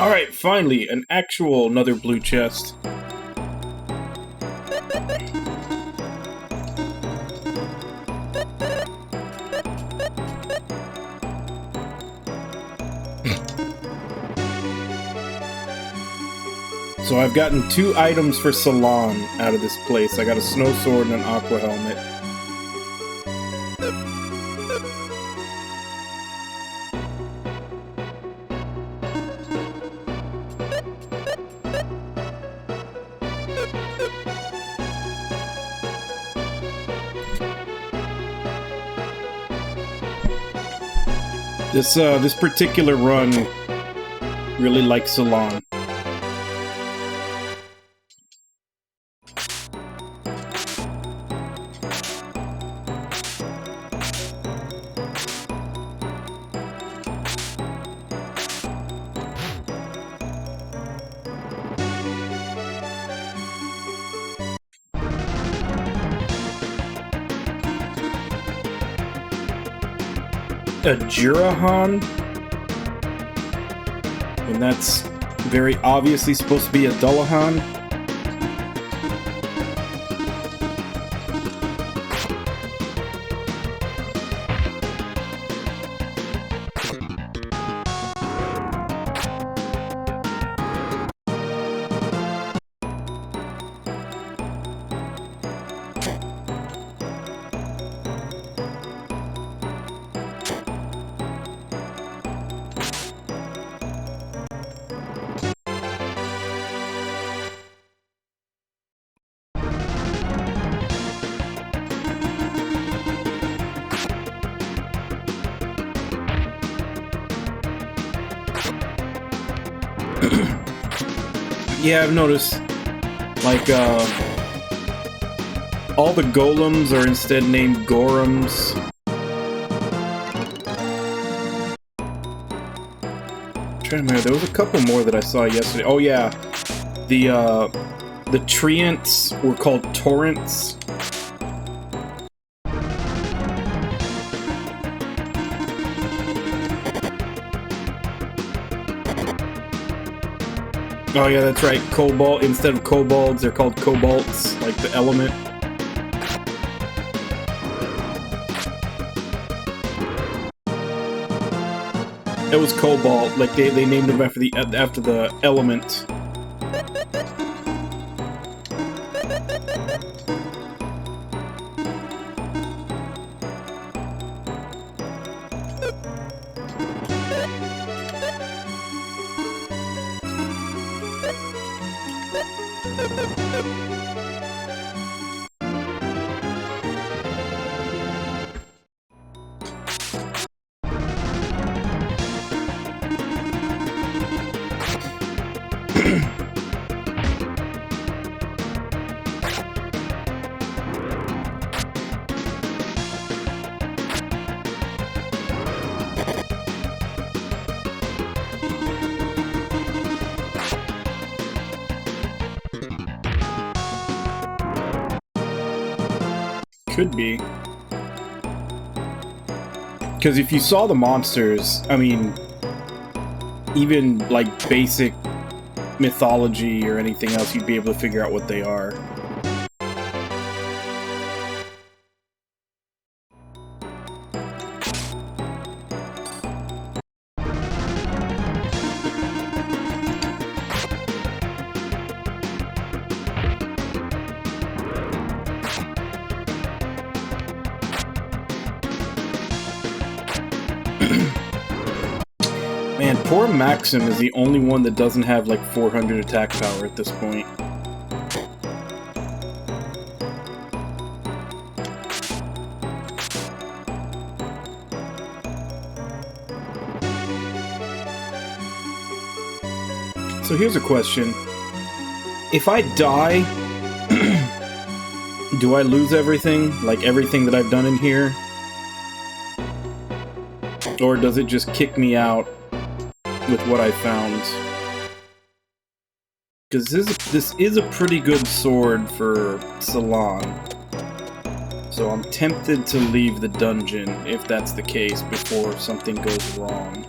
S2: Alright, finally, an actual another blue chest. So I've gotten 2 items for Salon out of this place. I got a snow sword and an aqua helmet. This particular run really likes Salon. a Jirahan, and that's very obviously supposed to be a Dullahan. Yeah, I've noticed, like, all the golems are instead named Gorums. I'm trying to remember, there was a couple more that I saw yesterday. Oh yeah, the Treants were called Torrents. Oh yeah, that's right. Cobalt, instead of kobolds, they're called cobalts, like the element. It was cobalt, like they named them after the element. Could be. Because if you saw the monsters, I mean, even like basic mythology or anything else, you'd be able to figure out what they are. Man, poor Maxim is the only one that doesn't have like 400 attack power at this point. So here's a question. If I die, do I lose everything? Like everything that I've done in here? Or does it just kick me out with what I found? Because this is a pretty good sword for Salon. So I'm tempted to leave the dungeon, if that's the case, before something goes wrong.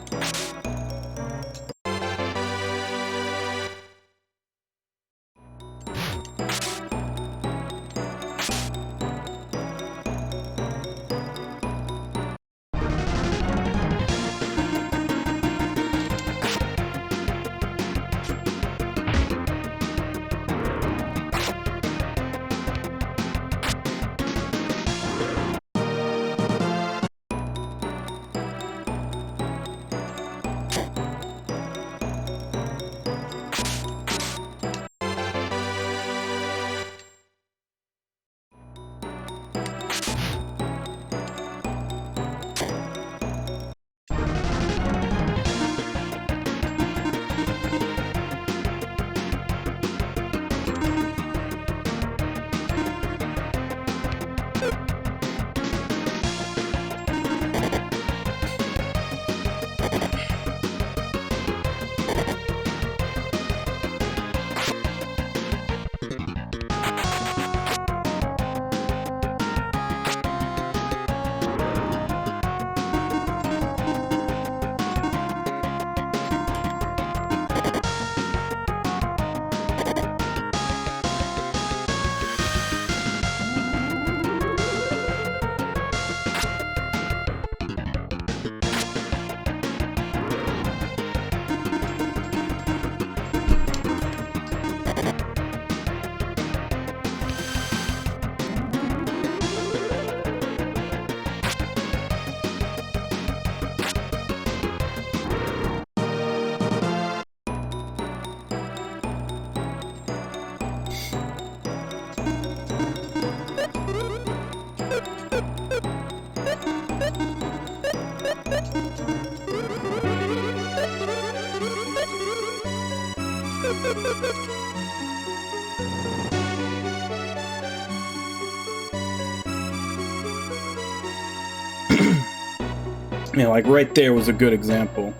S2: Yeah, like right there was a good example.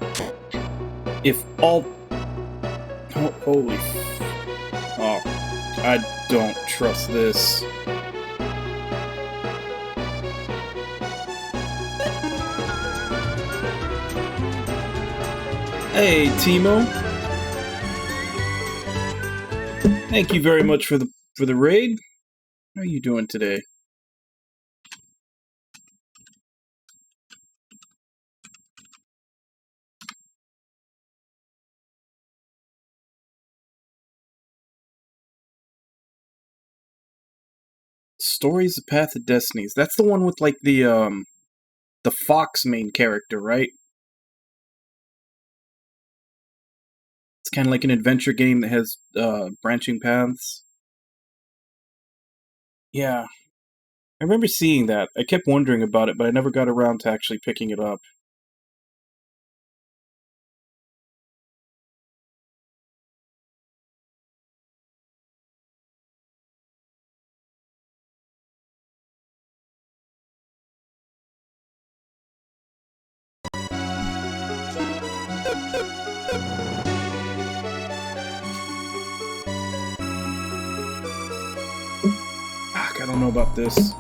S2: If all... Oh, holy... Oh, I don't trust this. Hey, Timo. Thank you very much for the raid. How are you doing today? Stories of Path of Destinies. That's the one with like the Fox main character, right? It's kind of like an adventure game that has branching paths. Yeah. I remember seeing that. I kept wondering about it, but I never got around to actually picking it up. I don't know about this.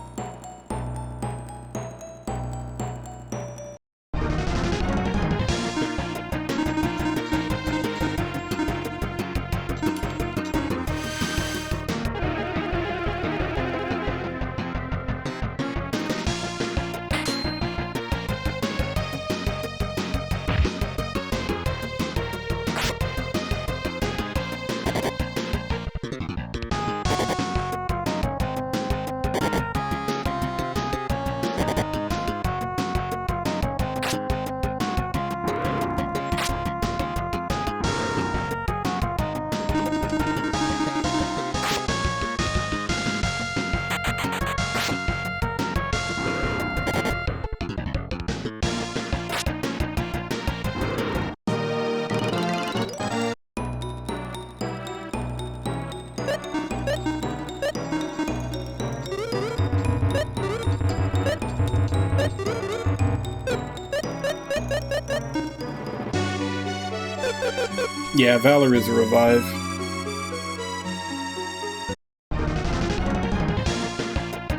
S2: Yeah, Valor is a revive.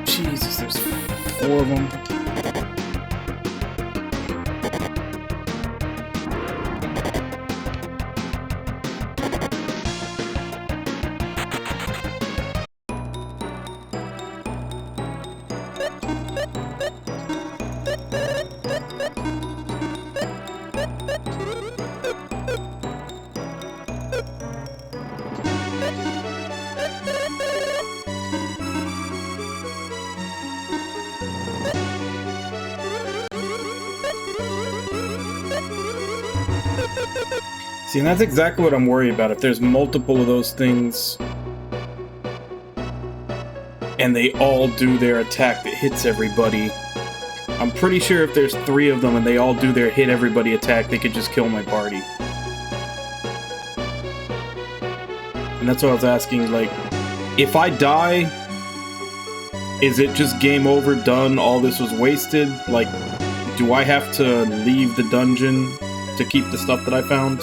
S2: Jesus, there's 4 of them. See, and that's exactly what I'm worried about. If there's multiple of those things, and they all do their attack that hits everybody, I'm pretty sure if there's 3 of them and they all do their hit everybody attack, they could just kill my party. And that's what I was asking, like, if I die, is it just game over, done, all this was wasted? Like, do I have to leave the dungeon to keep the stuff that I found?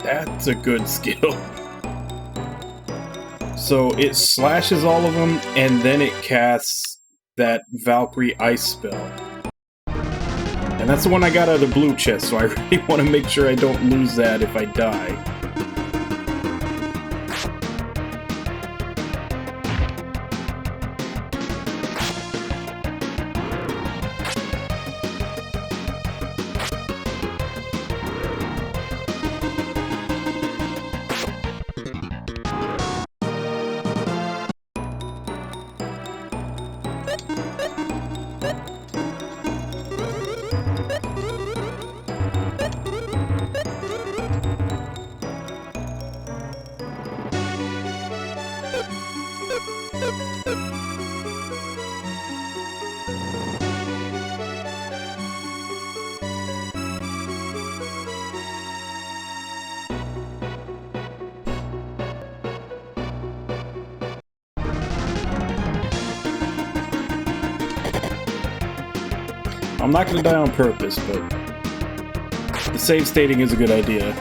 S2: That's a good skill. So it slashes all of them, and then it casts that Valkyrie ice spell. And that's the one I got out of the blue chest, so I really want to make sure I don't lose that if I die. I'm not gonna die on purpose, but the save stating is a good idea.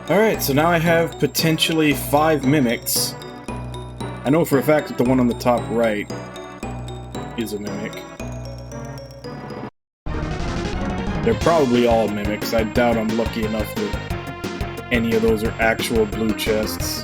S2: Alright, so now I have potentially 5 mimics. I know for a fact that the one on the top right is a mimic. They're probably all mimics. I doubt I'm lucky enough that any of those are actual blue chests.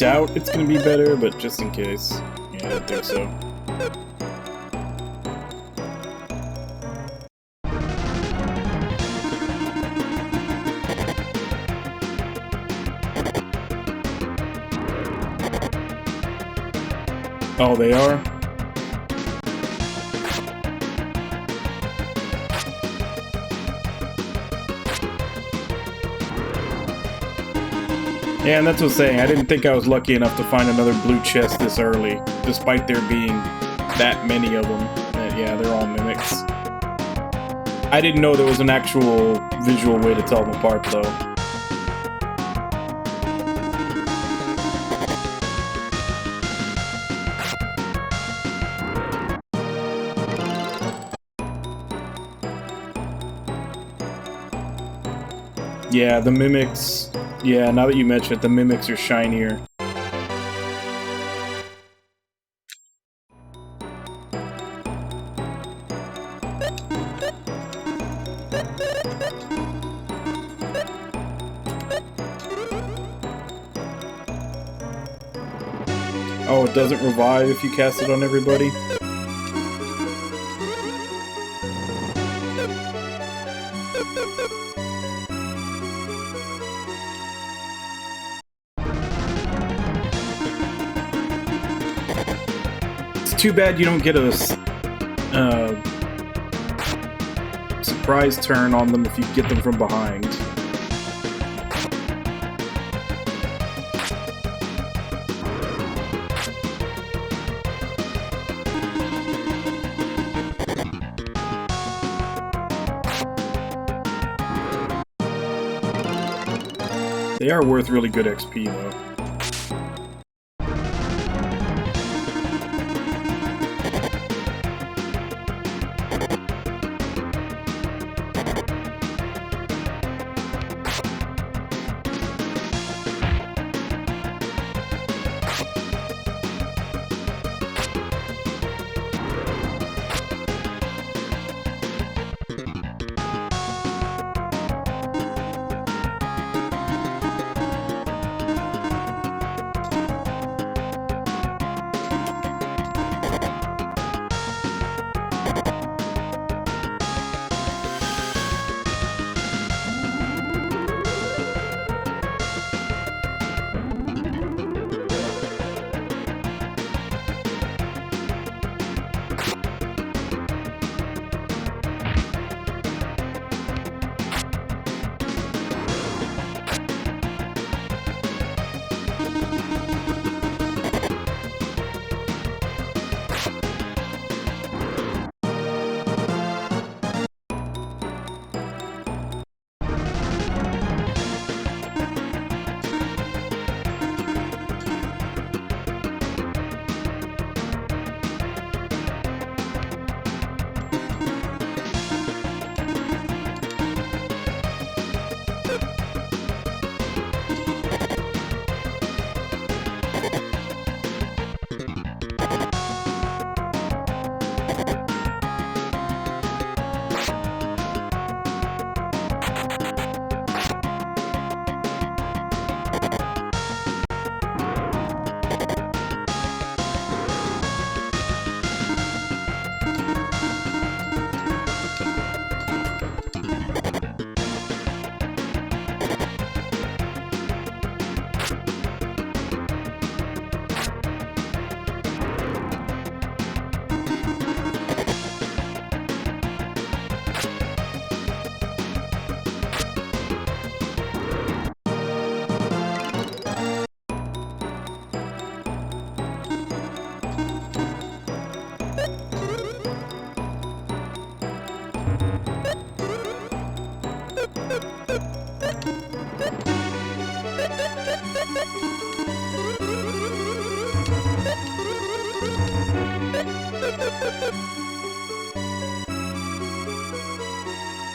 S2: doubt it's gonna be better, but just in case. Yeah, I don't think so. Oh, they are? Yeah, and that's what I'm saying. I didn't think I was lucky enough to find another blue chest this early, despite there being that many of them. Yeah, they're all mimics. I didn't know there was an actual visual way to tell them apart, though. Yeah, the mimics... Yeah, now that you mention it, the mimics are shinier. Oh, it doesn't revive if you cast it on everybody? Too bad you don't get a surprise turn on them if you get them from behind. They are worth really good XP, though.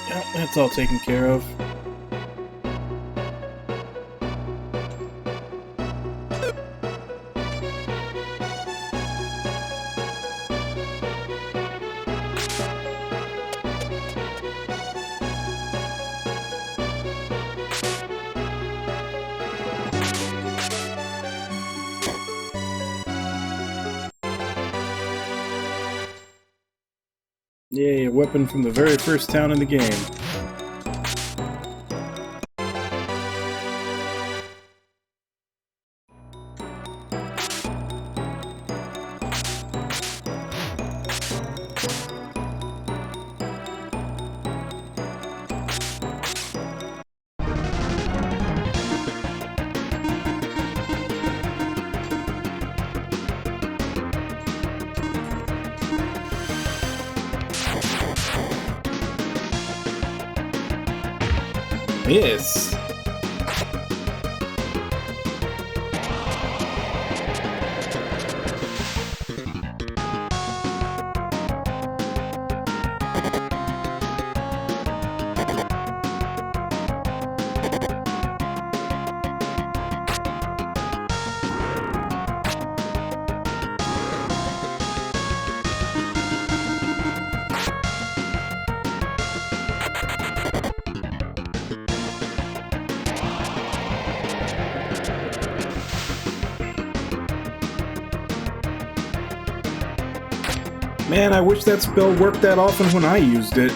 S2: Yeah, that's all taken care of. Yay, a weapon from the very first town in the game. Miss. Man, I wish that spell worked that often when I used it.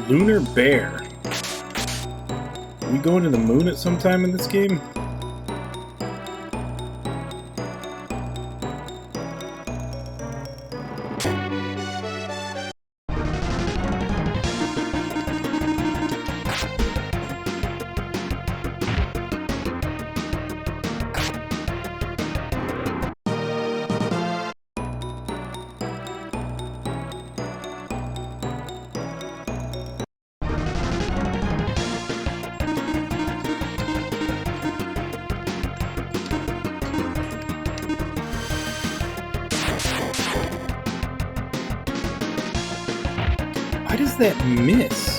S2: Lunar Bear. Are we going to the moon at some time in this game? Why does that miss?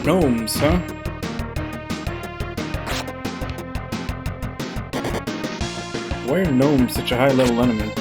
S2: Gnomes, huh? Why are gnomes such a high-level enemy?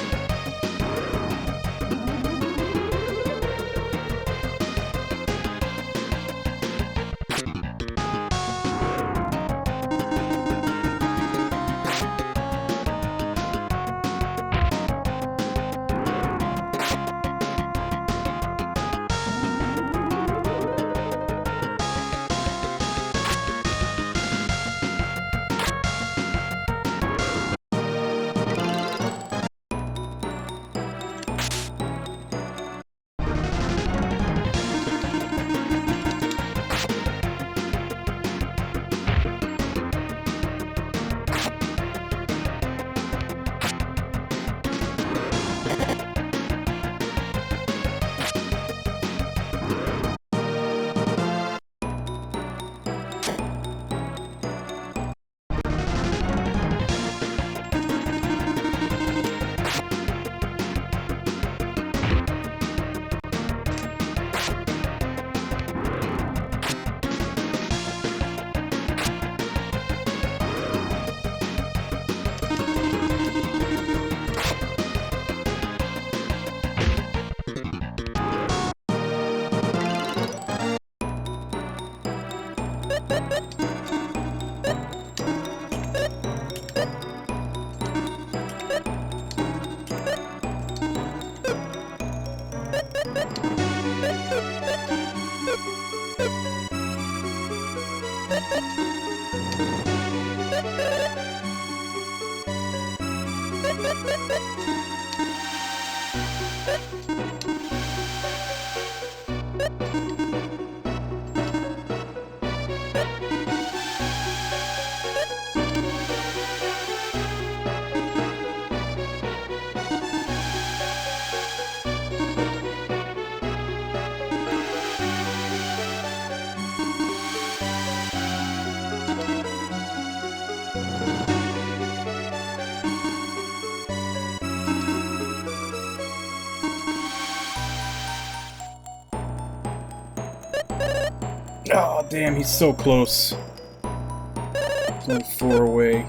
S2: Oh, damn, he's so close. He's only 4 away.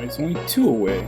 S2: He's only 2 away.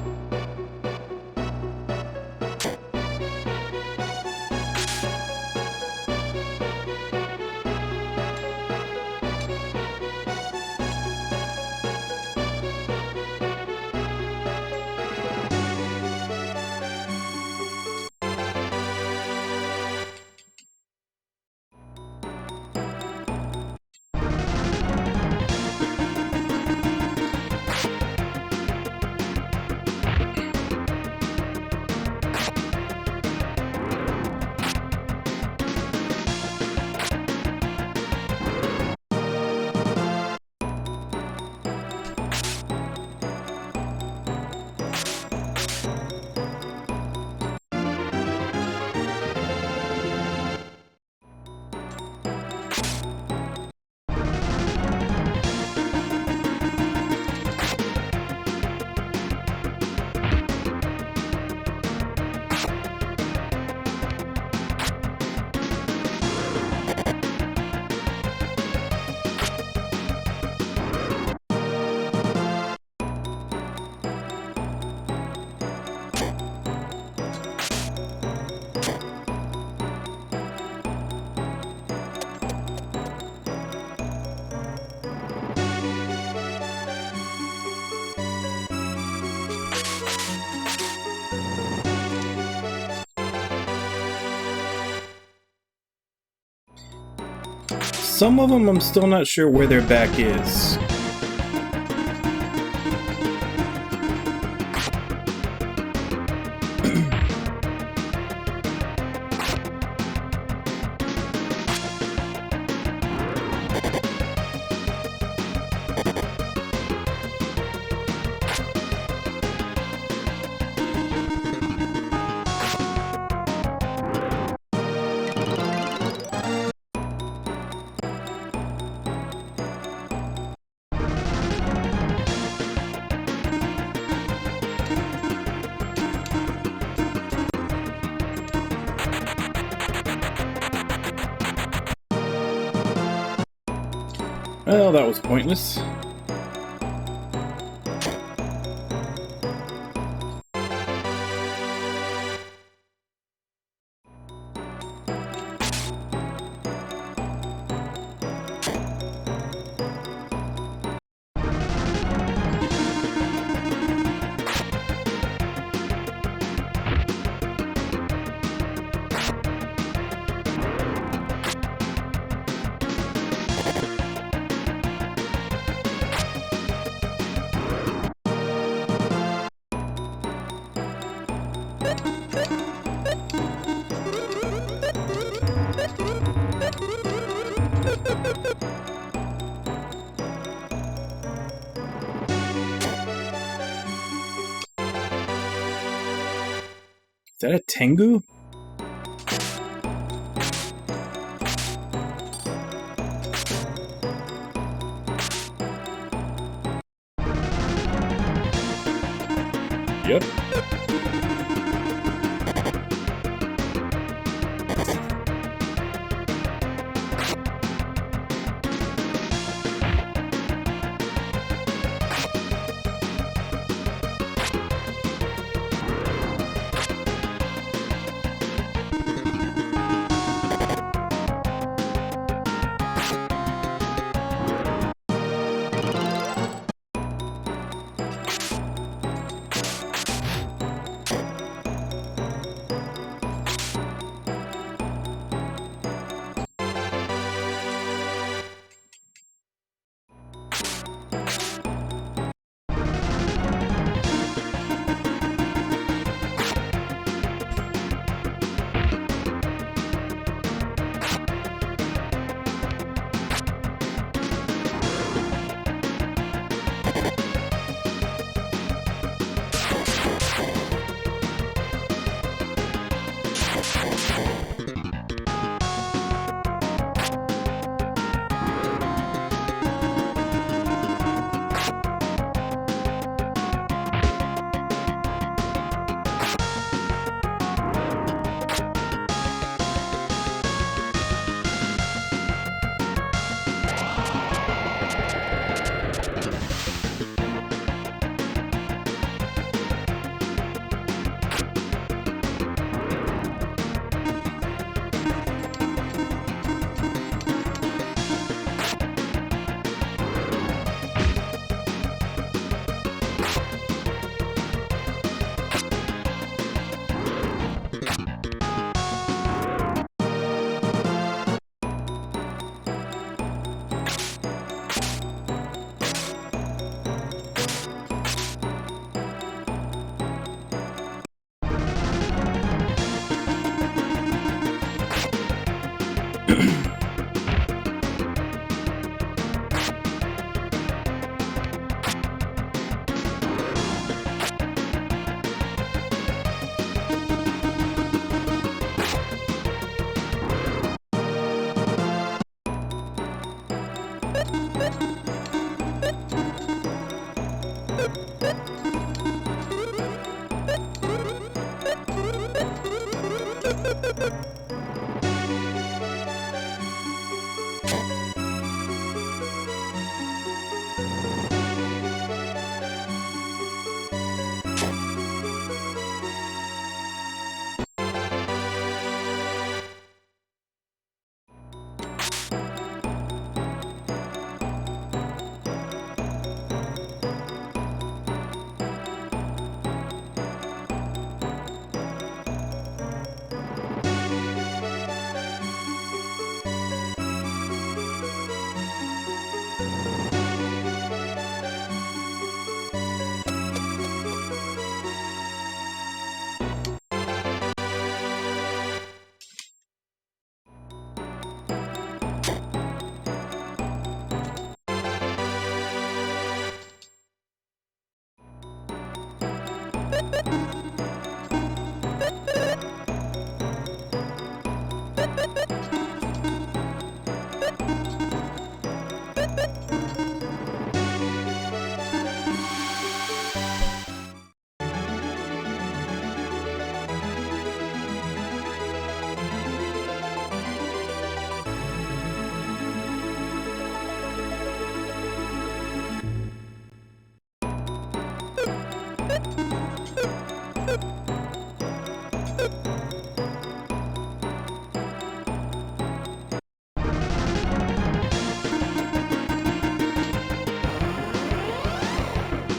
S2: Some of them I'm still not sure where their back is. Well, that was pointless. Is that a Tengu? Yep.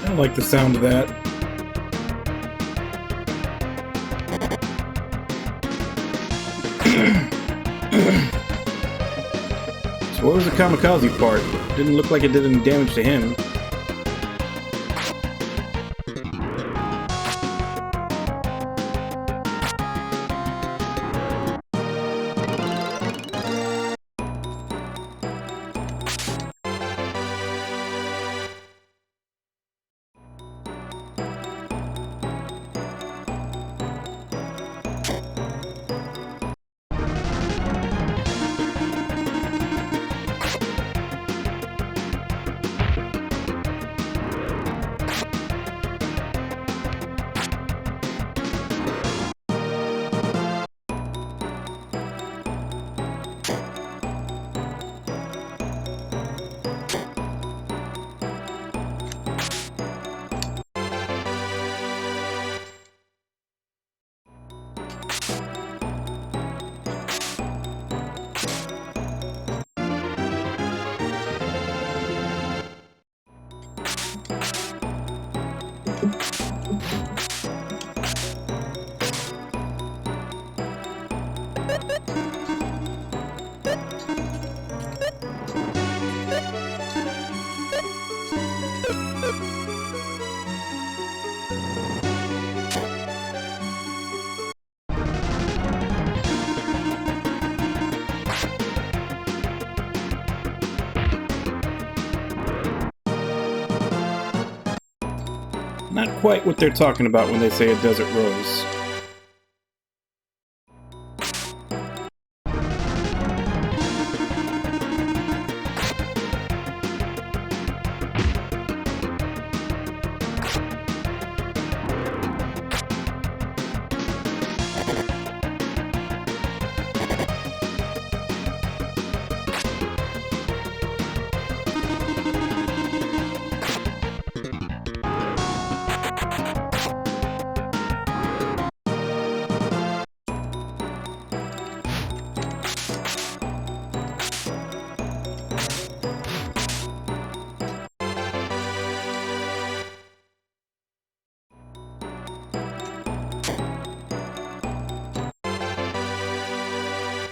S2: I like the sound of that. So what was the kamikaze part? Didn't look like it did any damage to him. Not quite what they're talking about when they say a desert rose.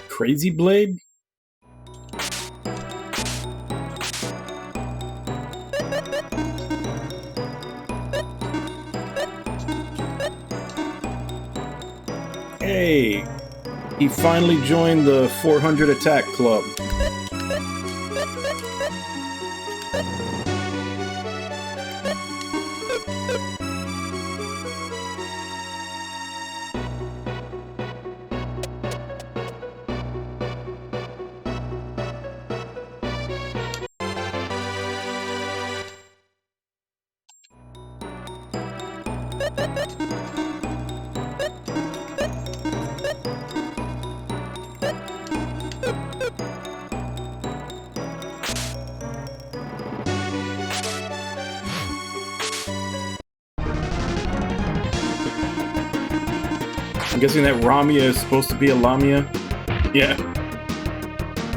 S2: Crazy Blade? Hey, he finally joined the 400 attack club. I'm guessing that Ramia is supposed to be a Lamia. Yeah.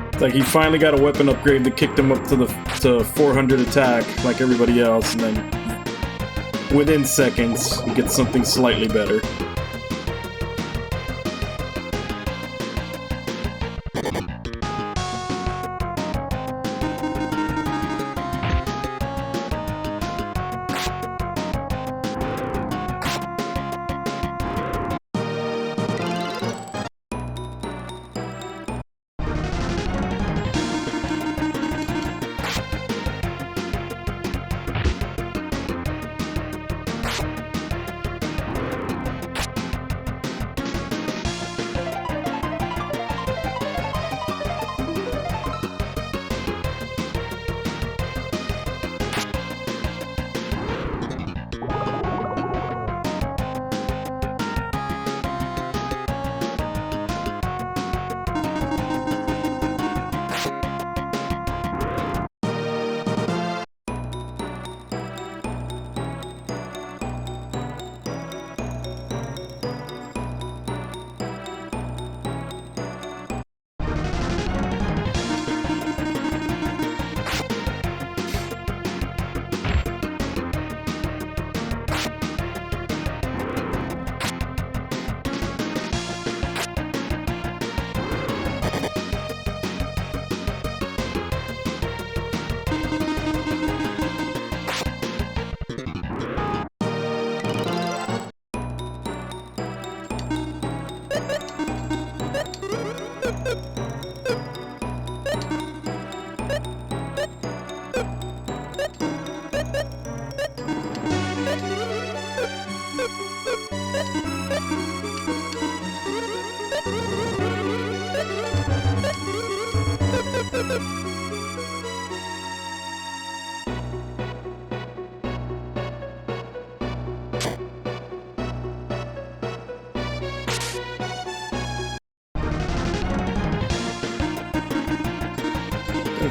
S2: It's like he finally got a weapon upgrade that kicked him up to 400 attack like everybody else, and then within seconds he gets something slightly better.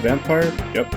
S2: vampire? Yep.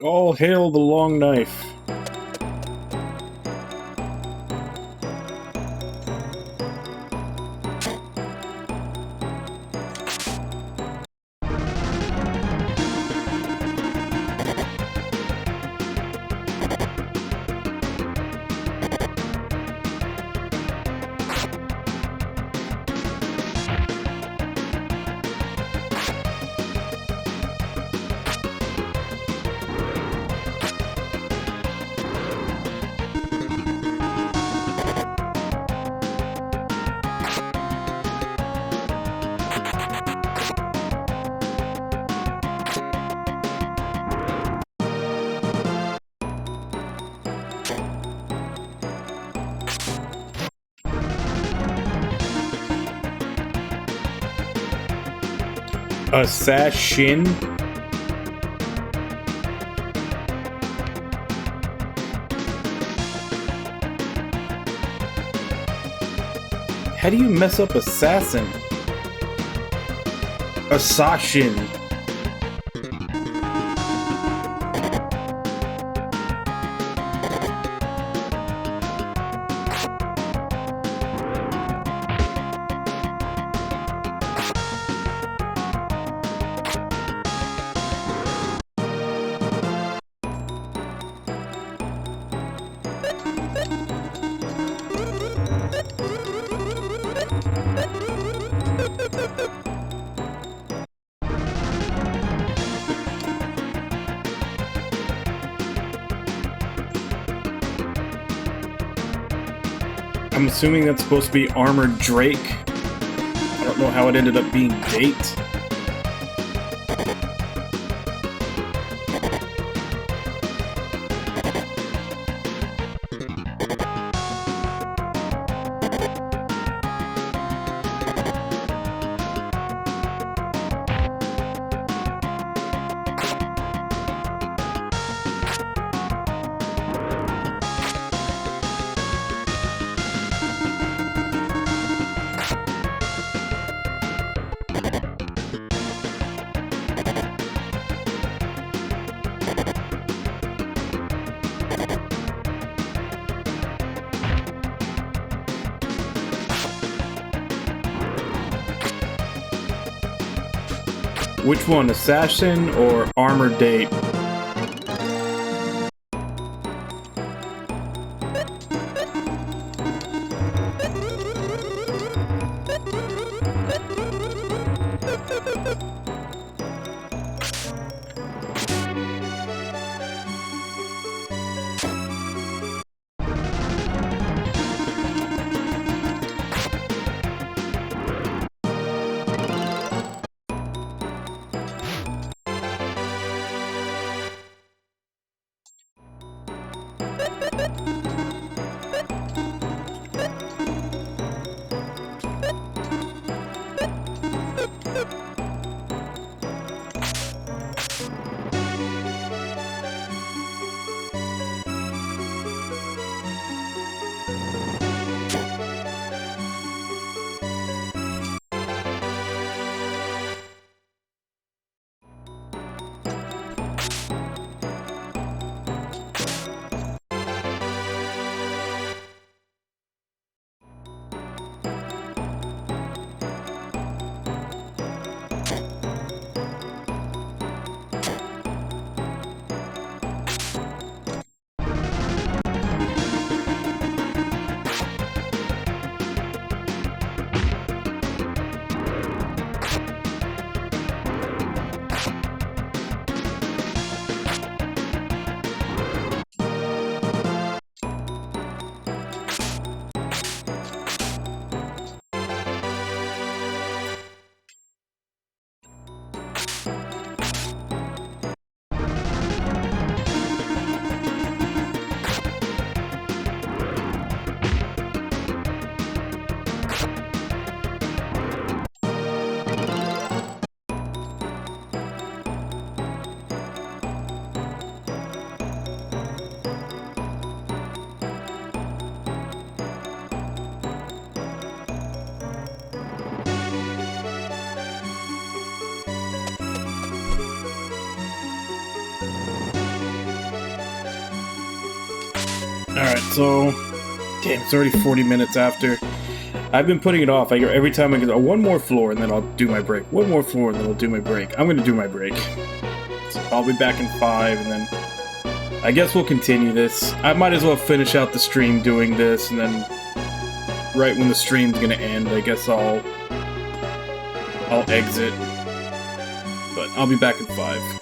S2: All hail the long knife. Assassin? How do you mess up assassin? Assassin. I'm assuming that's supposed to be Armored Drake. I don't know how it ended up being Bait. Which one, assassin or armored date? Alright, so... Damn, it's already 40 minutes after. I've been putting it off. Every time I get one more floor and then I'll do my break. One more floor and then I'll do my break. I'm gonna do my break. So I'll be back in 5 and then... I guess we'll continue this. I might as well finish out the stream doing this and then... Right when the stream's gonna end, I guess I'll exit. But I'll be back in 5.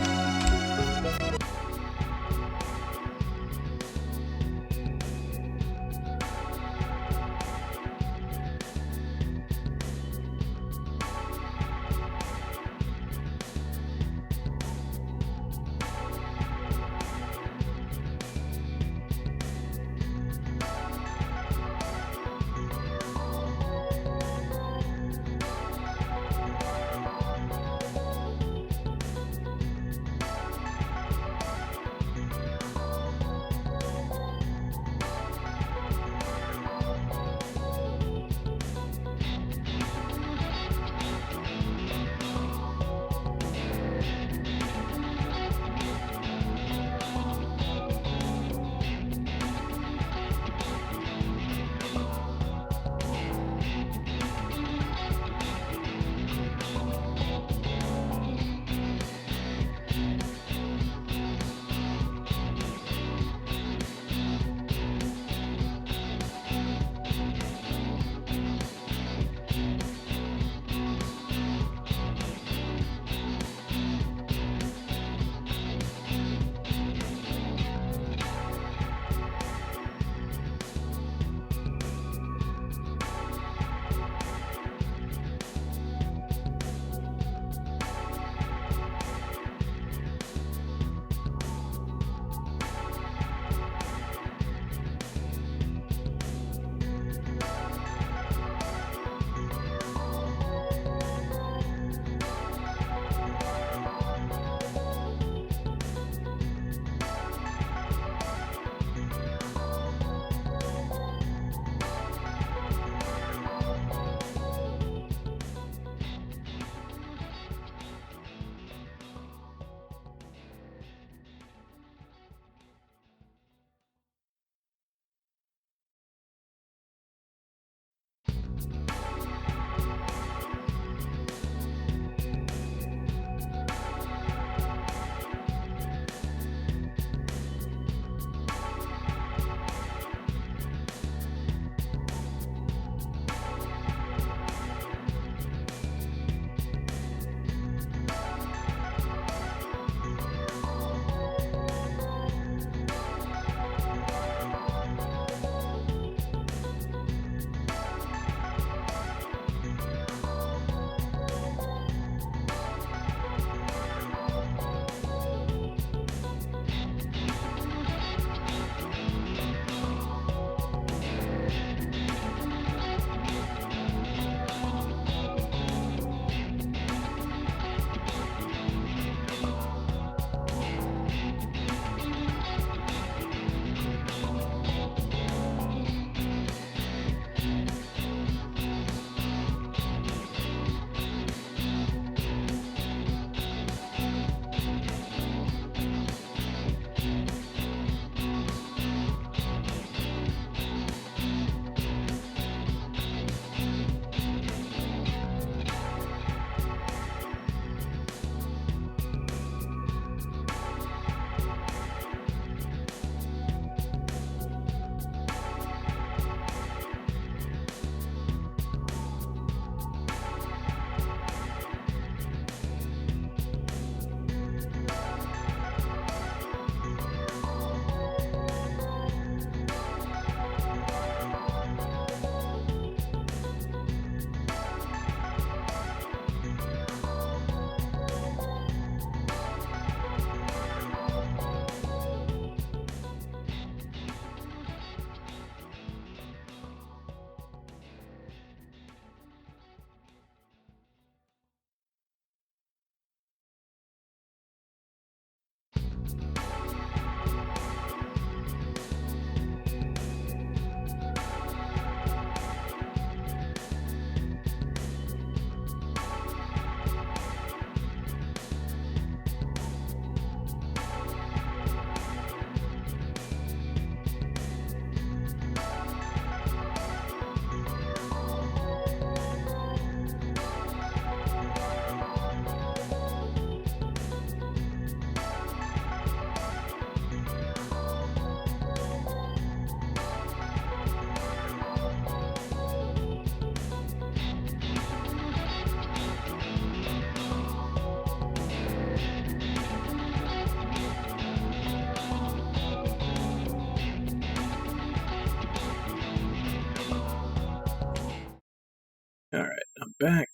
S2: back.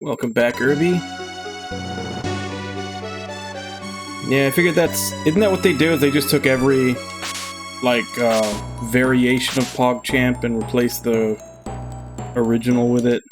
S2: Welcome back, Irby. Yeah, I figured isn't that what they do? Is they just took every, like, variation of PogChamp and replaced the original with it?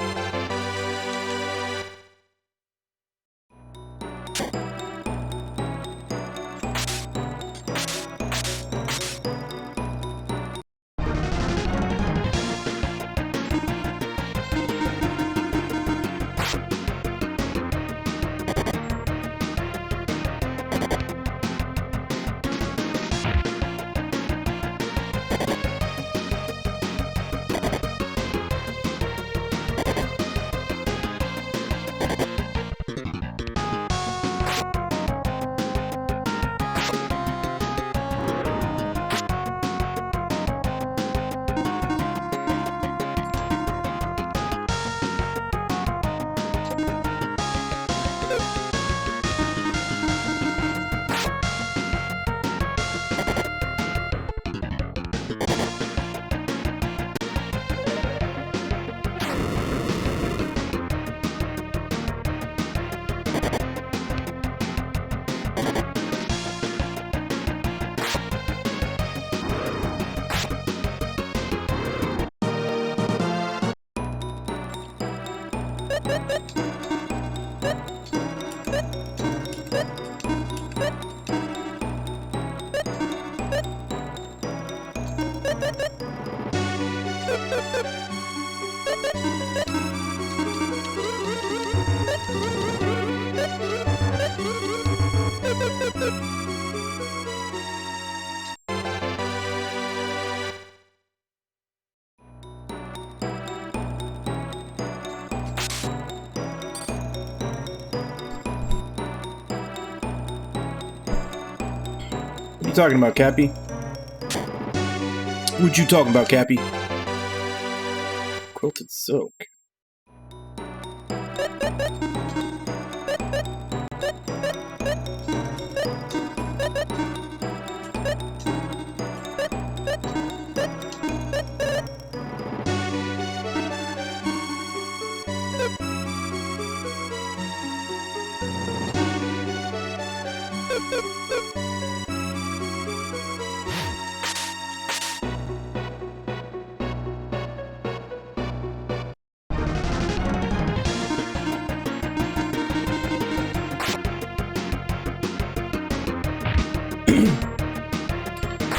S2: What are you talking about, Cappy? What you talking about, Cappy? Quilted silk.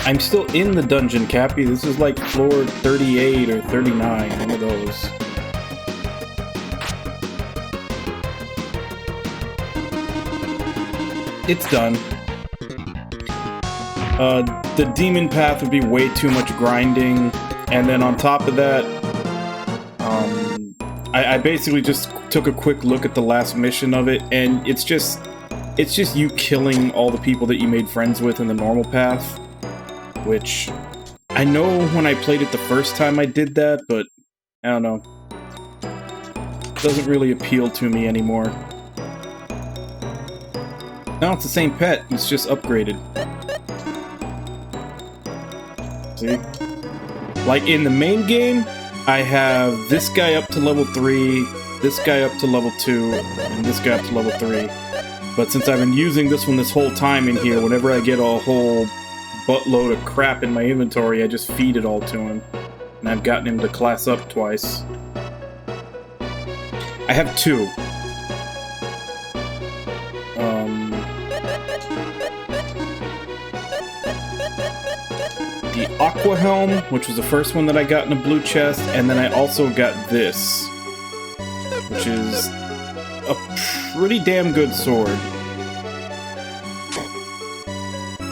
S2: I'm still in the dungeon, Cappy. This is like floor 38 or 39, one of those. It's done. The demon path would be way too much grinding, and then on top of that, I basically just took a quick look at the last mission of it, and it's just you killing all the people that you made friends with in the normal path. Which, I know when I played it the first time I did that, but I don't know. It doesn't really appeal to me anymore. No, it's the same pet, it's just upgraded. See? Like in the main game, I have this guy up to level 3, this guy up to level 2, and this guy up to level 3. But since I've been using this one this whole time in here, whenever I get a whole buttload of crap in my inventory, I just feed it all to him. And I've gotten him to class up twice. I have 2. The Aqua Helm, which was the first one that I got in a blue chest, and then I also got this, which is a pretty damn good sword.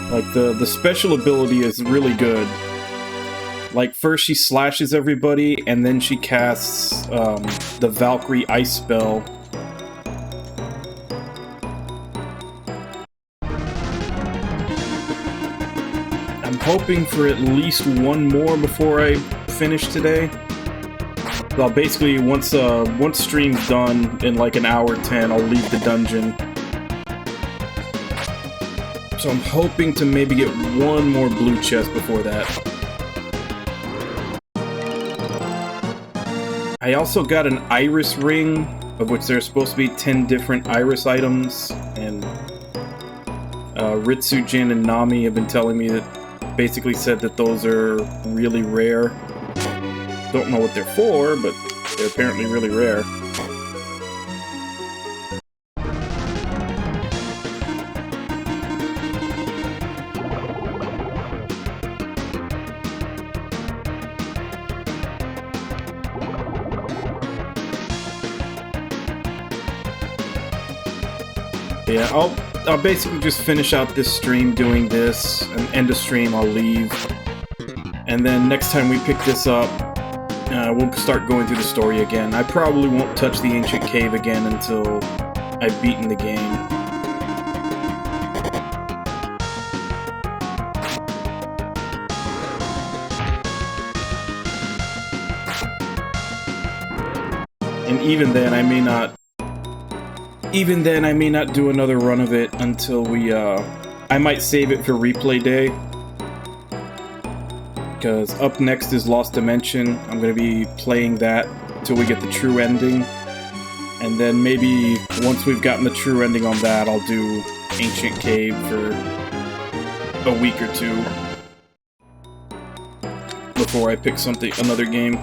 S2: Like, the special ability is really good. Like, first she slashes everybody, and then she casts, the Valkyrie ice spell. I'm hoping for at least one more before I finish today. Well, basically, once stream's done, in like an hour 10, I'll leave the dungeon. So I'm hoping to maybe get one more blue chest before that. I also got an iris ring, of which there are supposed to be 10 different iris items, and Ritsu, Jin, and Nami have been telling me that basically said that those are really rare. Don't know what they're for, but they're apparently really rare. Yeah, I'll basically just finish out this stream doing this, and end the stream, I'll leave. And then next time we pick this up, we'll start going through the story again. I probably won't touch the ancient cave again until I've beaten the game. And even then, I may not do another run of it until we, I might save it for replay day. Because up next is Lost Dimension. I'm going to be playing that till we get the true ending. And then maybe once we've gotten the true ending on that, I'll do Ancient Cave for a week or two. Before I pick another game.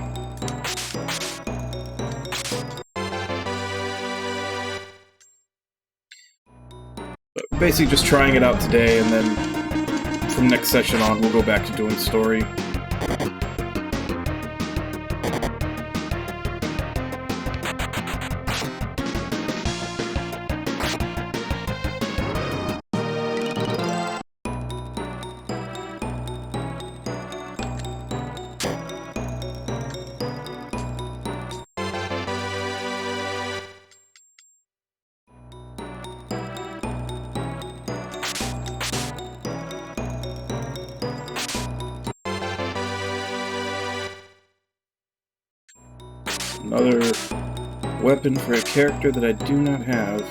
S2: Basically just trying it out today, and then from next session on, we'll go back to doing story. Another weapon for a character that I do not have.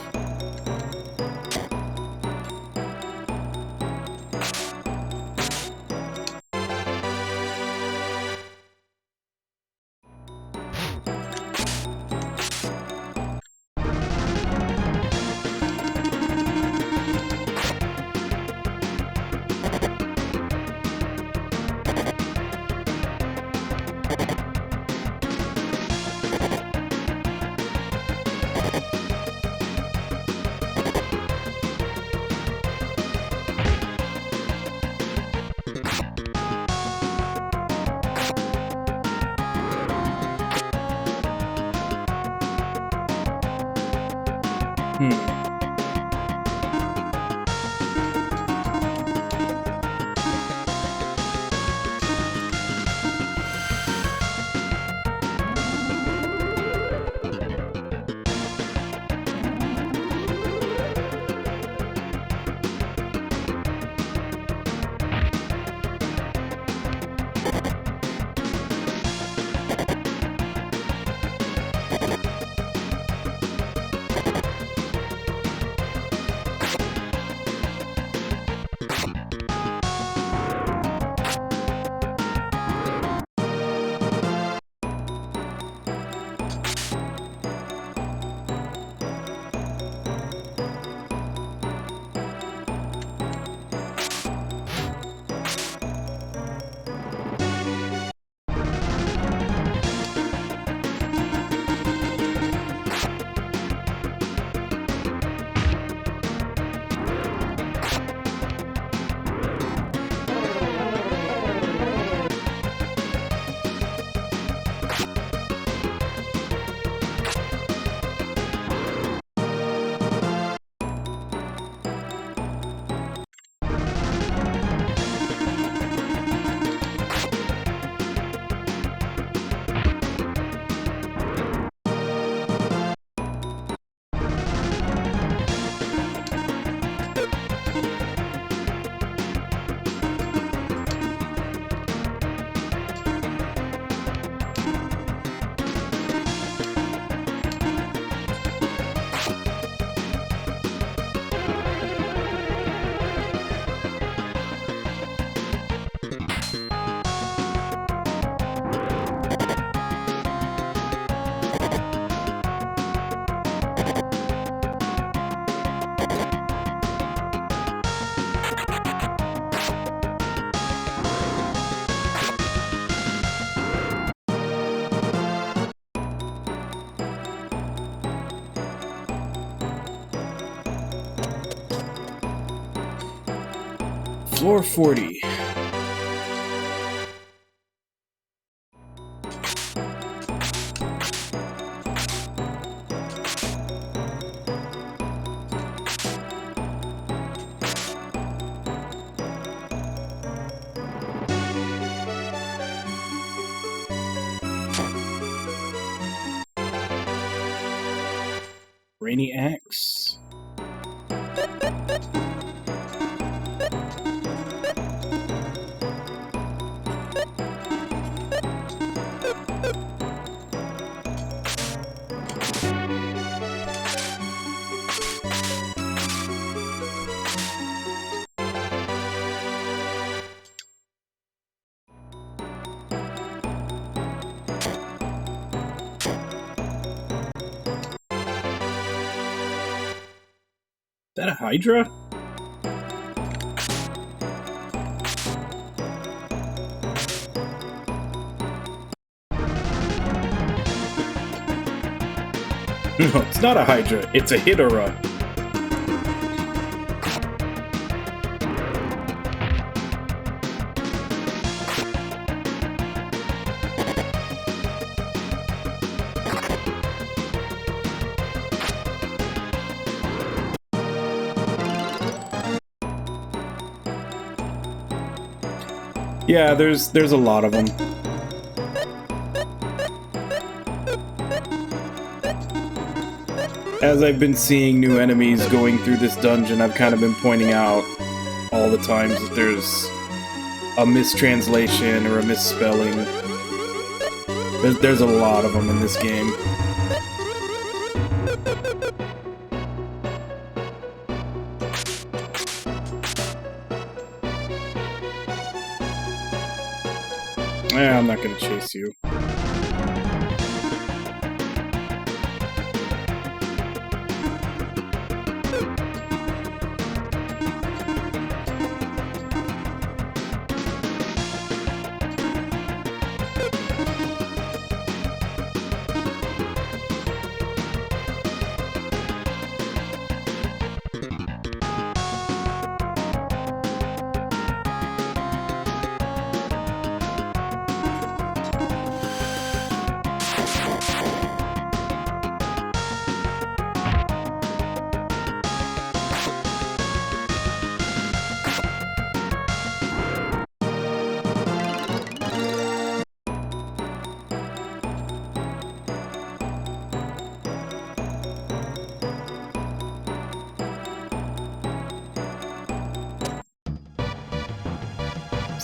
S2: Floor 40. Rainy Axe. Is that a Hydra? No, it's not a Hydra. It's a Hydra. Yeah, there's a lot of them. As I've been seeing new enemies going through this dungeon, I've kind of been pointing out all the times that there's a mistranslation or a misspelling. There's a lot of them in this game. I'm not gonna chase you.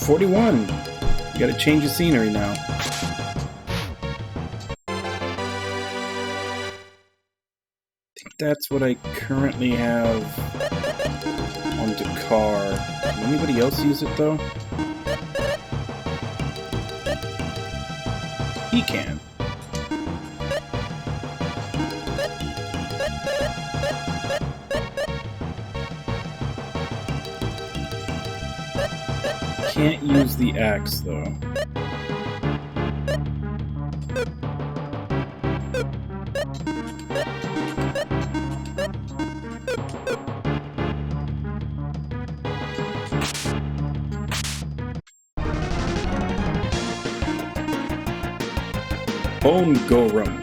S2: '41. You gotta change the scenery now. I think that's what I currently have on Dakar. Can anybody else use it though? He can. Can't use the axe though. Bone Gorum.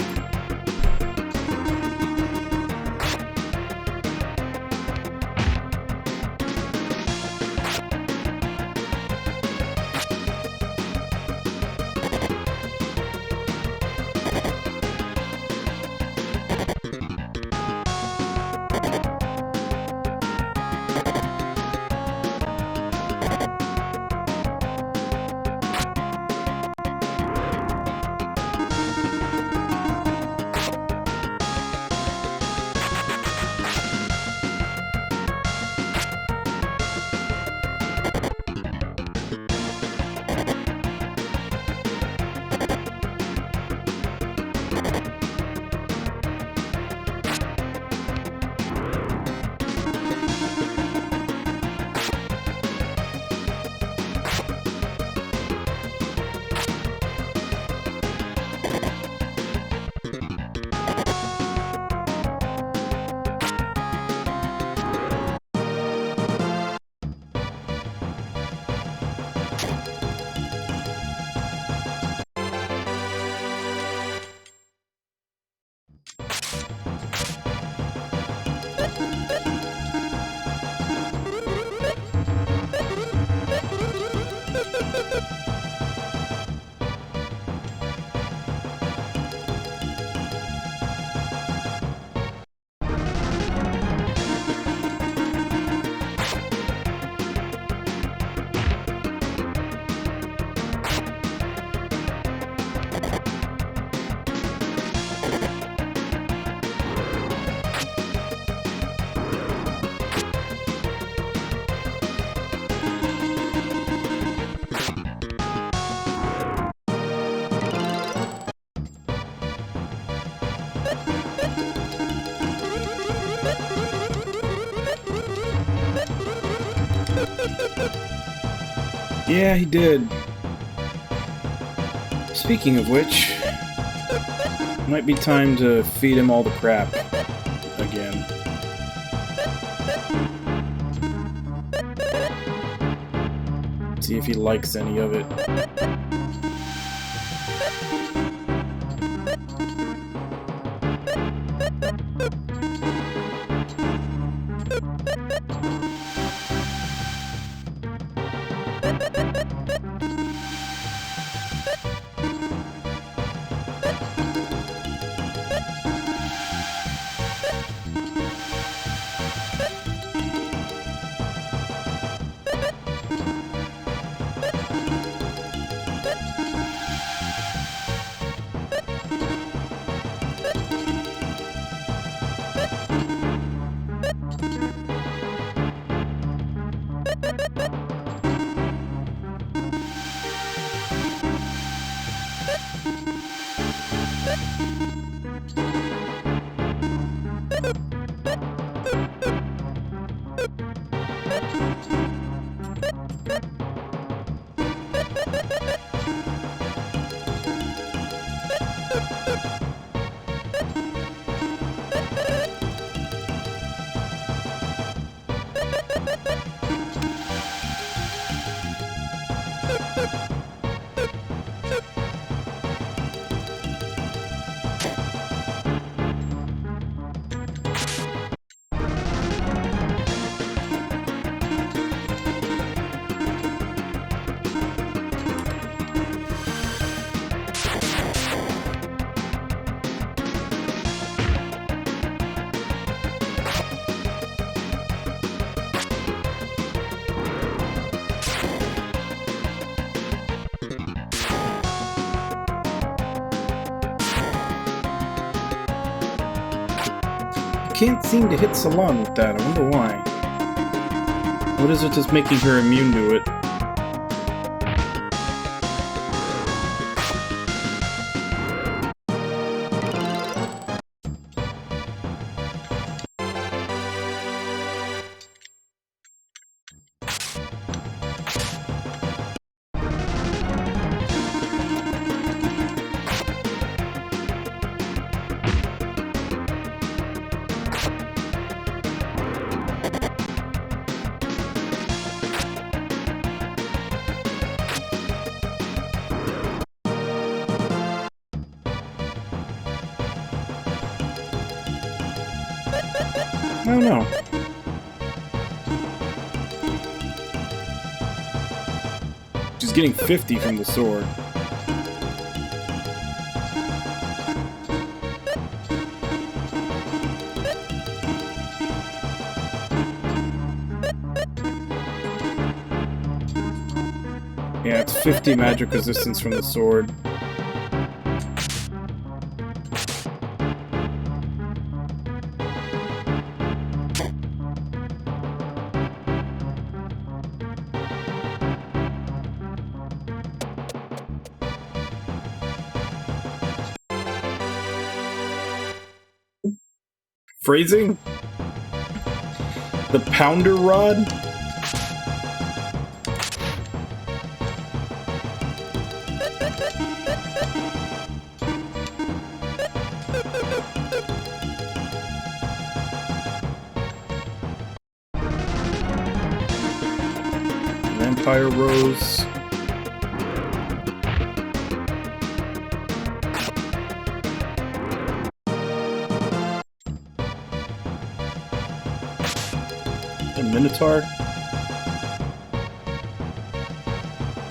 S2: Yeah, he did. Speaking of which, might be time to feed him all the crap again. See if he likes any of it. Can't seem to hit Salon with that, I wonder why. What is it that's making her immune to it? I don't know. She's getting 50 from the sword. Yeah, it's 50 magic resistance from the sword. Phrasing? The pounder rod? Vampire Rose. Minotaur.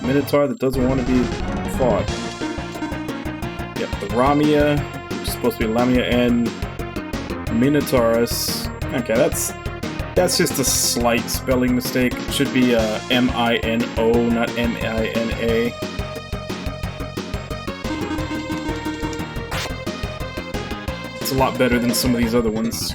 S2: Minotaur that doesn't want to be fought. Yep, the Ramia, which is supposed to be Lamia, and Minotaurus. Okay, that's just a slight spelling mistake. It should be M-I-N-O, not M-I-N-A. It's a lot better than some of these other ones.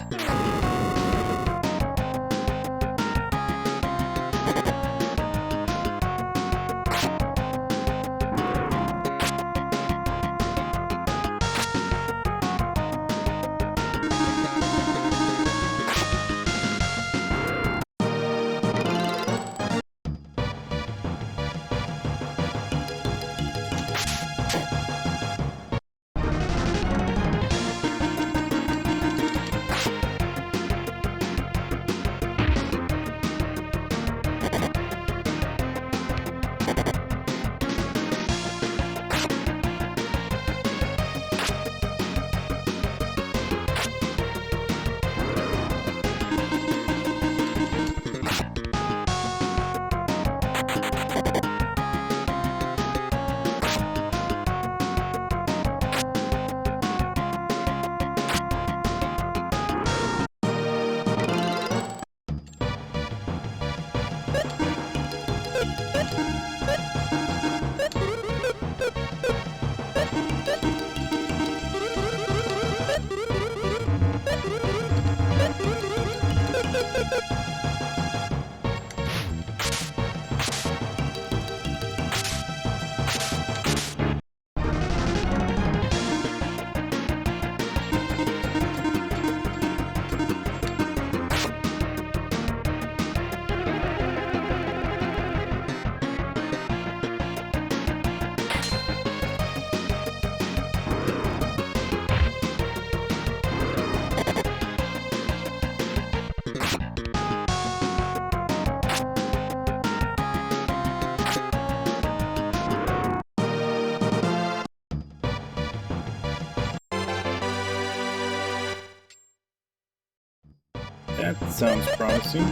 S2: That sounds promising.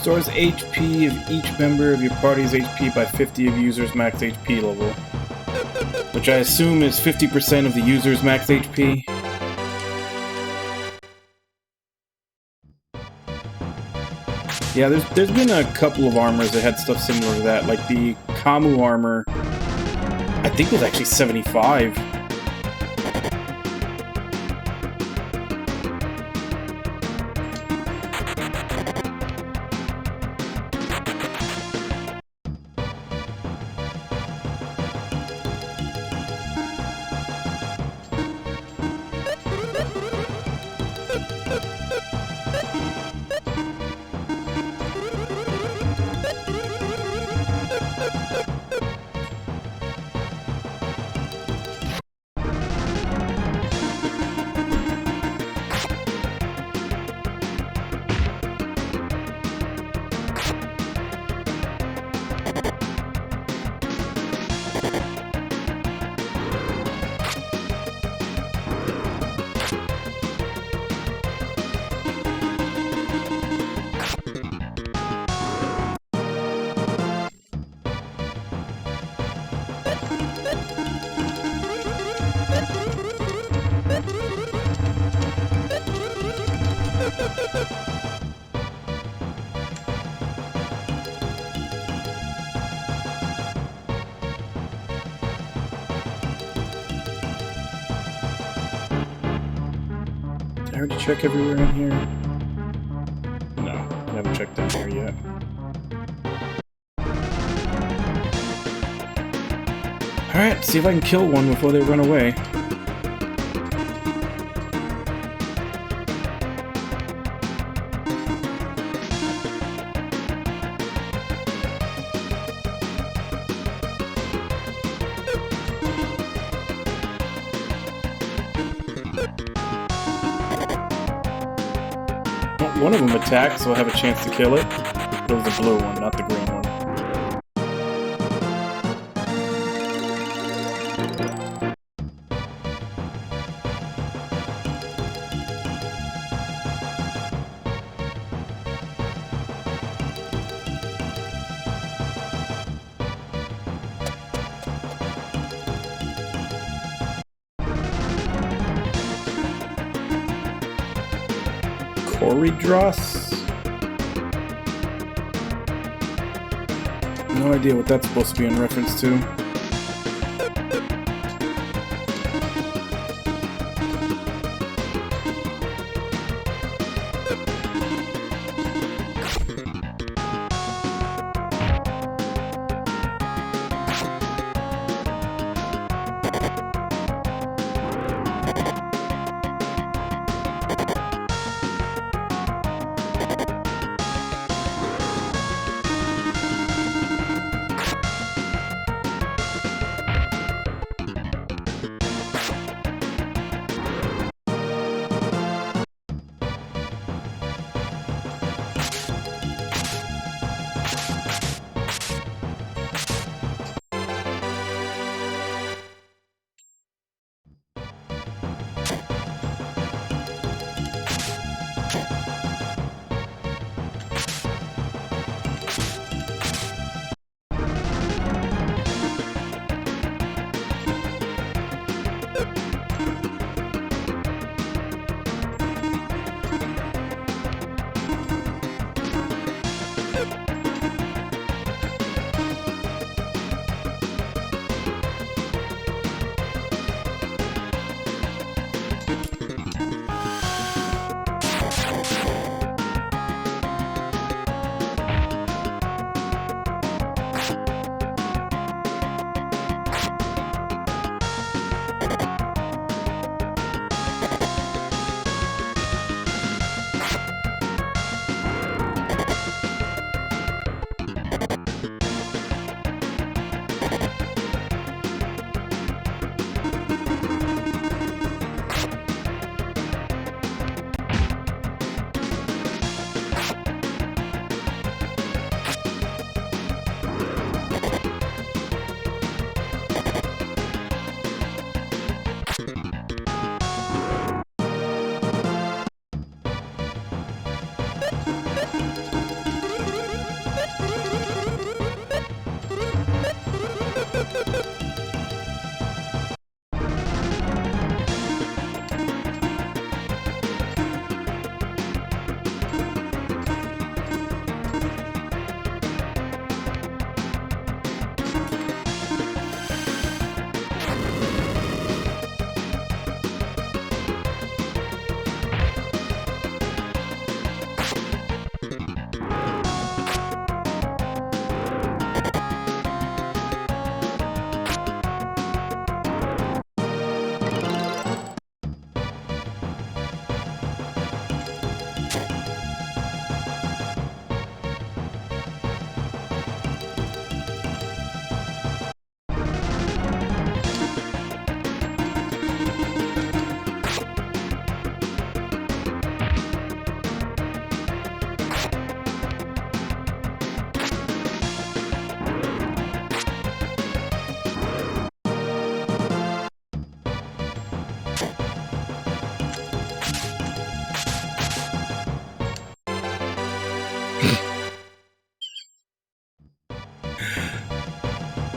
S2: Restores HP of each member of your party's HP by 50 of user's max HP level. Which I assume is 50% of the user's max HP. Yeah, there's been a couple of armors that had stuff similar to that, like the Kamu armor, I think was actually 75. I already check everywhere in here? No, I haven't checked down here yet. Alright, see if I can kill one before they run away. one of them attacked, so I have a chance to kill it. It was the blue one, not the green one. Corridros? No idea what that's supposed to be in reference to.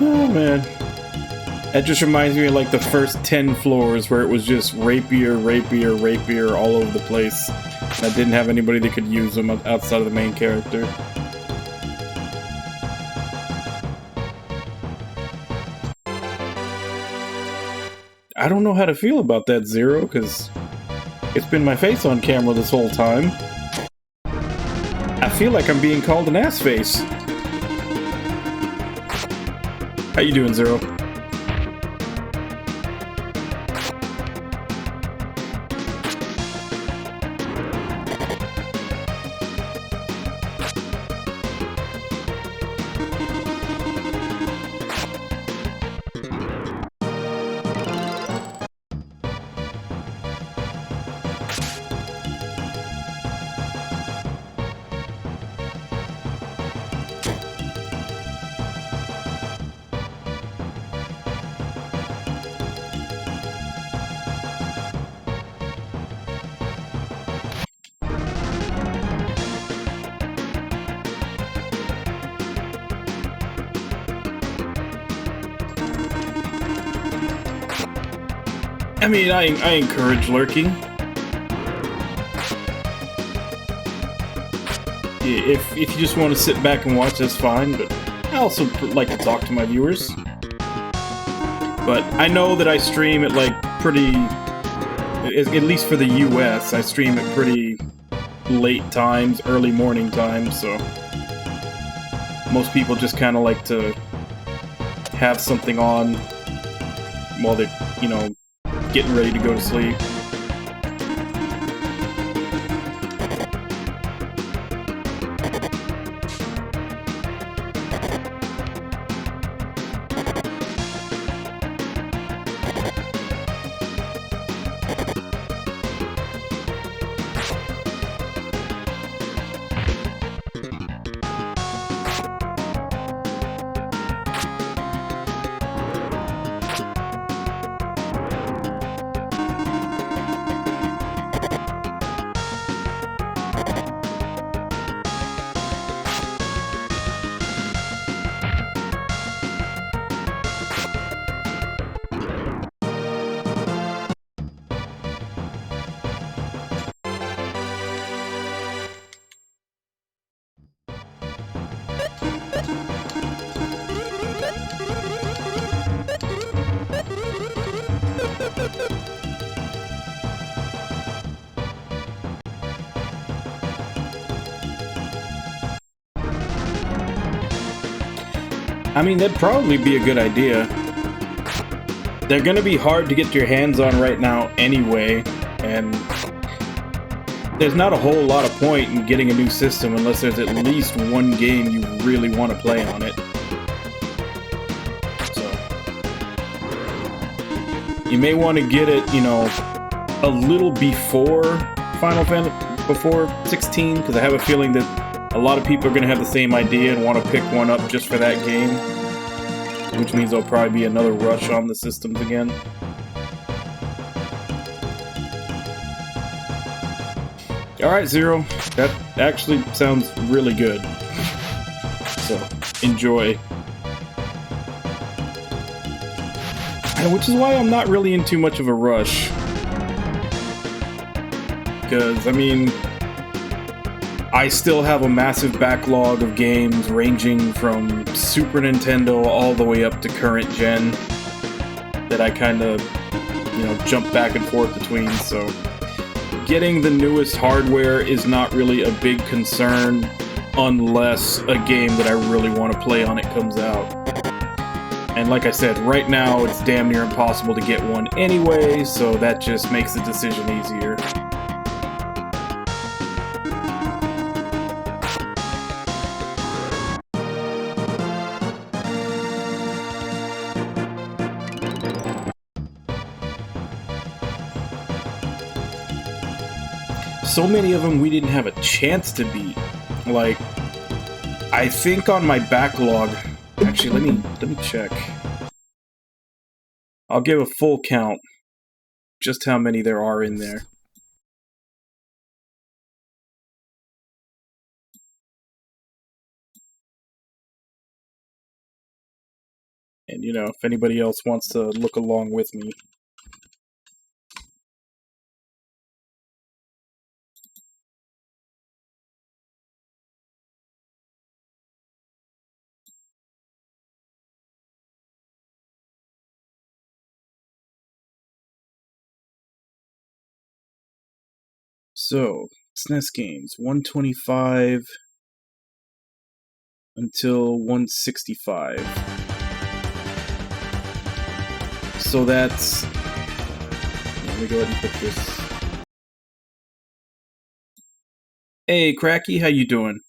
S2: Oh man. That just reminds me of like the first 10 floors where it was just rapier, rapier, rapier all over the place. And I didn't have anybody that could use them outside of the main character. I don't know how to feel about that, Zero, because it's been my face on camera this whole time. I feel like I'm being called an ass face. How you doing, Zero? I mean, I encourage lurking. If you just want to sit back and watch, that's fine, but I also like to talk to my viewers. But I know that I stream at like pretty, at least for the US, I stream at pretty late times, early morning times, so most people just kind of like to have something on while they're, you know, getting ready to go to sleep. I mean, that'd probably be a good idea. They're gonna be hard to get your hands on right now anyway, and there's not a whole lot of point in getting a new system unless there's at least one game you really want to play on it. So, you may want to get it, you know, a little before Final Fantasy, before 16, because I have a feeling that a lot of people are going to have the same idea and want to pick one up just for that game, which means there'll probably be another rush on the systems again. Alright, Zero, that actually sounds really good. So, enjoy. Which is why I'm not really in too much of a rush. Because, I mean, I still have a massive backlog of games ranging from Super Nintendo all the way up to current gen that I kind of, you know, jump back and forth between, so getting the newest hardware is not really a big concern unless a game that I really want to play on it comes out. And like I said, right now it's damn near impossible to get one anyway, so that just makes the decision easier. So many of them we didn't have a chance to beat. Like, I think on my backlog... Actually, let me check. I'll give a full count. Just how many there are in there. And, you know, if anybody else wants to look along with me. So, SNES games, 125 until 165. So that's... Let me go ahead and put this... Hey, Cracky, how you doing?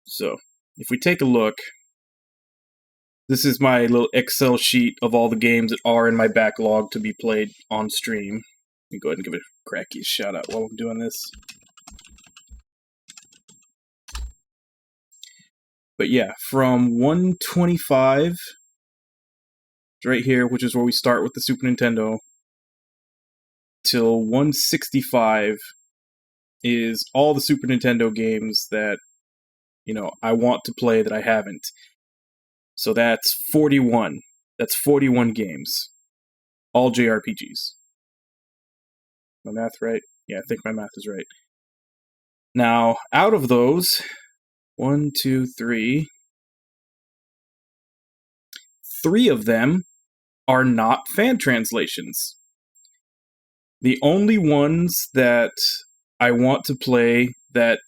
S2: So, if we take a look, this is my little Excel sheet of all the games that are in my backlog to be played on stream. Let me go ahead and give it a Cracky shout out while I'm doing this. But yeah, from 125, right here, which is where we start with the Super Nintendo, till 165 is all the Super Nintendo games that, you know, I want to play that I haven't. So that's 41. That's 41 games. All JRPGs. My math right? Yeah, I think my math is right. Now, out of those, 1, 2, 3... 3 of them are not fan translations. The only ones that I want to play that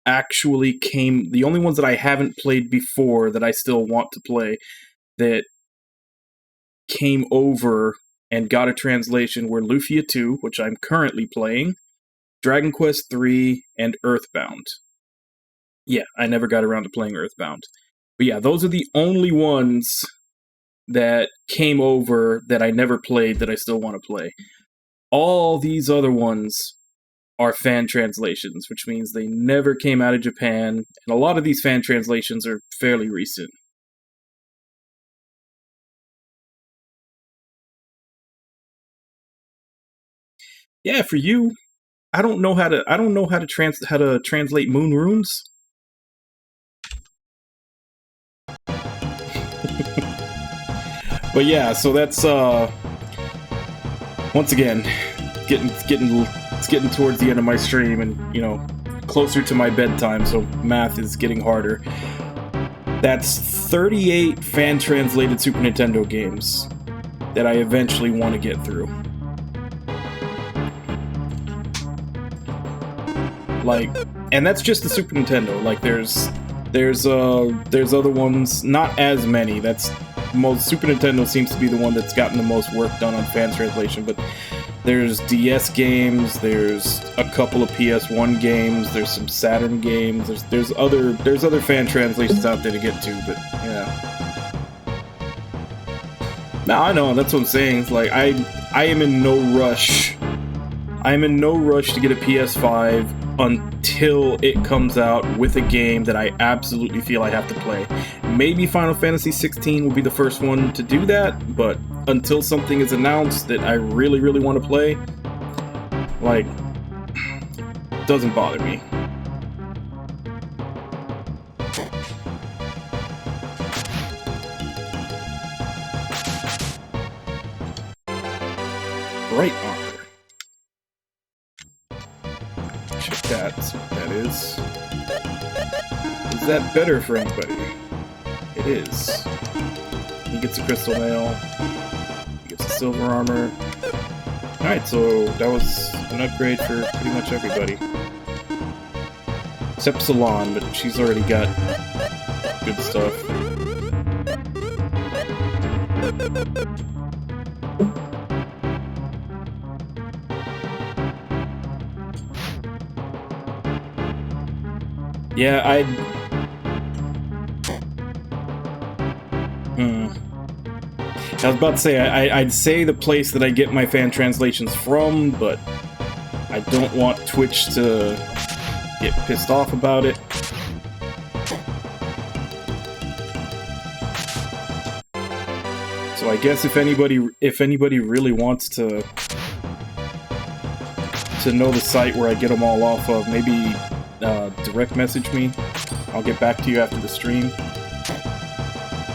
S2: actually came... The only ones that I haven't played before that I still want to play that came over and got a translation were Lufia II, which I'm currently playing, Dragon Quest III, and Earthbound. Yeah, I never got around to playing Earthbound. But yeah, those are the only ones that came over that I never played that I still want to play. All these other ones are fan translations, which means they never came out of Japan, and a lot of these fan translations are fairly recent. Yeah, for you, I don't know how to translate moon rooms. But yeah, so that's once again it's getting towards the end of my stream, and you know, closer to my bedtime, so math is getting harder. That's 38 fan translated Super Nintendo games that I eventually want to get through. Like, and that's just the Super Nintendo. Like, there's other ones, not as many. That's most Super Nintendo seems to be the one that's gotten the most work done on fan translation, but there's DS games, there's a couple of PS1 games, there's some Saturn games, there's other fan translations out there to get to, but yeah. Now I know, that's what I'm saying. It's like I am in no rush. I am in no rush to get a PS5 until it comes out with a game that I absolutely feel I have to play. Maybe Final Fantasy 16 will be the first one to do that, but until something is announced that I really, really want to play, like, doesn't bother me. Bright armor. Check that, see what that is. Is that better for anybody? It is. He gets a crystal nail. He gets a silver armor. Alright, so that was an upgrade for pretty much everybody. Except Salon, but she's already got good stuff. Yeah, I was about to say, I'd say the place that I get my fan translations from, but I don't want Twitch to get pissed off about it. So I guess if anybody really wants to know the site where I get them all off of, maybe direct message me. I'll get back to you after the stream.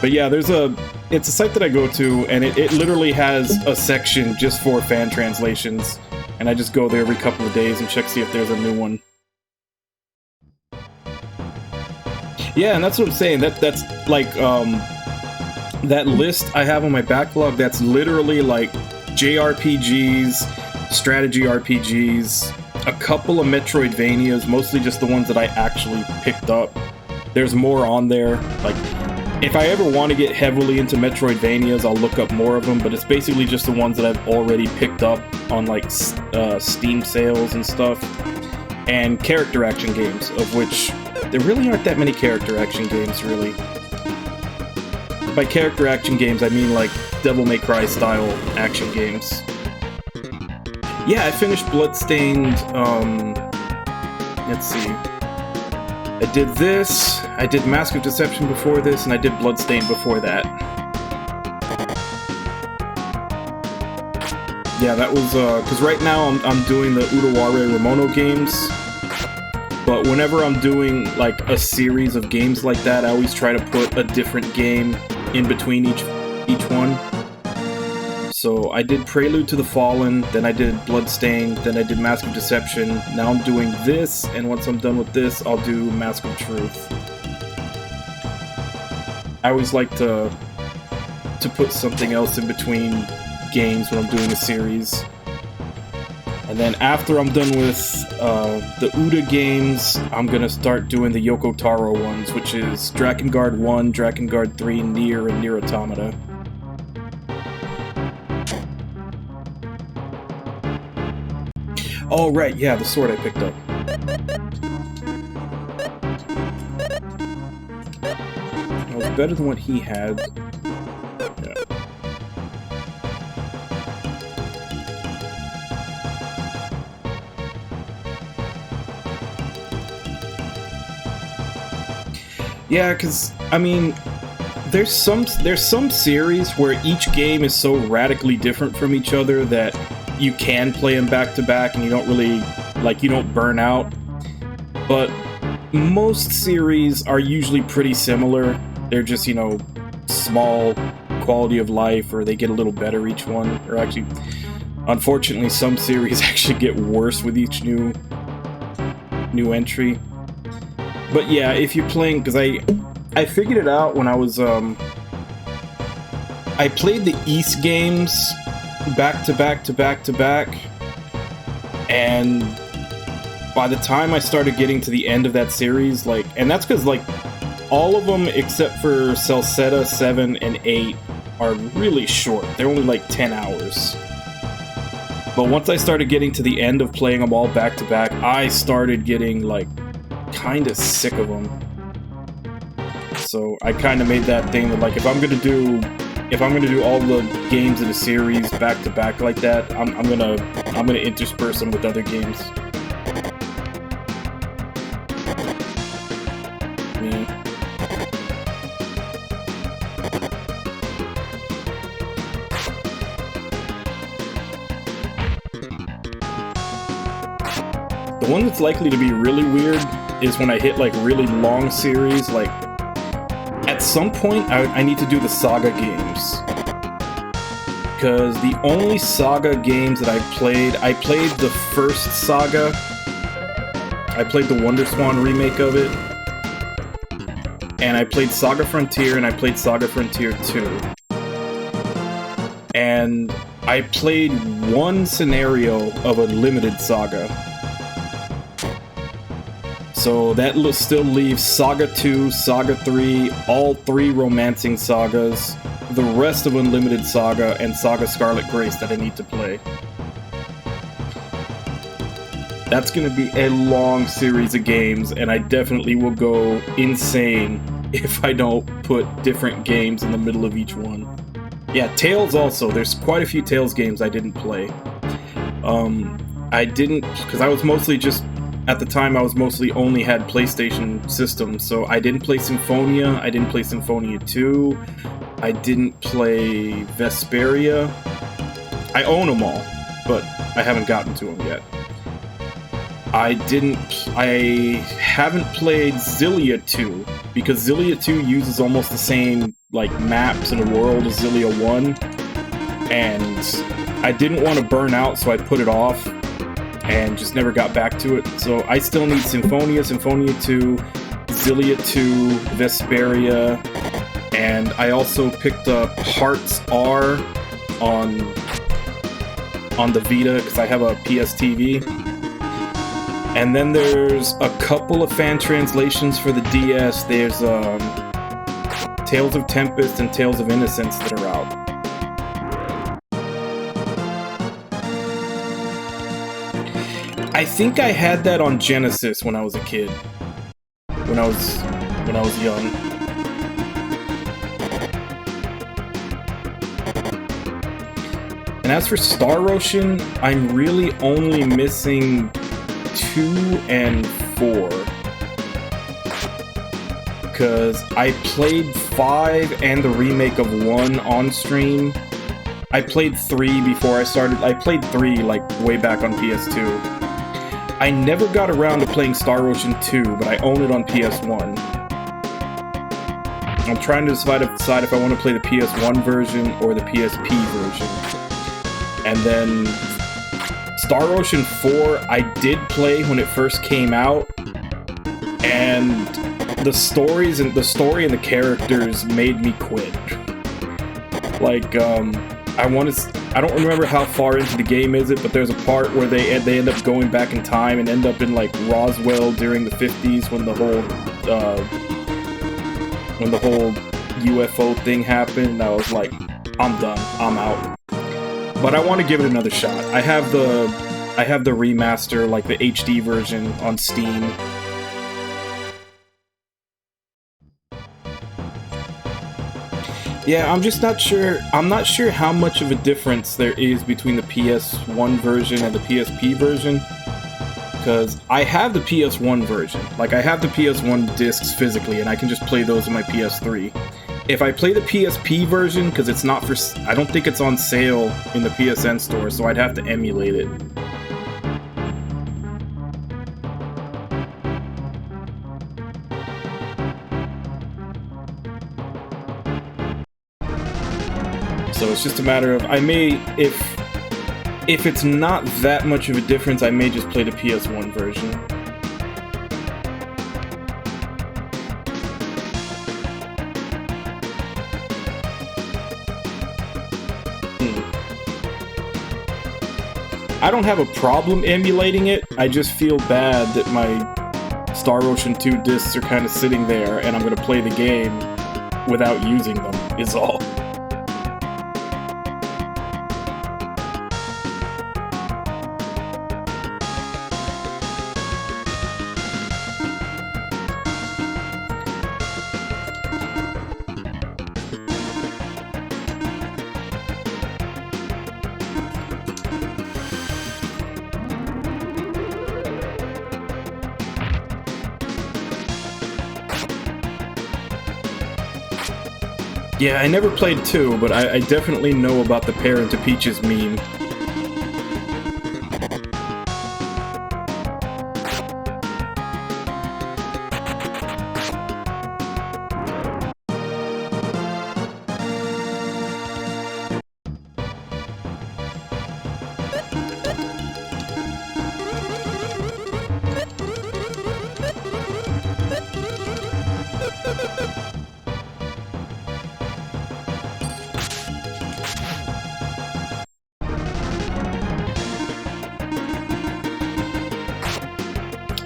S2: But yeah, it's a site that I go to, and it literally has a section just for fan translations, and I just go there every couple of days and check to see if there's a new one. Yeah, and that's what I'm saying. That's like that list I have on my backlog. That's literally like JRPGs, strategy RPGs, a couple of Metroidvanias, mostly just the ones that I actually picked up. There's more on there. Like, if I ever want to get heavily into Metroidvanias, I'll look up more of them, but it's basically just the ones that I've already picked up on, like, Steam sales and stuff. And character action games, of which there really aren't that many character action games, really. By character action games, I mean, like, Devil May Cry style action games. Yeah, I finished Bloodstained, let's see. I did this, I did Mask of Deception before this, and I did Bloodstained before that. Yeah, that was, because right now I'm doing the Udaware Ramono games, but whenever I'm doing, like, a series of games like that, I always try to put a different game in between each one. So I did Prelude to the Fallen, then I did Bloodstained, then I did Mask of Deception. Now I'm doing this, and once I'm done with this, I'll do Mask of Truth. I always like to put something else in between games when I'm doing a series. And then after I'm done with the Uda games, I'm gonna start doing the Yoko Taro ones, which is Drakengard 1, Drakengard 3, Nier, and Nier Automata. Oh, right, yeah, the sword I picked up. It was better than what he had. Yeah. Yeah, because, I mean, there's some series where each game is so radically different from each other that you can play them back to back and you don't really, like, you don't burn out. But most series are usually pretty similar. They're just, you know, small quality of life, or they get a little better each one. Or actually, unfortunately, some series actually get worse with each new entry. But yeah, if you're playing, because I figured it out when I was, I played the East games back to back to back to back, and by the time I started getting to the end of that series, like, and that's because, like, all of them except for Celceta 7 and 8 are really short. They're only like 10 hours. But once I started getting to the end of playing them all back to back, I started getting, like, kind of sick of them. So I kind of made that thing that, like, if I'm gonna do all the games in a series back to back like that, I'm gonna intersperse them with other games. Yeah. The one that's likely to be really weird is when I hit, like, really long series. Like, at some point I need to do the Saga games, because the only Saga games that I played the first Saga. I played the WonderSwan remake of it, and I played Saga Frontier, and I played Saga Frontier 2. And I played one scenario of a limited Saga. So that still leaves Saga 2, Saga 3, all 3 romancing sagas, the rest of Unlimited Saga, and Saga Scarlet Grace that I need to play. That's going to be a long series of games, and I definitely will go insane if I don't put different games in the middle of each one. Yeah, Tales also. There's quite a few Tales games I didn't play. I didn't, because I was mostly just... At the time, I was mostly only had PlayStation systems, so I didn't play Symphonia, I didn't play Symphonia 2, I didn't play Vesperia. I own them all, but I haven't gotten to them yet. I haven't played Xillia 2, because Xillia 2 uses almost the same, like, maps and world as Xillia 1, and I didn't want to burn out, so I put it off. And just never got back to it. So I still need Symphonia 2, Xillia 2, Vesperia, and I also picked up Hearts R on the Vita, because I have a PS TV. And then there's a couple of fan translations for the DS. There's Tales of Tempest and Tales of Innocence that are out. I think I had that on Genesis when I was a kid. When I was young. And as for Star Ocean, I'm really only missing 2 and 4. Because I played 5 and the remake of 1 on stream. I played 3 before I started. I played 3 like way back on PS2. I never got around to playing Star Ocean 2, but I own it on PS1. I'm trying to decide if I want to play the PS1 version or the PSP version. And then Star Ocean 4, I did play when it first came out, and the story and the characters made me quit. Like, I don't remember how far into the game is it, but there's a part where they end up going back in time and end up in like Roswell during the 50s when the whole UFO thing happened. And I was like, I'm done, I'm out. But I want to give it another shot. I have the remaster, like the HD version on Steam. Yeah, I'm just not sure. I'm not sure how much of a difference there is between the PS1 version and the PSP version. Because I have the PS1 version. Like, I have the PS1 discs physically, and I can just play those on my PS3. If I play the PSP version, because it's not for... I don't think it's on sale in the PSN store, so I'd have to emulate it. So it's just a matter of, I may, if it's not that much of a difference, I may just play the PS1 version. I don't have a problem emulating it, I just feel bad that my Star Ocean 2 discs are kind of sitting there, and I'm going to play the game without using them, is all. Yeah, I never played 2, but I definitely know about the Parent to Peaches meme.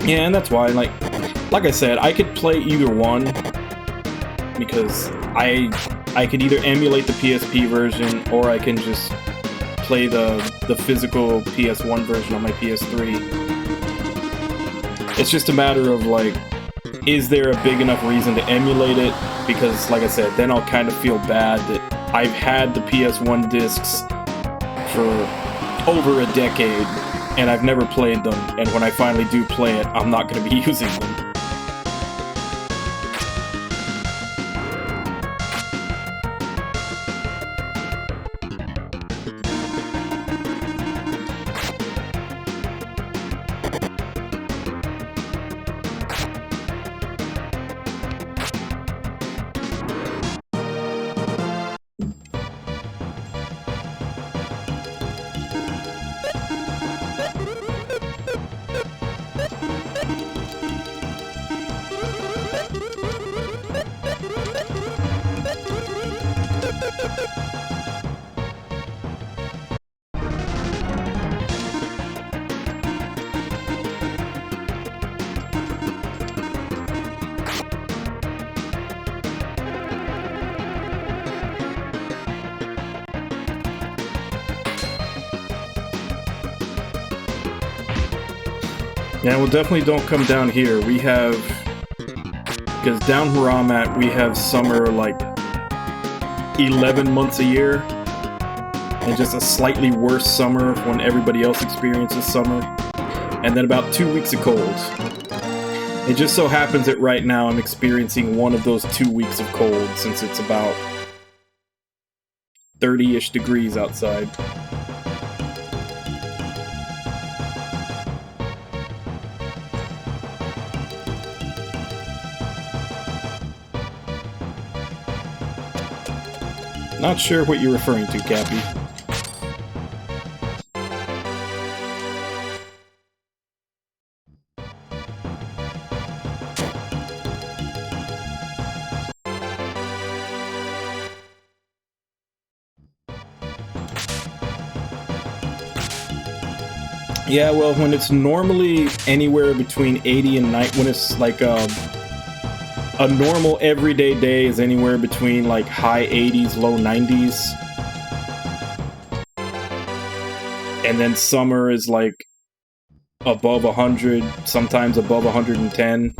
S2: Yeah, and that's why, like I said, I could play either one, because I could either emulate the PSP version, or I can just play the physical PS1 version on my PS3. It's just a matter of, like, is there a big enough reason to emulate it? Because, like I said, then I'll kind of feel bad that I've had the PS1 discs for over a decade, and I've never played them, and when I finally do play it, I'm not going to be using them. Yeah, well, definitely don't come down here. We have... Because down where I'm at, we have summer, like, 11 months a year. And just a slightly worse summer when everybody else experiences summer. And then about 2 weeks of cold. It just so happens that right now I'm experiencing one of those 2 weeks of cold, since it's about 30-ish degrees outside. Not sure what you're referring to, Cappy. Yeah, well, when it's normally anywhere between 80 and 90, when it's like a normal everyday day is anywhere between like high 80s, low 90s. And then summer is like above 100, sometimes above 110.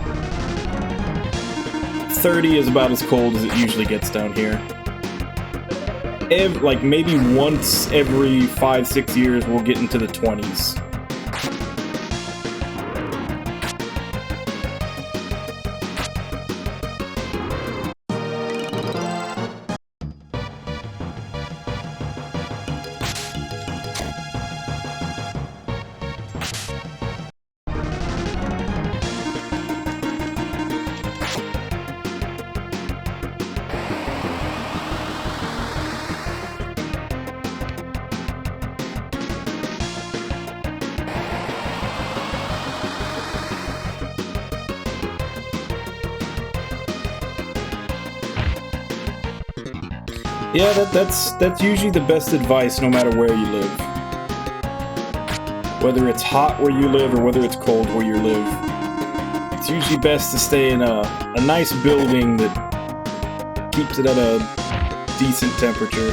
S2: 30 is about as cold as it usually gets down here. Like maybe once every 5-6 years we'll get into the 20s. Yeah, that's usually the best advice no matter where you live. Whether it's hot where you live or whether it's cold where you live. It's usually best to stay in a nice building that keeps it at a decent temperature.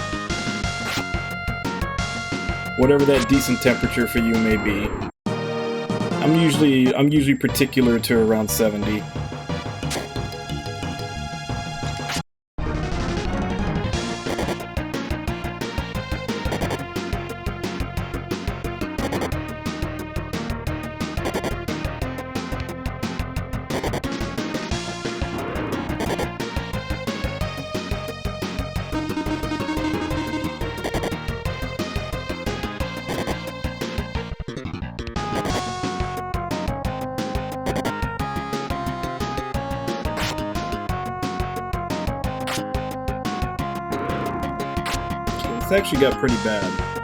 S2: Whatever that decent temperature for you may be. I'm usually particular to around 70. It's actually got pretty bad.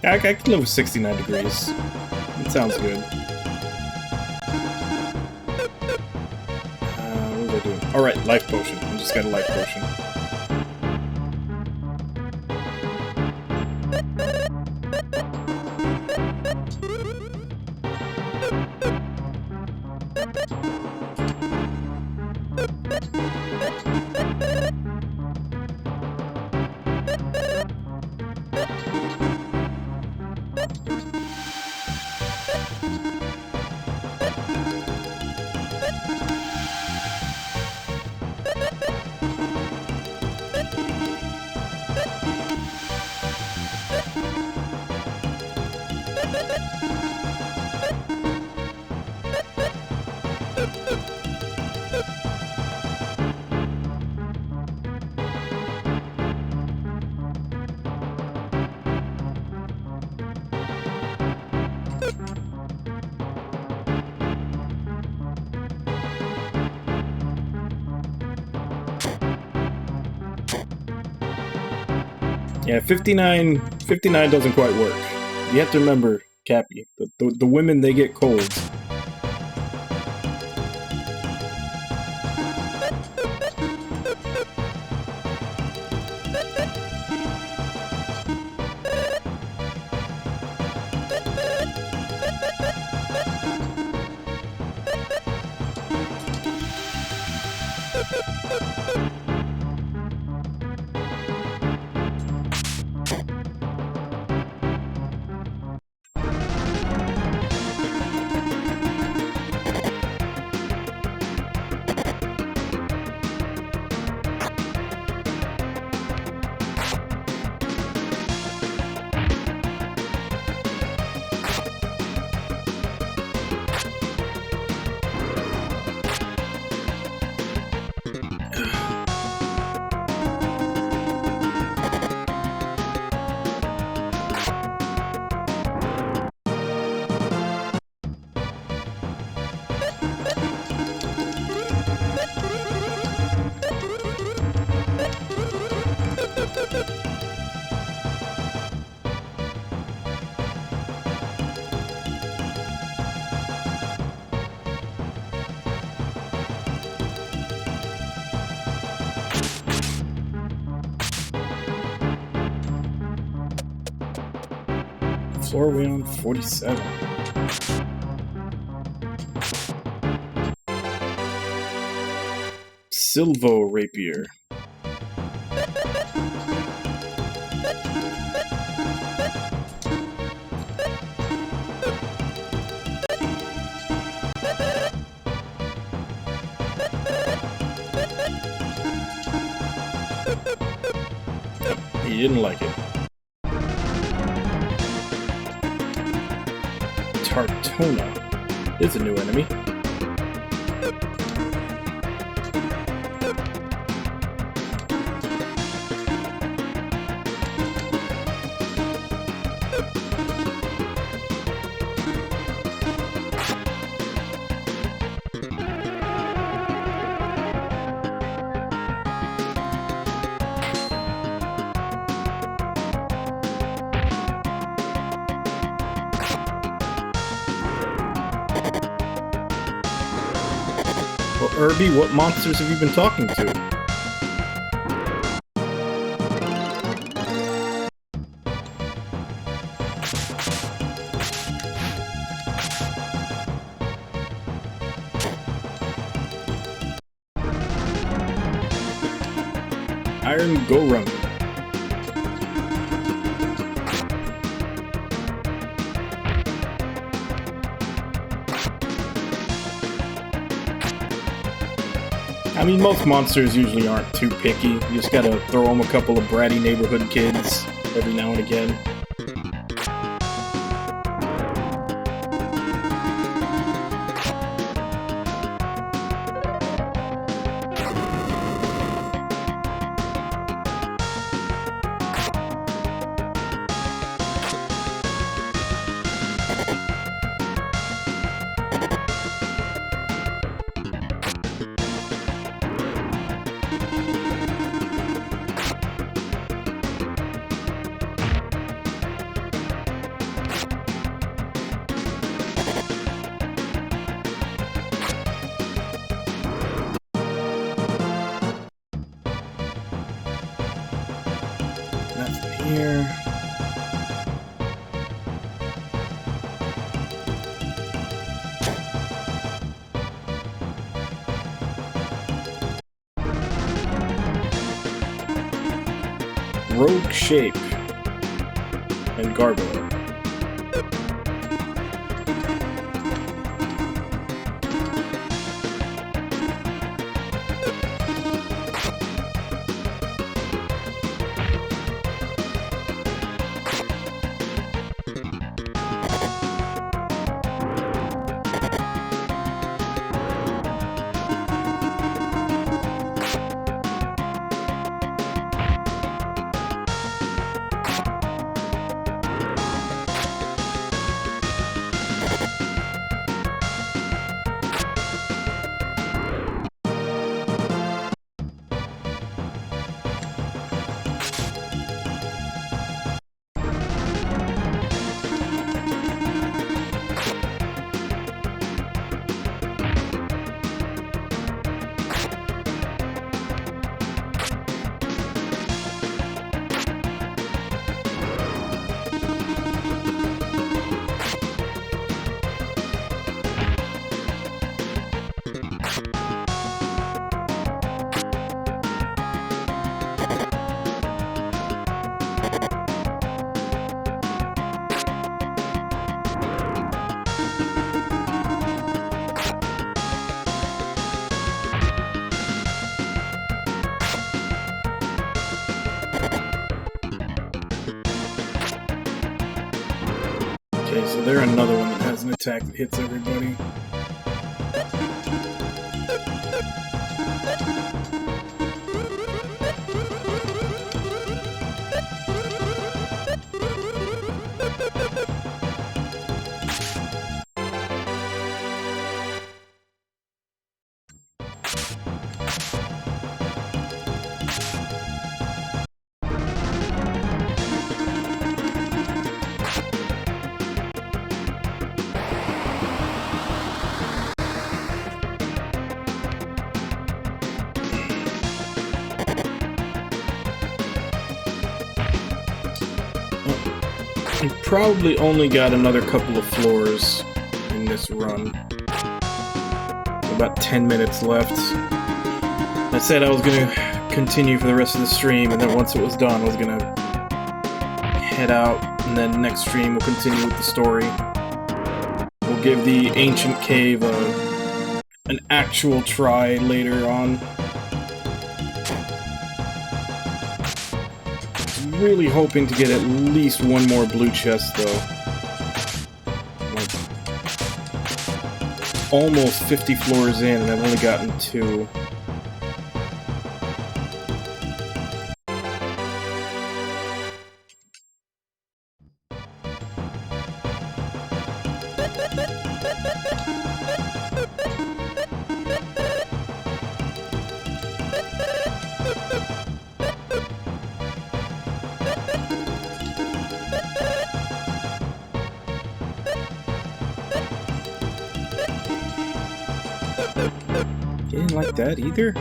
S2: I could live with 69 degrees. It sounds good. What was I doing? Alright, life potion. I just got a life potion. Yeah, 59 doesn't quite work. You have to remember, Cappy, the women, they get colds. Floor we on 47. Silvo Rapier. Yep, he didn't like it. Tartona is a new enemy. Well, Irby, what monsters have you been talking to? Iron Gorung. I mean, most monsters usually aren't too picky. You just gotta throw them a couple of bratty neighborhood kids every now and again. Nothing here. Rogue Shape and Gargoyle. they're another one that has an attack that hits everybody. I probably only got another couple of floors in this run. About 10 minutes left. I said I was going to continue for the rest of the stream, and then once it was done, I was going to head out, and then next stream we'll continue with the story. We'll give the ancient cave an actual try later on. Really hoping to get at least one more blue chest, though. Like, almost 50 floors in, and I've only gotten 2. You didn't like that either?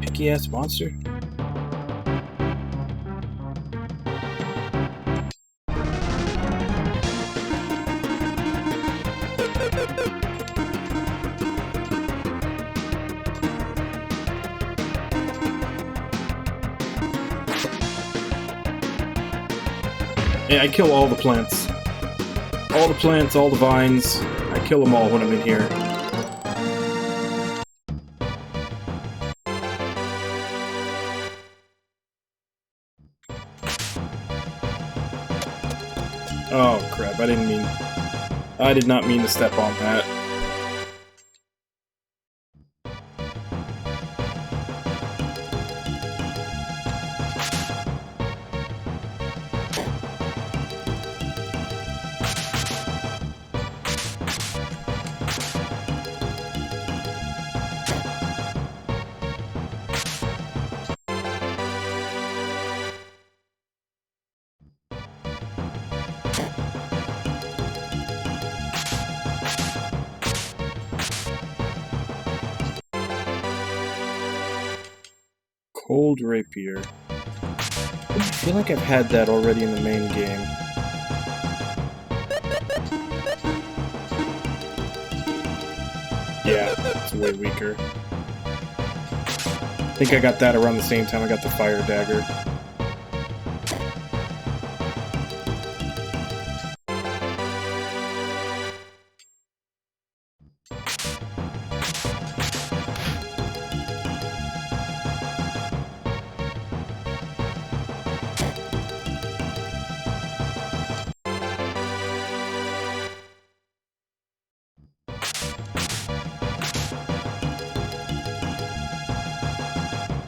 S2: Picky ass monster. Yeah, I kill all the plants. All the plants, all the vines. I kill them all when I'm in here. Oh crap, I did not mean to step on that. Cold Rapier. I feel like I've had that already in the main game. Yeah, it's way weaker. I think I got that around the same time I got the Fire Dagger.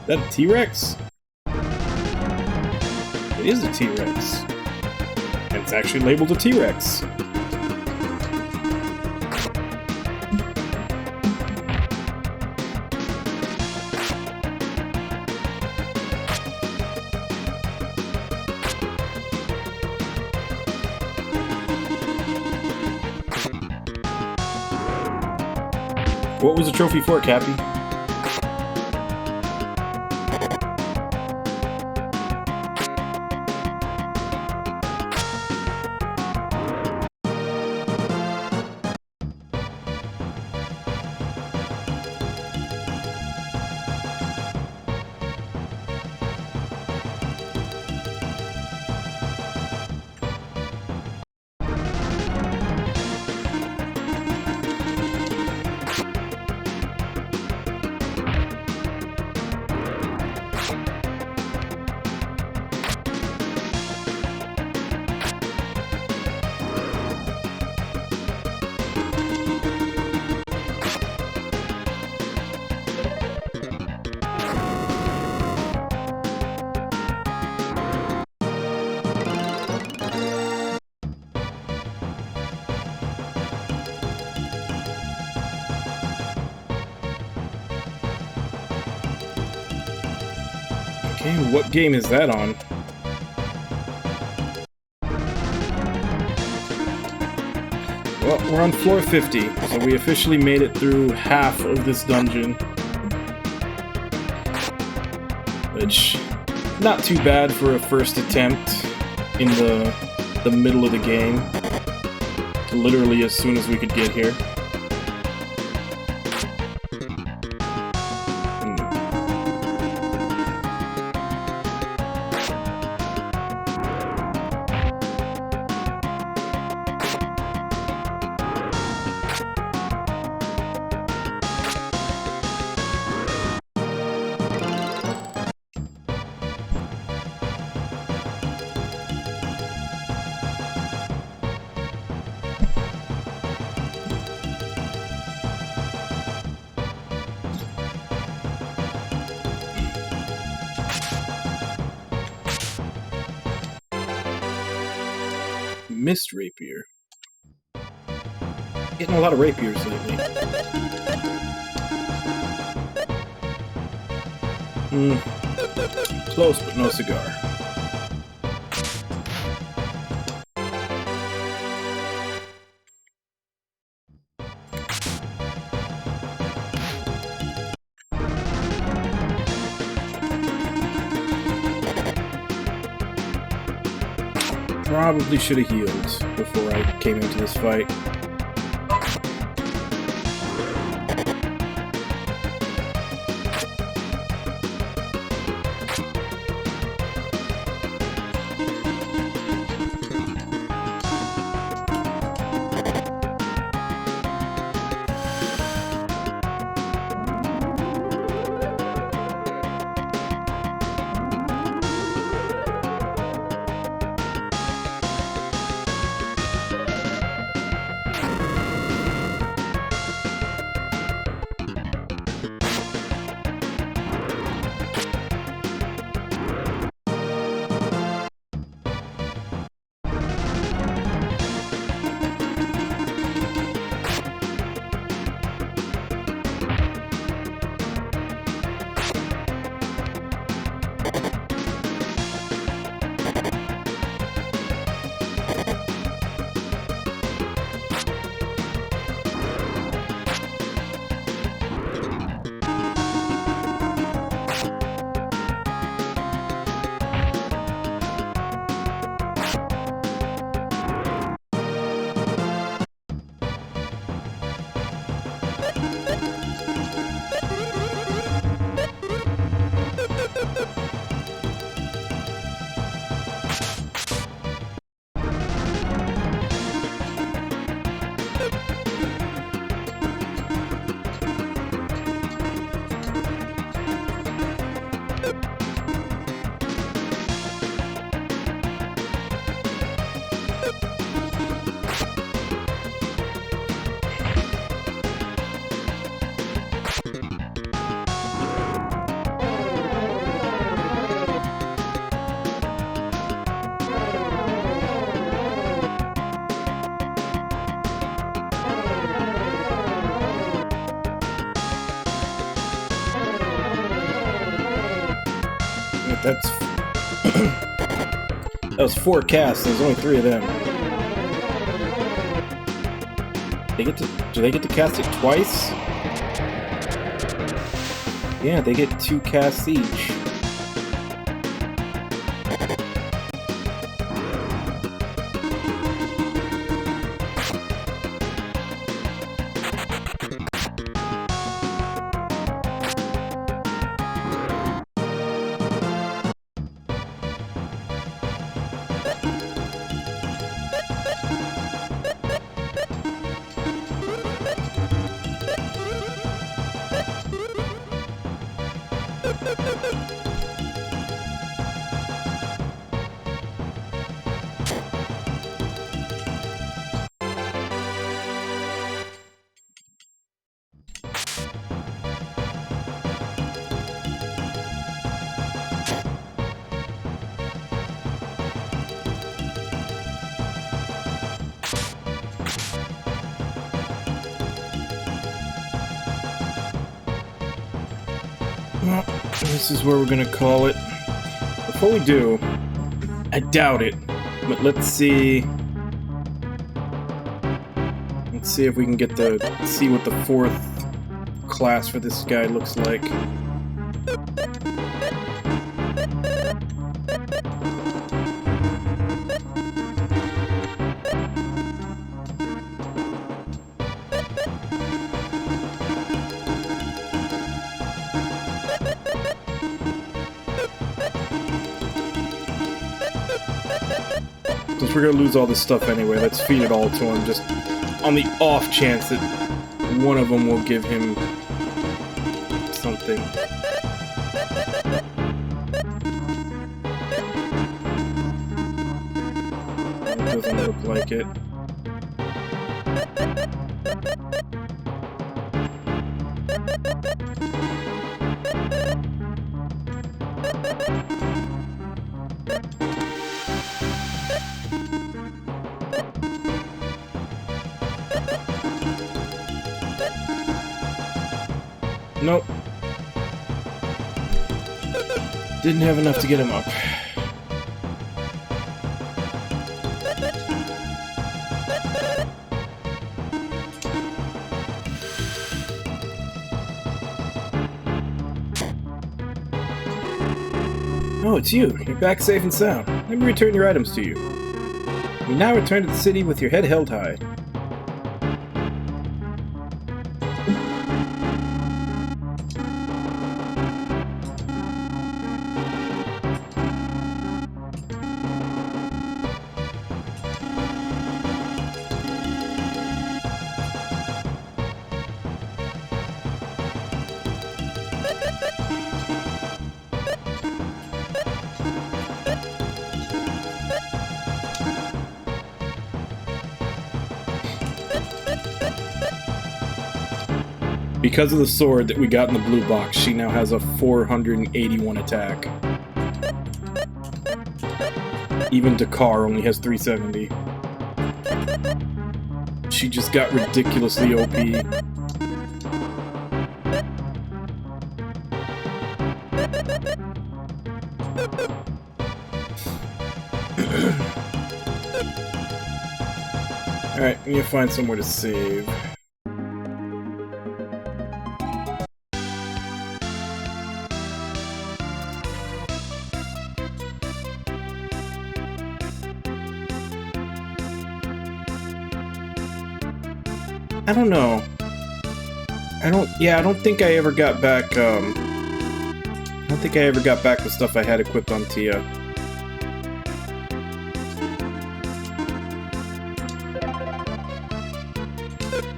S2: Is that a T-Rex? It is a T-Rex. And it's actually labeled a T-Rex. What was the trophy for, Cappy? Okay, what game is that on? Well, we're on floor 50, so we officially made it through half of this dungeon. Which, not too bad for a first attempt in the middle of the game. Literally as soon as we could get here. Mist rapier. Getting a lot of rapiers lately. Close, but no cigar. Probably should have healed before I came into this fight. That's that was 4 casts. There's only 3 of them. Do they get to cast it twice? Yeah, they get 2 casts each. Well, this is where we're gonna call it. before we do, I doubt it, but let's see. Let's see if we can get see what the 4th class for this guy looks like. Since we're gonna lose all this stuff anyway, let's feed it all to him, just on the off chance that one of them will give him something. It doesn't look like it. Nope. Didn't have enough to get him up. Oh, it's you. You're back safe and sound. Let me return your items to you. You now return to the city with your head held high. Because of the sword that we got in the blue box, she now has a 481 attack. Even Dakar only has 370. She just got ridiculously OP. Alright, we need to find somewhere to save. I don't know. I don't think I ever got back, I don't think I ever got back the stuff I had equipped on Tia.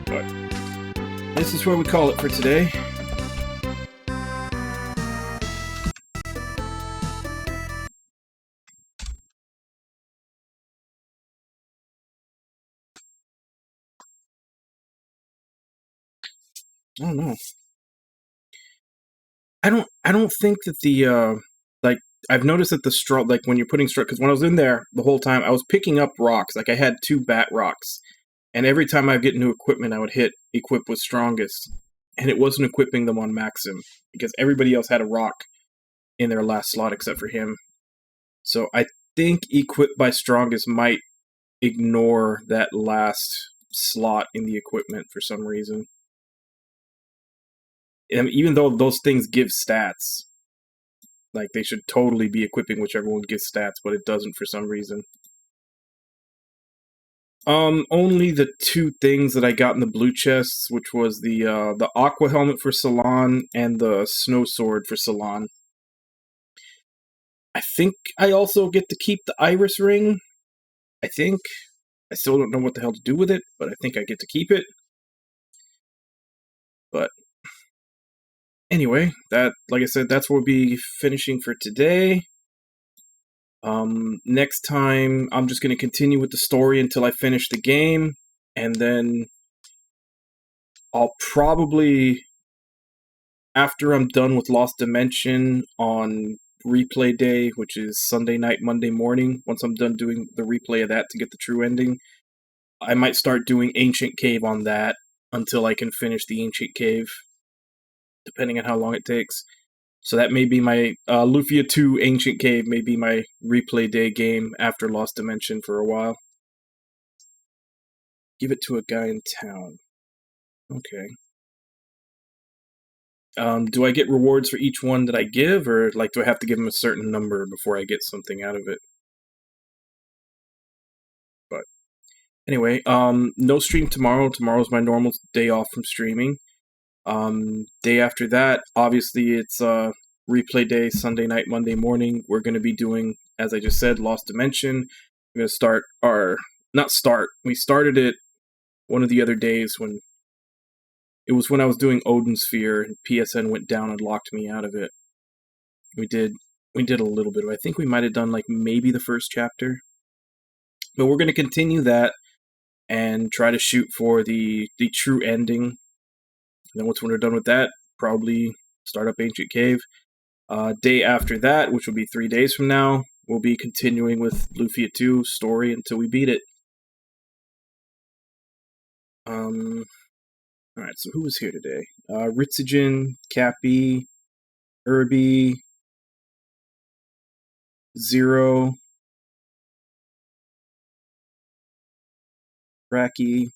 S2: But this is where we call it for today. I don't know. I don't think that the like I've noticed that the straw, like when you're putting straw, because when I was in there the whole time I was picking up rocks. Like I had 2 bat rocks, and every time I get new equipment I would hit equip with strongest, and it wasn't equipping them on maxim because everybody else had a rock in their last slot except for him. So I think equip by strongest might ignore that last slot in the equipment for some reason. And even though those things give stats, like they should totally be equipping whichever one gives stats, but it doesn't for some reason. Only the 2 things that I got in the blue chests, which was the aqua helmet for Salon and the snow sword for Salon. I think I also get to keep the iris ring. I think. I still don't know what the hell to do with it, but I think I get to keep it. But anyway, that, like I said, that's what we'll be finishing for today. Next time, I'm just going to continue with the story until I finish the game, and then I'll probably, after I'm done with Lost Dimension on replay day, which is Sunday night, Monday morning, once I'm done doing the replay of that to get the true ending, I might start doing Ancient Cave on that until I can finish the Ancient Cave, depending on how long it takes. So that may be my Lufia II Ancient Cave may be my replay day game after Lost Dimension for a while. Give it to a guy in town. Okay. Do I get rewards for each one that I give, or like do I have to give him a certain number before I get something out of it? But anyway, no stream tomorrow. Tomorrow's my normal day off from streaming. Day after that, obviously it's replay day, Sunday night, Monday morning. We're going to be doing, as I just said, Lost Dimension. We're going to start we started it one of the other days when I was doing Odin Sphere, and PSN went down and locked me out of it. We did a little bit of, I think we might have done like maybe the first chapter. But we're going to continue that and try to shoot for the true ending. And then once we're done with that, probably start up Ancient Cave. Day after that, which will be 3 days from now, we'll be continuing with Lufia II story until we beat it. Alright, so who was here today? Ritsugen, Cappy, Irby, Zero, Raki,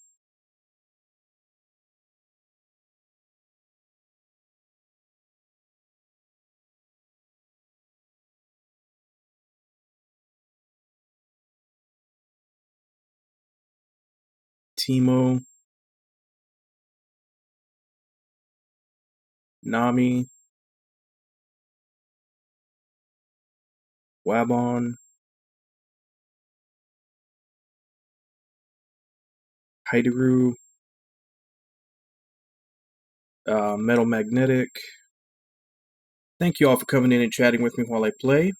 S2: Timo, Nami, Wabon, Haideru, Metal Magnetic. Thank you all for coming in and chatting with me while I play.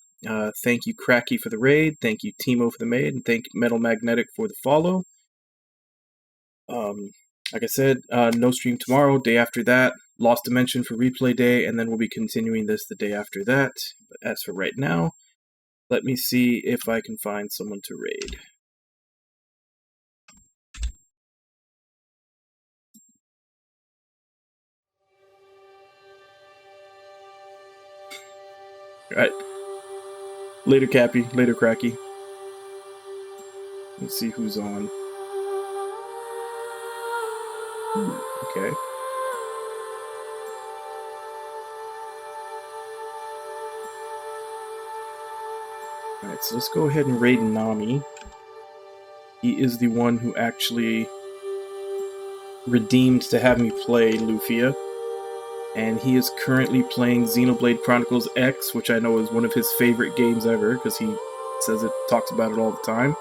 S2: Thank you, Cracky, for the raid. Thank you, Timo, for the maid. And thank Metal Magnetic for the follow. Like I said, no stream tomorrow. Day after that, Lost Dimension for replay day, and then we'll be continuing this the day after that. But as for right now, let me see if I can find someone to raid. Alright. Later, Cappy. Later, Cracky. Let's see who's on. Okay. Alright, so let's go ahead and raid Nami. He is the one who actually redeemed to have me play Lufia. And he is currently playing Xenoblade Chronicles X, which I know is one of his favorite games ever, because he talks about it all the time.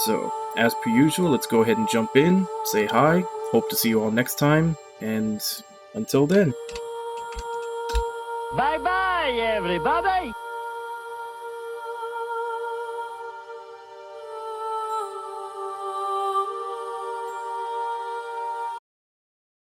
S2: So, as per usual, let's go ahead and jump in, say hi, hope to see you all next time, and until then.
S3: Bye-bye, everybody!